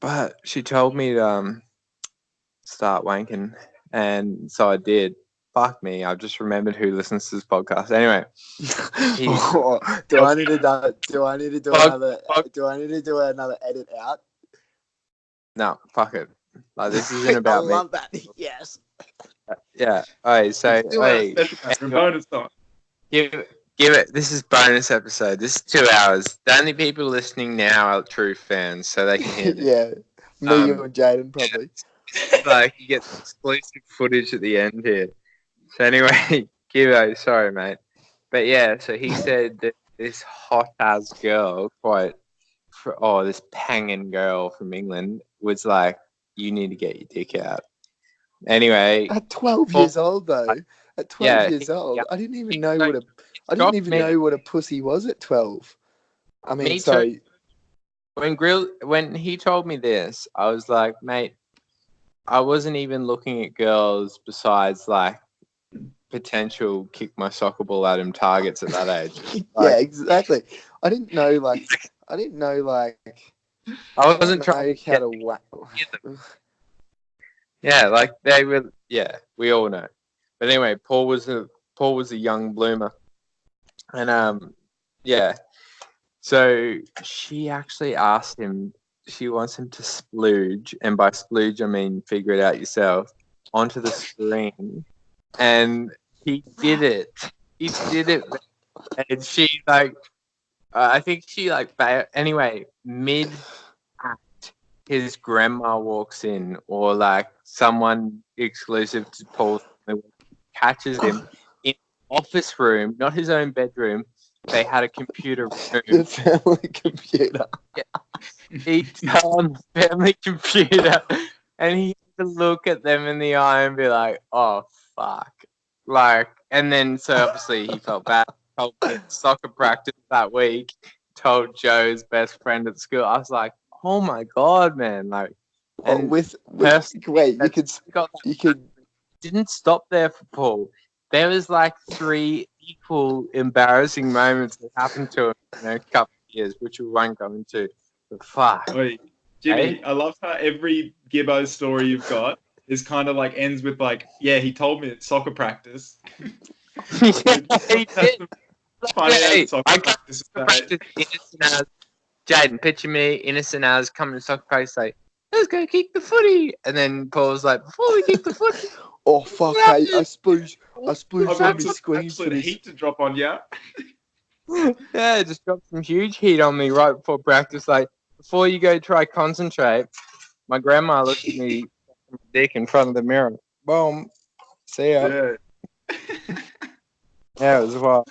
but she told me to start wanking, and so I did. Fuck me, I've just remembered who listens to this podcast. Anyway, do I need to do another edit out? No, fuck it. Like this isn't about me. I love that. Yes. Yeah. Alright, so bonus time. give it. This is bonus episode. This is 2 hours. The only people listening now are true fans, so they can hear this. Yeah. Me, you, and Jaden probably. Like you get exclusive footage at the end here. So anyway, Gibbo, sorry mate. But yeah, so he said that this hot ass girl, this panging girl from England was like, you need to get your dick out. Anyway, at 12 years old though. At 12 years old, I didn't even know what a pussy was at 12. I mean, me sorry. Too. When he told me this, I was like, mate, I wasn't even looking at girls besides like potential kick my soccer ball at him targets at that age. Like, yeah, exactly. I didn't know I wasn't trying to how to whack. Yeah, like they were. Yeah, we all know. But anyway, Paul was a young bloomer, and yeah. So she actually asked him. She wants him to splooge, and by splooge I mean figure it out yourself, onto the screen, and he did it. He did it, and she like. I think she like. Anyway, mid act, his grandma walks in, or like someone exclusive to Paul catches him in office room, not his own bedroom. They had a computer room. The family computer. Yeah. He on the family computer, and he had to look at them in the eye and be like, "Oh fuck!" Like, and then so obviously he felt bad. Told me at soccer practice that week. Told Joe's best friend at school. I was like, "Oh my god, man!" Like, and wait, you could didn't stop there for Paul. There was like 3 equal embarrassing moments that happened to him in a couple of years, which we won't go into. But fuck. Wait, Jimmy, I love how every Gibbo story you've got is kind of like ends with like, yeah, he told me at soccer practice. Yeah, he did. Funny soccer practice innocent as Jaden, picture me, innocent as coming to soccer practice, like, let's go kick the footy. And then Paul's like, before we kick the footy. Oh fuck! Hey, I splooged I've on my screen for this. Heat to drop on you. Yeah, just dropped some huge heat on me right before practice. Like, before you go try concentrate, my grandma looked at me dick in front of the mirror. Boom. See ya. Yeah. Yeah, it was wild.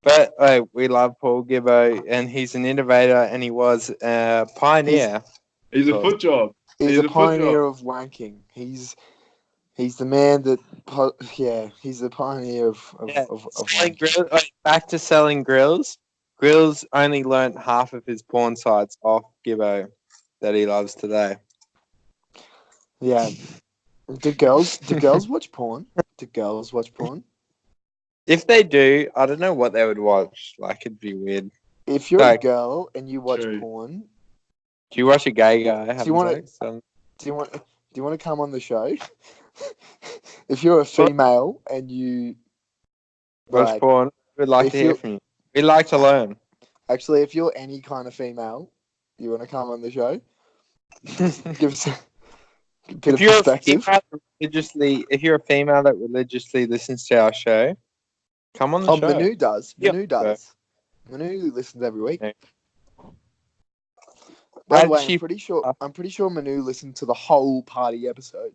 But we love Paul Gibbo, and he's an innovator, and he was a pioneer. He's a foot job. He's a pioneer of wanking. He's the man that, he's the pioneer of wanking. Back to selling grills. Grills only learnt half of his porn sites off Gibbo that he loves today. Yeah. Do girls watch porn? Do girls watch porn? If they do, I don't know what they would watch. Like, it'd be weird. If you're a girl and you watch porn... Do you watch a gay guy? Do you want to... Do you want to come on the show? If you're a female and you like, Spawn, we'd like to hear from you. We'd like to learn. Actually, if you're any kind of female, you want to come on the show? Give us a bit of perspective. If you're a female that religiously listens to our show, come on the show. Manu does. Yeah. Manu does. Manu listens every week. Yeah. By the way, I'm pretty sure Manu listened to the whole party episode.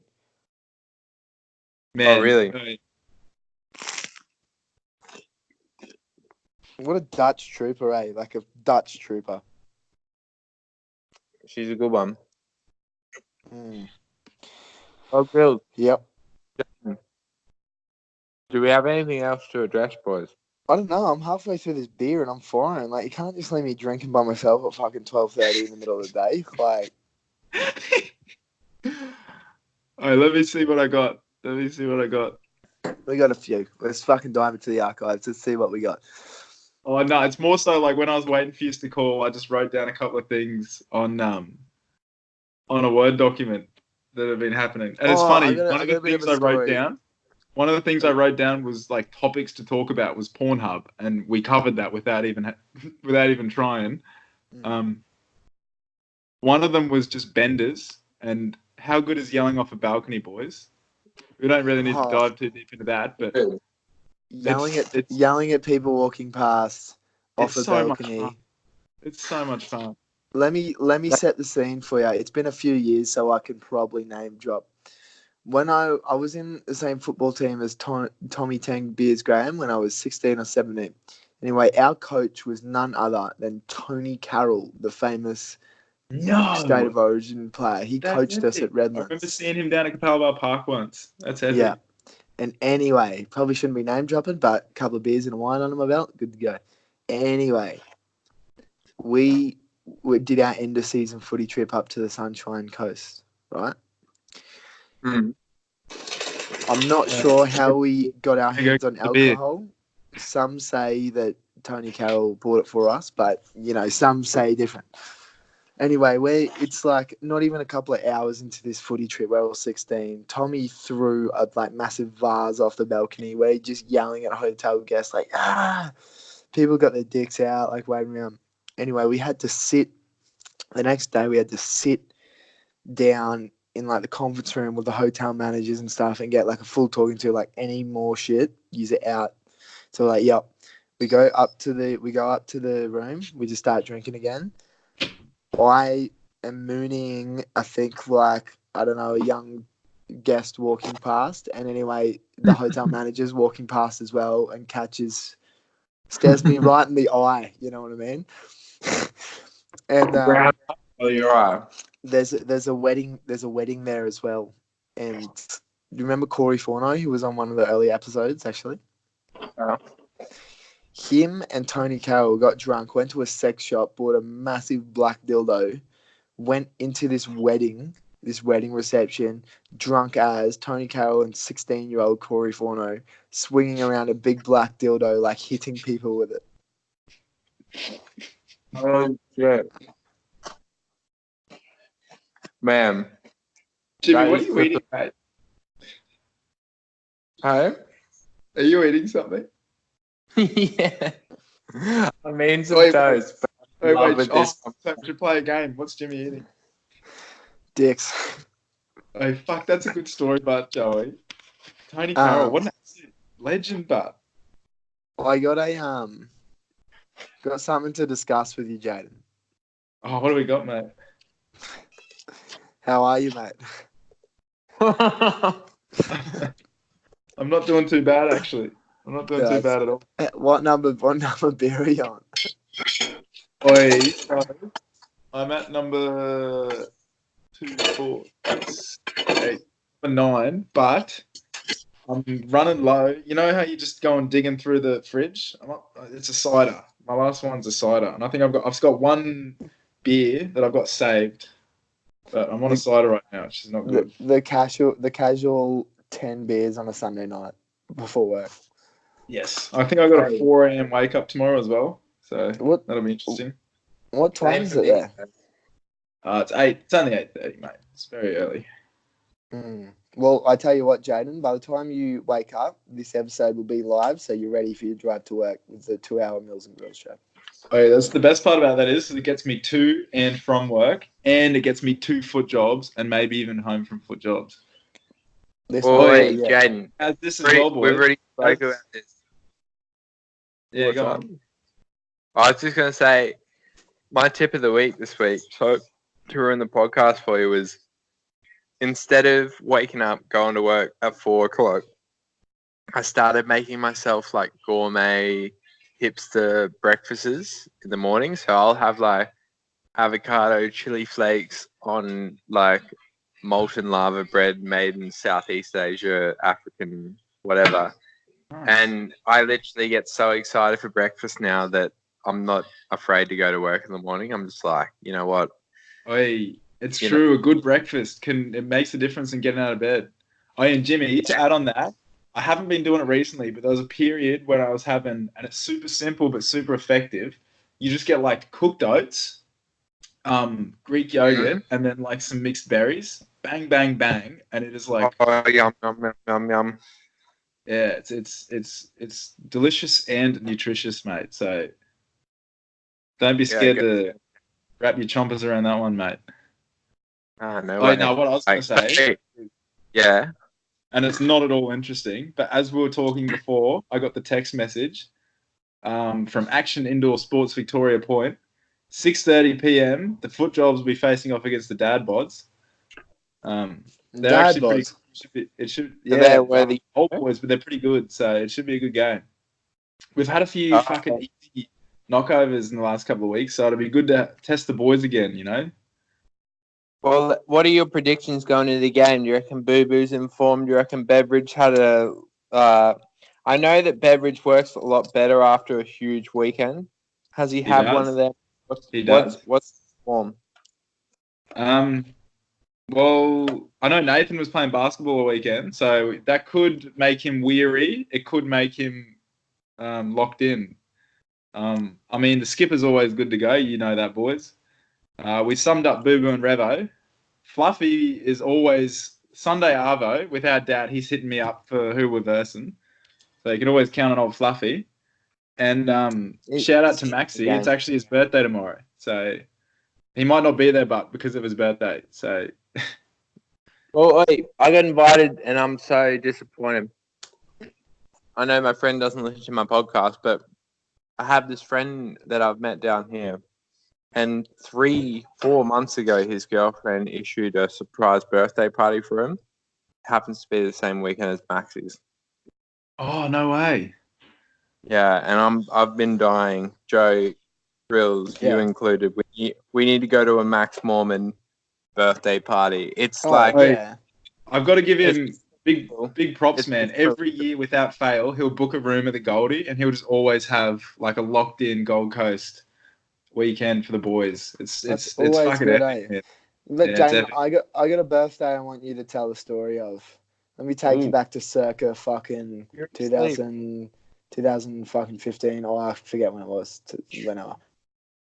Man, Oh, really? What a Dutch trooper, eh? Like a Dutch trooper. She's a good one. Mm. Oh, Gryllz. Yep. Do we have anything else to address, boys? I don't know. I'm halfway through this beer and I'm fine. Like, you can't just leave me drinking by myself at fucking 12:30 in the middle of the day. Like, all right, let me see what I got. We got a few. Let's fucking dive into the archives. Let's see what we got. Oh no, it's more so like when I was waiting for you to call, I just wrote down a couple of things on a Word document that have been happening. And it's funny. One of the things I wrote down was like topics to talk about was Pornhub, and we covered that without even trying. One of them was just benders, and how good is yelling off a balcony, boys? We don't really need to dive too deep into that, but yelling at people walking past off a balcony. It's so much fun. Let me set the scene for you. It's been a few years, so I can probably name drop. When I was in the same football team as Tommy Tang Beers Graham when I was 16 or 17. Anyway, our coach was none other than Tony Carroll, the famous State of Origin player. He coached us at Redlands. I remember seeing him down at Capalaba Park once. That's heavy. Yeah. And anyway, probably shouldn't be name dropping, but a couple of beers and a wine under my belt, good to go. Anyway, we did our end of season footy trip up to the Sunshine Coast, right? Mm. I'm not sure how we got our hands on alcohol. Some say that Tony Carroll bought it for us, but some say different. Anyway, it's like not even a couple of hours into this footy trip. We're all 16. Tommy threw a massive vase off the balcony. We're just yelling at hotel guests like, ah! People got their dicks out, like waving around. Anyway, we had to sit. The next day, we had to sit down in like the conference room with the hotel managers and stuff and get like a full talking to, like any more shit, use it out. So like, yep. We go up to the room. We just start drinking again. I am mooning, I think, like, I don't know, a young guest walking past. And anyway, the hotel manager's walking past as well and stares me right in the eye. You know what I mean? And there's a wedding there as well. And do you remember Corey Forno? He was on one of the early episodes, actually. Him and Tony Carroll got drunk, went to a sex shop, bought a massive black dildo, went into this wedding reception, drunk as Tony Carroll and 16-year-old Corey Forno, swinging around a big black dildo, like hitting people with it. Oh, shit. Man. Jimmy, what are you eating, mate? Hey? Are you eating something? Yeah. I mean, some toast. To play a game. What's Jimmy eating? Dicks. Oh, fuck, that's a good story about Joey. Tony Carroll, what an absolute legend, but. I got something to discuss with you, Jaden. Oh, what do we got, mate? How are you, mate? I'm not doing too bad, actually. I'm not doing too bad at all. What number beer are you on? I'm at number 2, 4, 6, 8, 9, but I'm running low. You know how you just go and digging through the fridge? It's a cider. My last one's a cider, and I think I've got one beer that I've got saved, but I'm on a cider right now, which is not good. The casual 10 beers on a Sunday night before work. Yes, I think I got a 4 a.m. wake up tomorrow as well, so that'll be interesting. What time is it there? It's 8. It's only 8:30, mate. It's very early. Well, I tell you what, Jaden, by the time you wake up, this episode will be live, so you're ready for your drive to work with the 2-hour Milz and Gryllz show. Oh, yeah, that's the best part about that is it gets me to and from work, and it gets me to foot jobs, and maybe even home from foot jobs. Boy, Jaden, this as well, boys. we've already spoke about this. Yeah, go on. I was just going to say, my tip of the week this week, so to ruin the podcast for you, was instead of waking up, going to work at 4 o'clock, I started making myself like gourmet hipster breakfasts in the morning. So I'll have like avocado chili flakes on like molten lava bread made in Southeast Asia, African, whatever. And I literally get so excited for breakfast now that I'm not afraid to go to work in the morning. I'm just like, you know what? It's true. A good breakfast it makes a difference in getting out of bed. And Jimmy, to add on that, I haven't been doing it recently, but there was a period when I was having, and it's super simple but super effective. You just get like cooked oats, Greek yogurt, and then like some mixed berries. Bang, bang, bang, and it is like yum, yum, yum, yum. Yeah, it's delicious and nutritious, mate. So don't be scared to wrap your chompers around that one, mate. No way. No, what I was going to say, yeah, and it's not at all interesting, but as we were talking before, I got the text message from Action Indoor Sports Victoria Point, 6:30 p.m. The foot jobs will be facing off against the dad bods. They're actually pretty. It should. Yeah, old boys, but they're pretty good, so it should be a good game. We've had a few fucking easy knockovers in the last couple of weeks, so it'll be good to test the boys again. You know. Well, what are your predictions going into the game? Do you reckon Boo Boo's informed? Do you reckon Beveridge had a... I know that Beveridge works a lot better after a huge weekend. Has he had one of them? He does. What's the form? Well, I know Nathan was playing basketball all weekend, so that could make him weary. It could make him locked in. I mean, the skipper's always good to go. You know that, boys. We summed up Boo Boo and Revo. Fluffy is always Sunday Arvo. With our dad, he's hitting me up for who we're versing. So you can always count on old Fluffy. And shout out to Maxi. It's actually his birthday tomorrow. So he might not be there, but because of his birthday. So... Well, wait, I got invited and I'm so disappointed. I know my friend doesn't listen to my podcast, but I have this friend that I've met down here. And 3-4 months ago, his girlfriend issued a surprise birthday party for him. Happens to be the same weekend as Maxi's. Oh, no way. Yeah, and I've been dying. Joe, Gryllz, you included. We need to go to a Max Mormon birthday party. It's I've got to give him big props, man. Every year without fail, he'll book a room at the Goldie and he'll just always have like a locked in Gold Coast weekend for the boys. It's fucking good, epic. But Jane, I got a birthday I want you to tell the story of. Let me take you back to circa fucking 2015. Oh, I forget when it was. Whenever.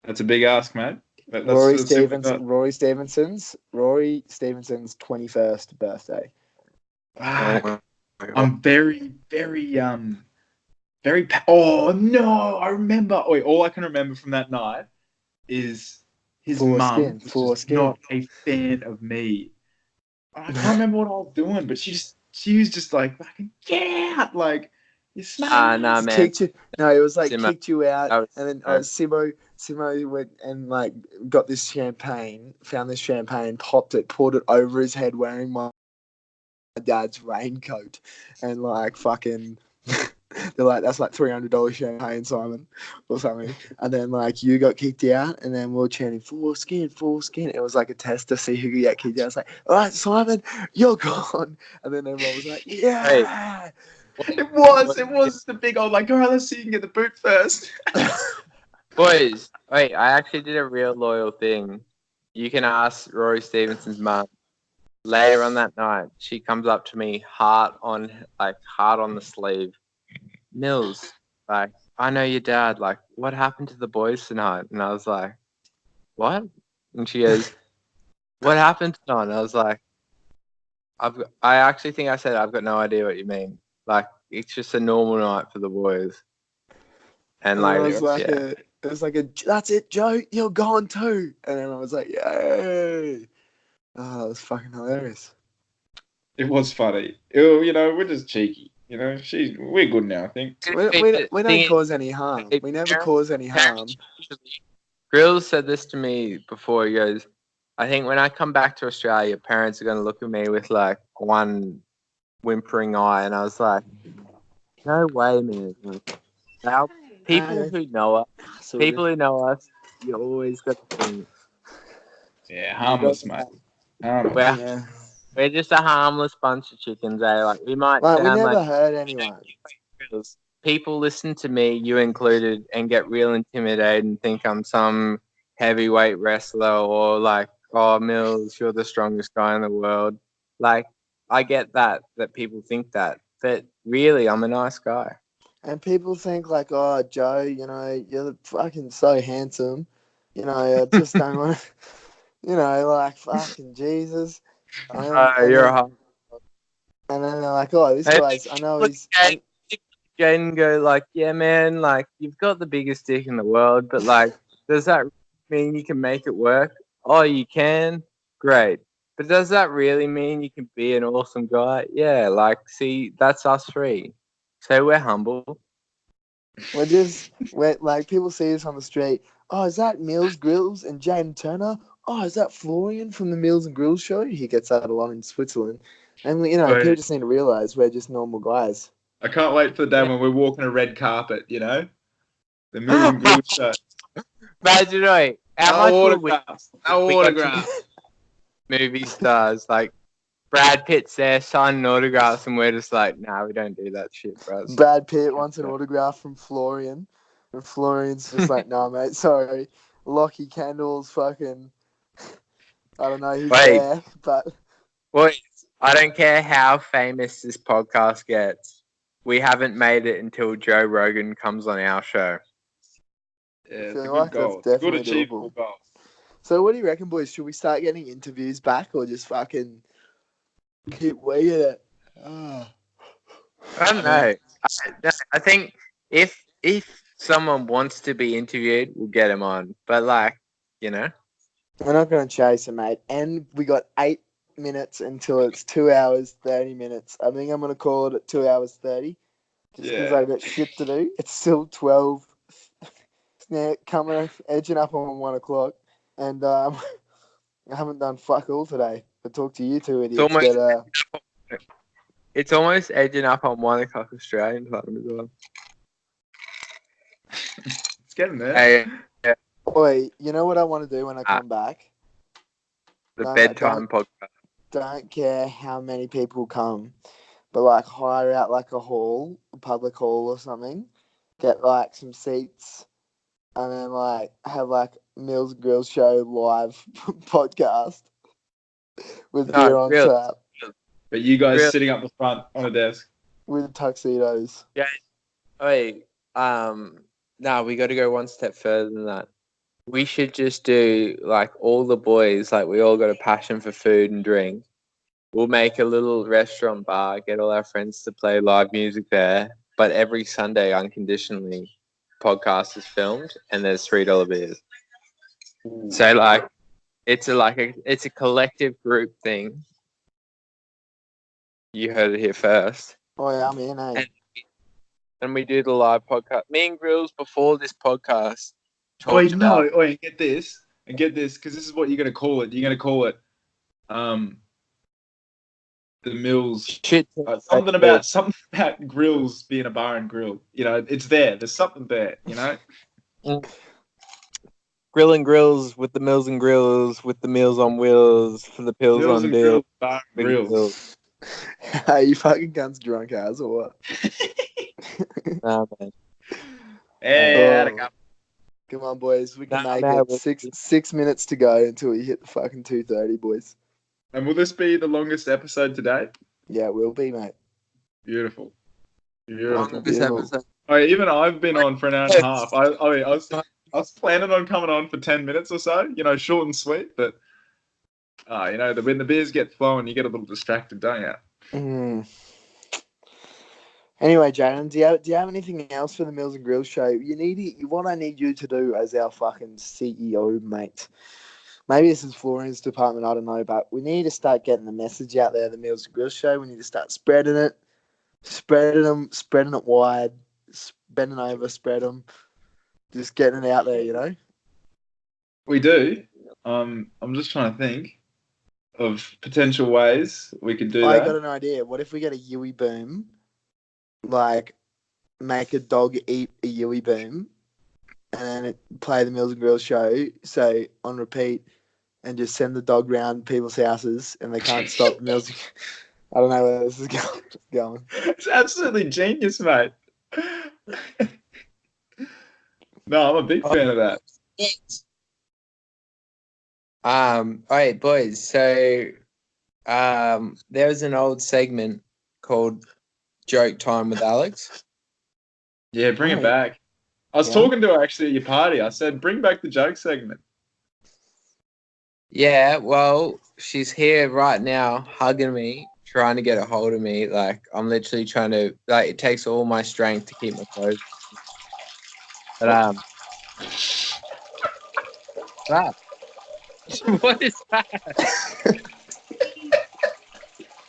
That's a big ask, mate. Rory Stevenson's 21st birthday. I'm very. Oh no! I remember. All I can remember from that night is his mum was not a fan of me. I can't remember what I was doing, but she was just like, fucking get out, like you smashed. Nah, man. Kicked you. No, it was like kicked you out, and then Simo went and like got this champagne, found this champagne, popped it, poured it over his head, wearing my dad's raincoat, and like fucking. They're like, that's like $300 champagne, Simon, or something. And then like you got kicked out, and then we were chanting foreskin. It was like a test to see who could get kicked out. It's like, all right, Simon, you're gone. And then everyone was like, yeah. Hey, it was the big old like, all right, let's see you can get the boot first. Boys, wait, I actually did a real loyal thing. You can ask Rory Stevenson's mum. Later on that night, she comes up to me, heart on the sleeve. Milz, like, I know your dad, like, what happened to the boys tonight? And I was like, what? And she goes, what happened tonight? And I was like, I actually think I said, I've got no idea what you mean. Like, it's just a normal night for the boys. And And like, it was like yeah. it was like that's it, Joe, you're gone too. And then I was like, yay. Oh, that was fucking hilarious. It was funny. You know, we're just cheeky. You know, we're good now, I think. We don't cause any harm. We never cause any harm. Gryllz said this to me before. He goes, I think when I come back to Australia, parents are going to look at me with like one whimpering eye. And I was like, no way, man. Now, people who know us, you always got to think. Yeah, harmless, mate. Harmless. We're just a harmless bunch of chickens, eh? Like, we might Like, we sound never like hurt anyone. people listen to me, you included, and get real intimidated and think I'm some heavyweight wrestler or like, oh, Milz, you're the strongest guy in the world. Like, I get that people think that, but really, I'm a nice guy. And people think like, oh, Joe, you know, you're fucking so handsome. You know, I just don't want to, you know, like fucking Jesus. And then they're like, oh, this guy's, I know he's... Jaden go like, yeah, man, like, you've got the biggest dick in the world, but like, does that mean you can make it work? Oh, you can? Great. But does that really mean you can be an awesome guy? Yeah, like, see, that's us three. So we're humble. We're like, people see us on the street. Oh, is that Milz, Gryllz and Jaden Turner? Oh, is that Florian from the Milz and Gryllz show? He gets that a lot in Switzerland. And, you know, people just need to realise we're just normal guys. I can't wait for the day when we're walking a red carpet, you know? The Milz and Gryllz show. Imagine, right? No autographs. Movie stars, like, Brad Pitt's there signing autographs, and we're just like, nah, we don't do that shit, bro. Brad Pitt wants an autograph from Florian, and Florian's just like, nah, mate, sorry. Lockie Kendall's fucking, I don't know, he's there, but... Wait, I don't care how famous this podcast gets. We haven't made it until Joe Rogan comes on our show. Yeah, it's a good goal. It's a good achievable goal. So what do you reckon, boys? Should we start getting interviews back, or just fucking... keep waiting it? Oh. I don't know. I think if someone wants to be interviewed, we'll get him on. But like, you know, we're not going to chase him, mate. And we got 8 minutes until it's 2 hours 30 minutes. I think I'm going to call it at 2 hours 30, just because I've got shit to do. It's still 12. Now edging up on 1 o'clock, and I haven't done fuck all today. But talk to you two idiots. It's almost edging up on 1 o'clock Australian time as well. It's getting there. Yeah. Boy, you know what I want to do when I come back? The bedtime podcast. Don't care how many people come, but like hire out like a hall, a public hall or something. Get like some seats, and then like have like Milz and Gryllz show live podcast. With beer on tap. But you guys sitting up the front on a desk. With tuxedos. Yeah. Wait. No, we got to go one step further than that. We should just do, like, all the boys, like, we all got a passion for food and drink. We'll make a little restaurant bar, get all our friends to play live music there. But every Sunday, unconditionally, podcast is filmed, and there's $3 beers. So, like, it's a collective group thing. You heard it here first. Oh yeah, I'm in, eh? And we do the live podcast. Me and Gryllz before this podcast. Get this, because this is what you're gonna call it. You're gonna call it, the Milz. Shit. Something about Gryllz being a bar and grill. You know, it's there. There's something there. You know. Grill and Gryllz with the Milz and Gryllz with the Meals on Wheels for the pills Milz on deal. Bar and grills. Hey, you fucking cunts drunk ass or what? Nah, man. Hey, come on, boys. We can make it. 6 minutes to go until we hit the fucking 2:30, boys. And will this be the longest episode today? Yeah, it will be, mate. Beautiful. Longest episode. Oh, even I've been on for an hour and a half. I was planning on coming on for 10 minutes or so, you know, short and sweet, but You know, when the beers get flowing, you get a little distracted, don't you? Mm. Anyway, Jaden, do you have anything else for the Mills and Gryllz show? What I need you to do as our fucking CEO, mate. Maybe this is Florian's department, I don't know, but we need to start getting the message out there, the Mills and Gryllz show. We need to start spreading it wide, bending over, spread them, just getting it out there, you know? We do. I'm just trying to think of potential ways we could do I that. got an idea. What if we get a Yui boom, like make a dog eat a Yui boom, and then play the Mills and Gryllz show, so on repeat, and just send the dog round people's houses, and they can't stop the Mills. I don't know where this is going. It's absolutely genius, mate. No, I'm a big fan of that. All right, boys. So, there was an old segment called Joke Time with Alex. Yeah, bring it back. I was talking to her actually at your party. I said, bring back the joke segment. Yeah, well, she's here right now, hugging me, trying to get a hold of me. Like, I'm literally trying to, like, it takes all my strength to keep my clothes. But, what is that?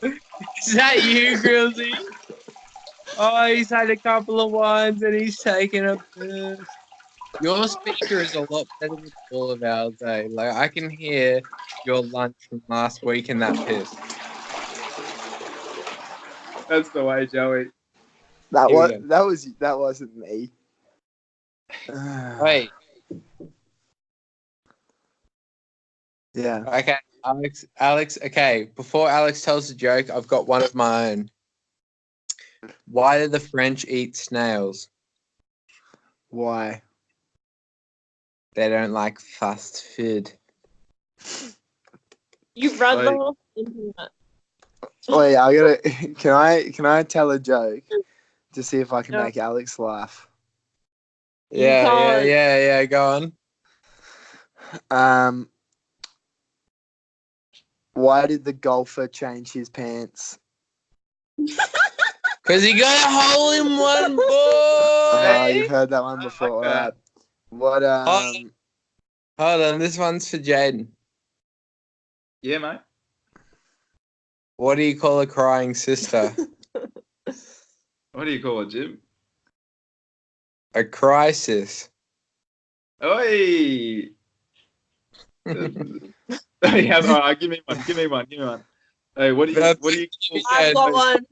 Is that you, Grillsy? Oh, he's had a couple of wines and he's taken a piss. Your speaker is a lot better than all of ours, eh? Like, I can hear your lunch from last week in that piss. That's the way, Joey. That wasn't me. Wait. Yeah. Okay, Alex, okay. Before Alex tells the joke, I've got one of my own. Why do the French eat snails? Why? They don't like fast food. You run the whole internet. Wait, I gotta. Can I tell a joke to see if I can make Alex laugh? Yeah. Go on. Why did the golfer change his pants? Because he got a hole in one, boy. Oh, you've heard that one before. Like All right. What? Hold on, this one's for Jaden. Yeah, mate. What do you call a crying sister? What do you call it, Jim? A crisis. Oi! Yeah, all right, give me one. Hey, what do you call? I've got one.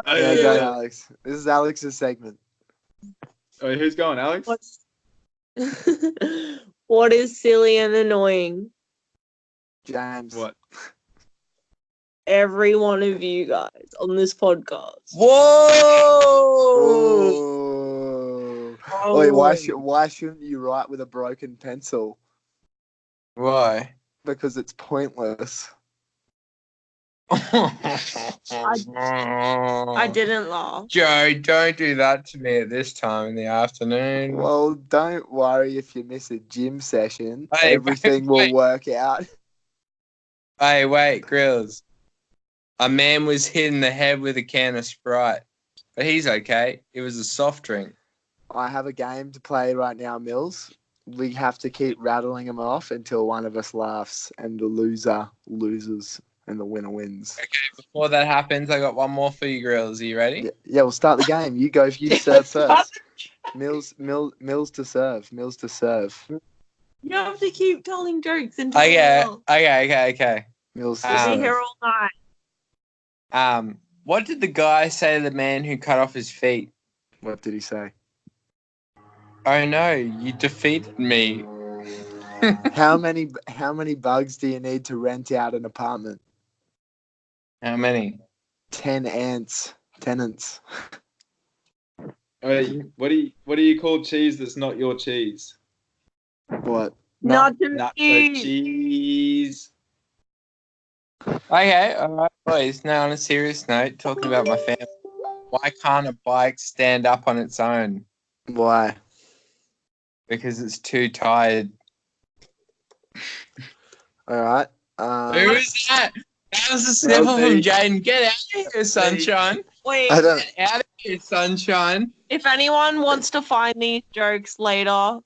Yeah, go, Alex. This is Alex's segment. Hey, who's going, Alex? What is silly and annoying? James. What? Every one of you guys on this podcast. Whoa! Wait, why shouldn't you write with a broken pencil? Why? Because it's pointless. I didn't laugh. Joe, don't do that to me at this time in the afternoon. Well, don't worry if you miss a gym session. Hey, Everything will work out. Hey, wait, Grills. A man was hit in the head with a can of Sprite, but he's okay. It was a soft drink. I have a game to play right now, Mills. We have to keep rattling them off until one of us laughs and the loser loses and the winner wins. Okay, before that happens, I got one more for you, Grills. Are you ready? Yeah, we'll start the game. You go if you serve first. Mills to serve. Mills to serve. You have to keep telling jokes until Okay. Mills to we'll be serve. here all night. What did the guy say to the man who cut off his feet? What did he say? Oh no, you defeated me. How many bugs do you need to rent out an apartment? How many? 10 ants. Tenants. What do you call cheese that's not your cheese? What? Nacho cheese. Okay, all right, boys. Now on a serious note, talking about my family. Why can't a bike stand up on its own? Why? Because it's too tired. All right. Who is that? That was a sniffle from Jaden. Get out of here, sunshine. Wait, I don't. Get out of here, sunshine. if anyone wants to find these jokes later,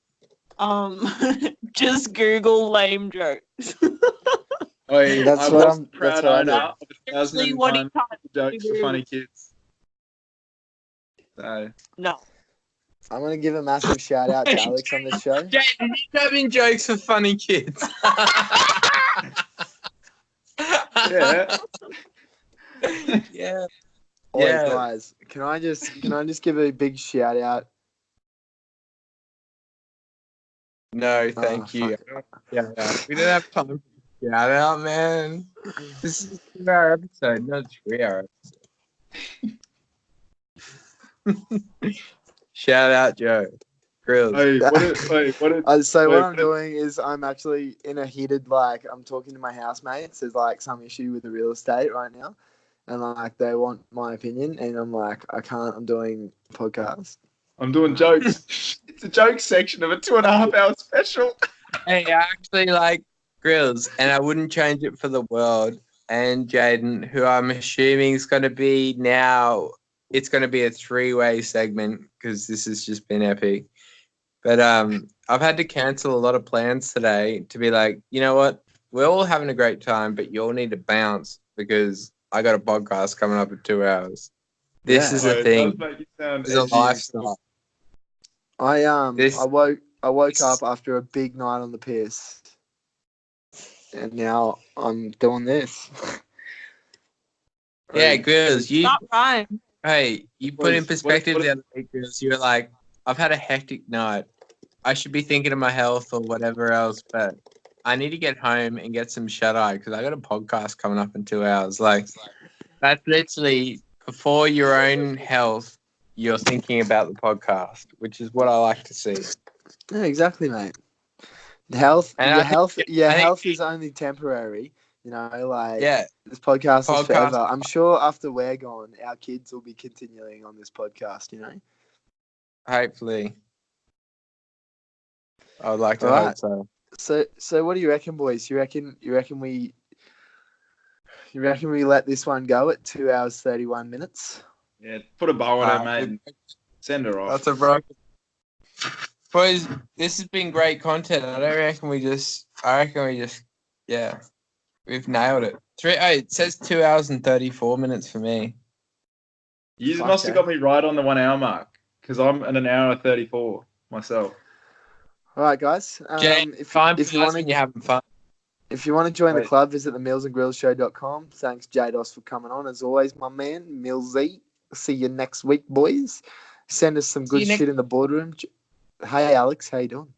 just Google lame jokes. Oi, That's I what was I'm- proud that's what I owner did. of 1,001 What he typed jokes for to funny do. kids. So, No. I'm gonna give a massive shout out to Alex on this show. Jaden, you having jokes for funny kids. yeah. Yeah. Oi, Yeah. guys, can I just give a big shout out? No, thank you. Yeah, we don't have time for shout out, man. This is a 2-hour episode, not a 3-hour episode. Shout out, Joe. Gryllz. Hey, What I'm doing is I'm actually in a heated, like, I'm talking to my housemates. There's like some issue with the real estate right now, and like they want my opinion, and I'm like, I can't. I'm doing a podcast. I'm doing jokes. It's a joke section of a 2.5-hour special. Hey, I actually like Gryllz, and I wouldn't change it for the world. And Jaden, who I'm assuming is going to be now, it's going to be a 3-way segment because this has just been epic. But I've had to cancel a lot of plans today to be like, you know what? We're all having a great time, but you all need to bounce because I got a podcast coming up in 2 hours. This is a thing. This is a lifestyle. I woke up after a big night on the piss, and now I'm doing this. Yeah, Gryllz, you. Not right. Hey, you put in perspective the other week, Gryllz. You were like, I've had a hectic night. I should be thinking of my health or whatever else, but I need to get home and get some shut-eye because I got a podcast coming up in 2 hours. Like, that's literally before your own health, you're thinking about the podcast, which is what I like to see. Yeah, exactly, mate. Health is only temporary. You know, like this podcast is forever. I'm sure after we're gone, our kids will be continuing on this podcast. You know, hopefully. I would like to hope so. So what do you reckon, boys? You reckon we let this one go at 2 hours 31 minutes? Yeah, put a bow on her, mate. Send her off. That's a broken. Boys, this has been great content. I reckon we just, yeah, we've nailed it. It says 2 hours and 34 minutes for me. You must have got me right on the 1 hour mark because I'm at an hour 34 myself. All right, guys. If you want to, you're having fun. If you want to join the club, visit the milzandgryllzshow.com. Thanks, Jados, for coming on. As always, my man, Milzy. See you next week, boys. Send us some good shit in the boardroom. Hey, Alex, how you doing?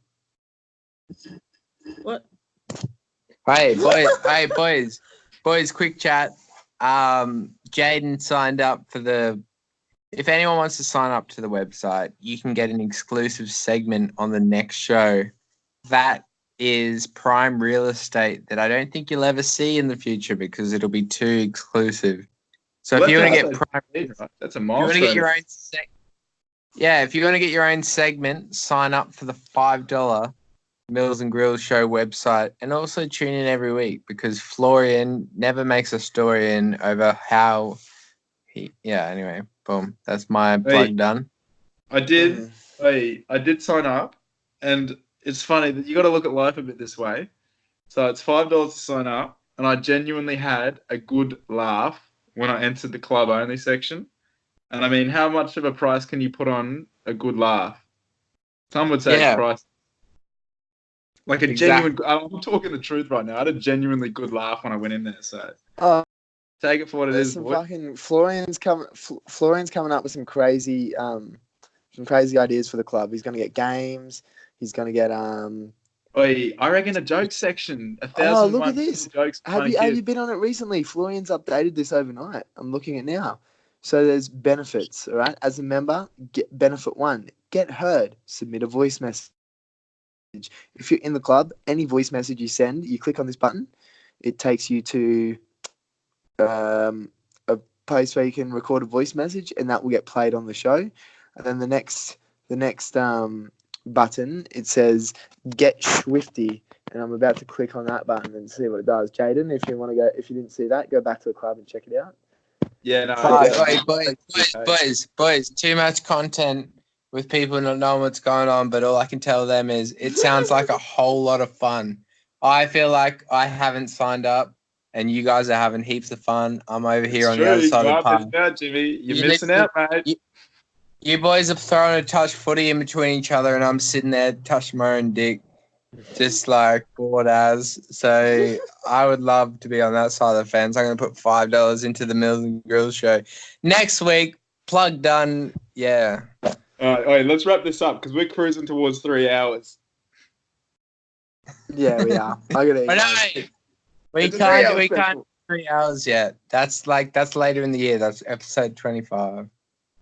What? Hey, boys. Boys, quick chat. Jaden signed up for the... If anyone wants to sign up to the website, you can get an exclusive segment on the next show. That is prime real estate that I don't think you'll ever see in the future because it'll be too exclusive. So if you want to get prime, that's a milestone. If you want to get your own segment, sign up for the $5 Milz and Gryllz show website, and also tune in every week because Florian never makes a story in over how he. Yeah. Anyway, boom. That's my plug done. I did sign up, and it's funny that you got to look at life a bit this way. So it's $5 to sign up, and I genuinely had a good laugh when I entered the club only section. And I mean, how much of a price can you put on a good laugh? Some would say it's price. Like a genuine, I'm talking the truth right now. I had a genuinely good laugh when I went in there. So take it for what it is. Fucking Florian's coming up with some crazy ideas for the club. He's going to get games. He's going to get I reckon a joke section. 1,001 Oh, look at this! Jokes. Have you been on it recently? Florian's updated this overnight. I'm looking at now. So there's benefits. All right, as a member, get benefit 1. Get heard. Submit a voice message. If you're in the club, any voice message you send, you click on this button. It takes you to a place where you can record a voice message, and that will get played on the show. And then the next button, it says get swifty, and I'm about to click on that button and see what it does. Jaden, if you want to go, if you didn't see that, go back to the club and check it out. Yeah, no. Boys, too much content with people not knowing what's going on, but all I can tell them is it sounds like a whole lot of fun. I feel like I haven't signed up, and you guys are having heaps of fun. I'm over here on the other side of the park. Out, Jimmy. You're missing out, mate. You boys have thrown a touch footy in between each other, and I'm sitting there touching my own dick, just like bored as. So I would love to be on that side of the fence. I'm going to put $5 into the Milz and Gryllz show next week. Plug done. Yeah. All right, let's wrap this up because we're cruising towards 3 hours. Yeah, we are. I gotta. No, we can't 3 hours yet. That's later in the year. That's episode 25.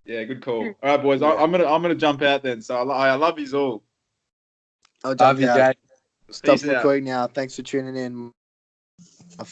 Yeah, good call. All right, boys. Yeah. I'm gonna jump out then. So I love yous all. I'll jump out. Jay. Stop recording now. Thanks for tuning in.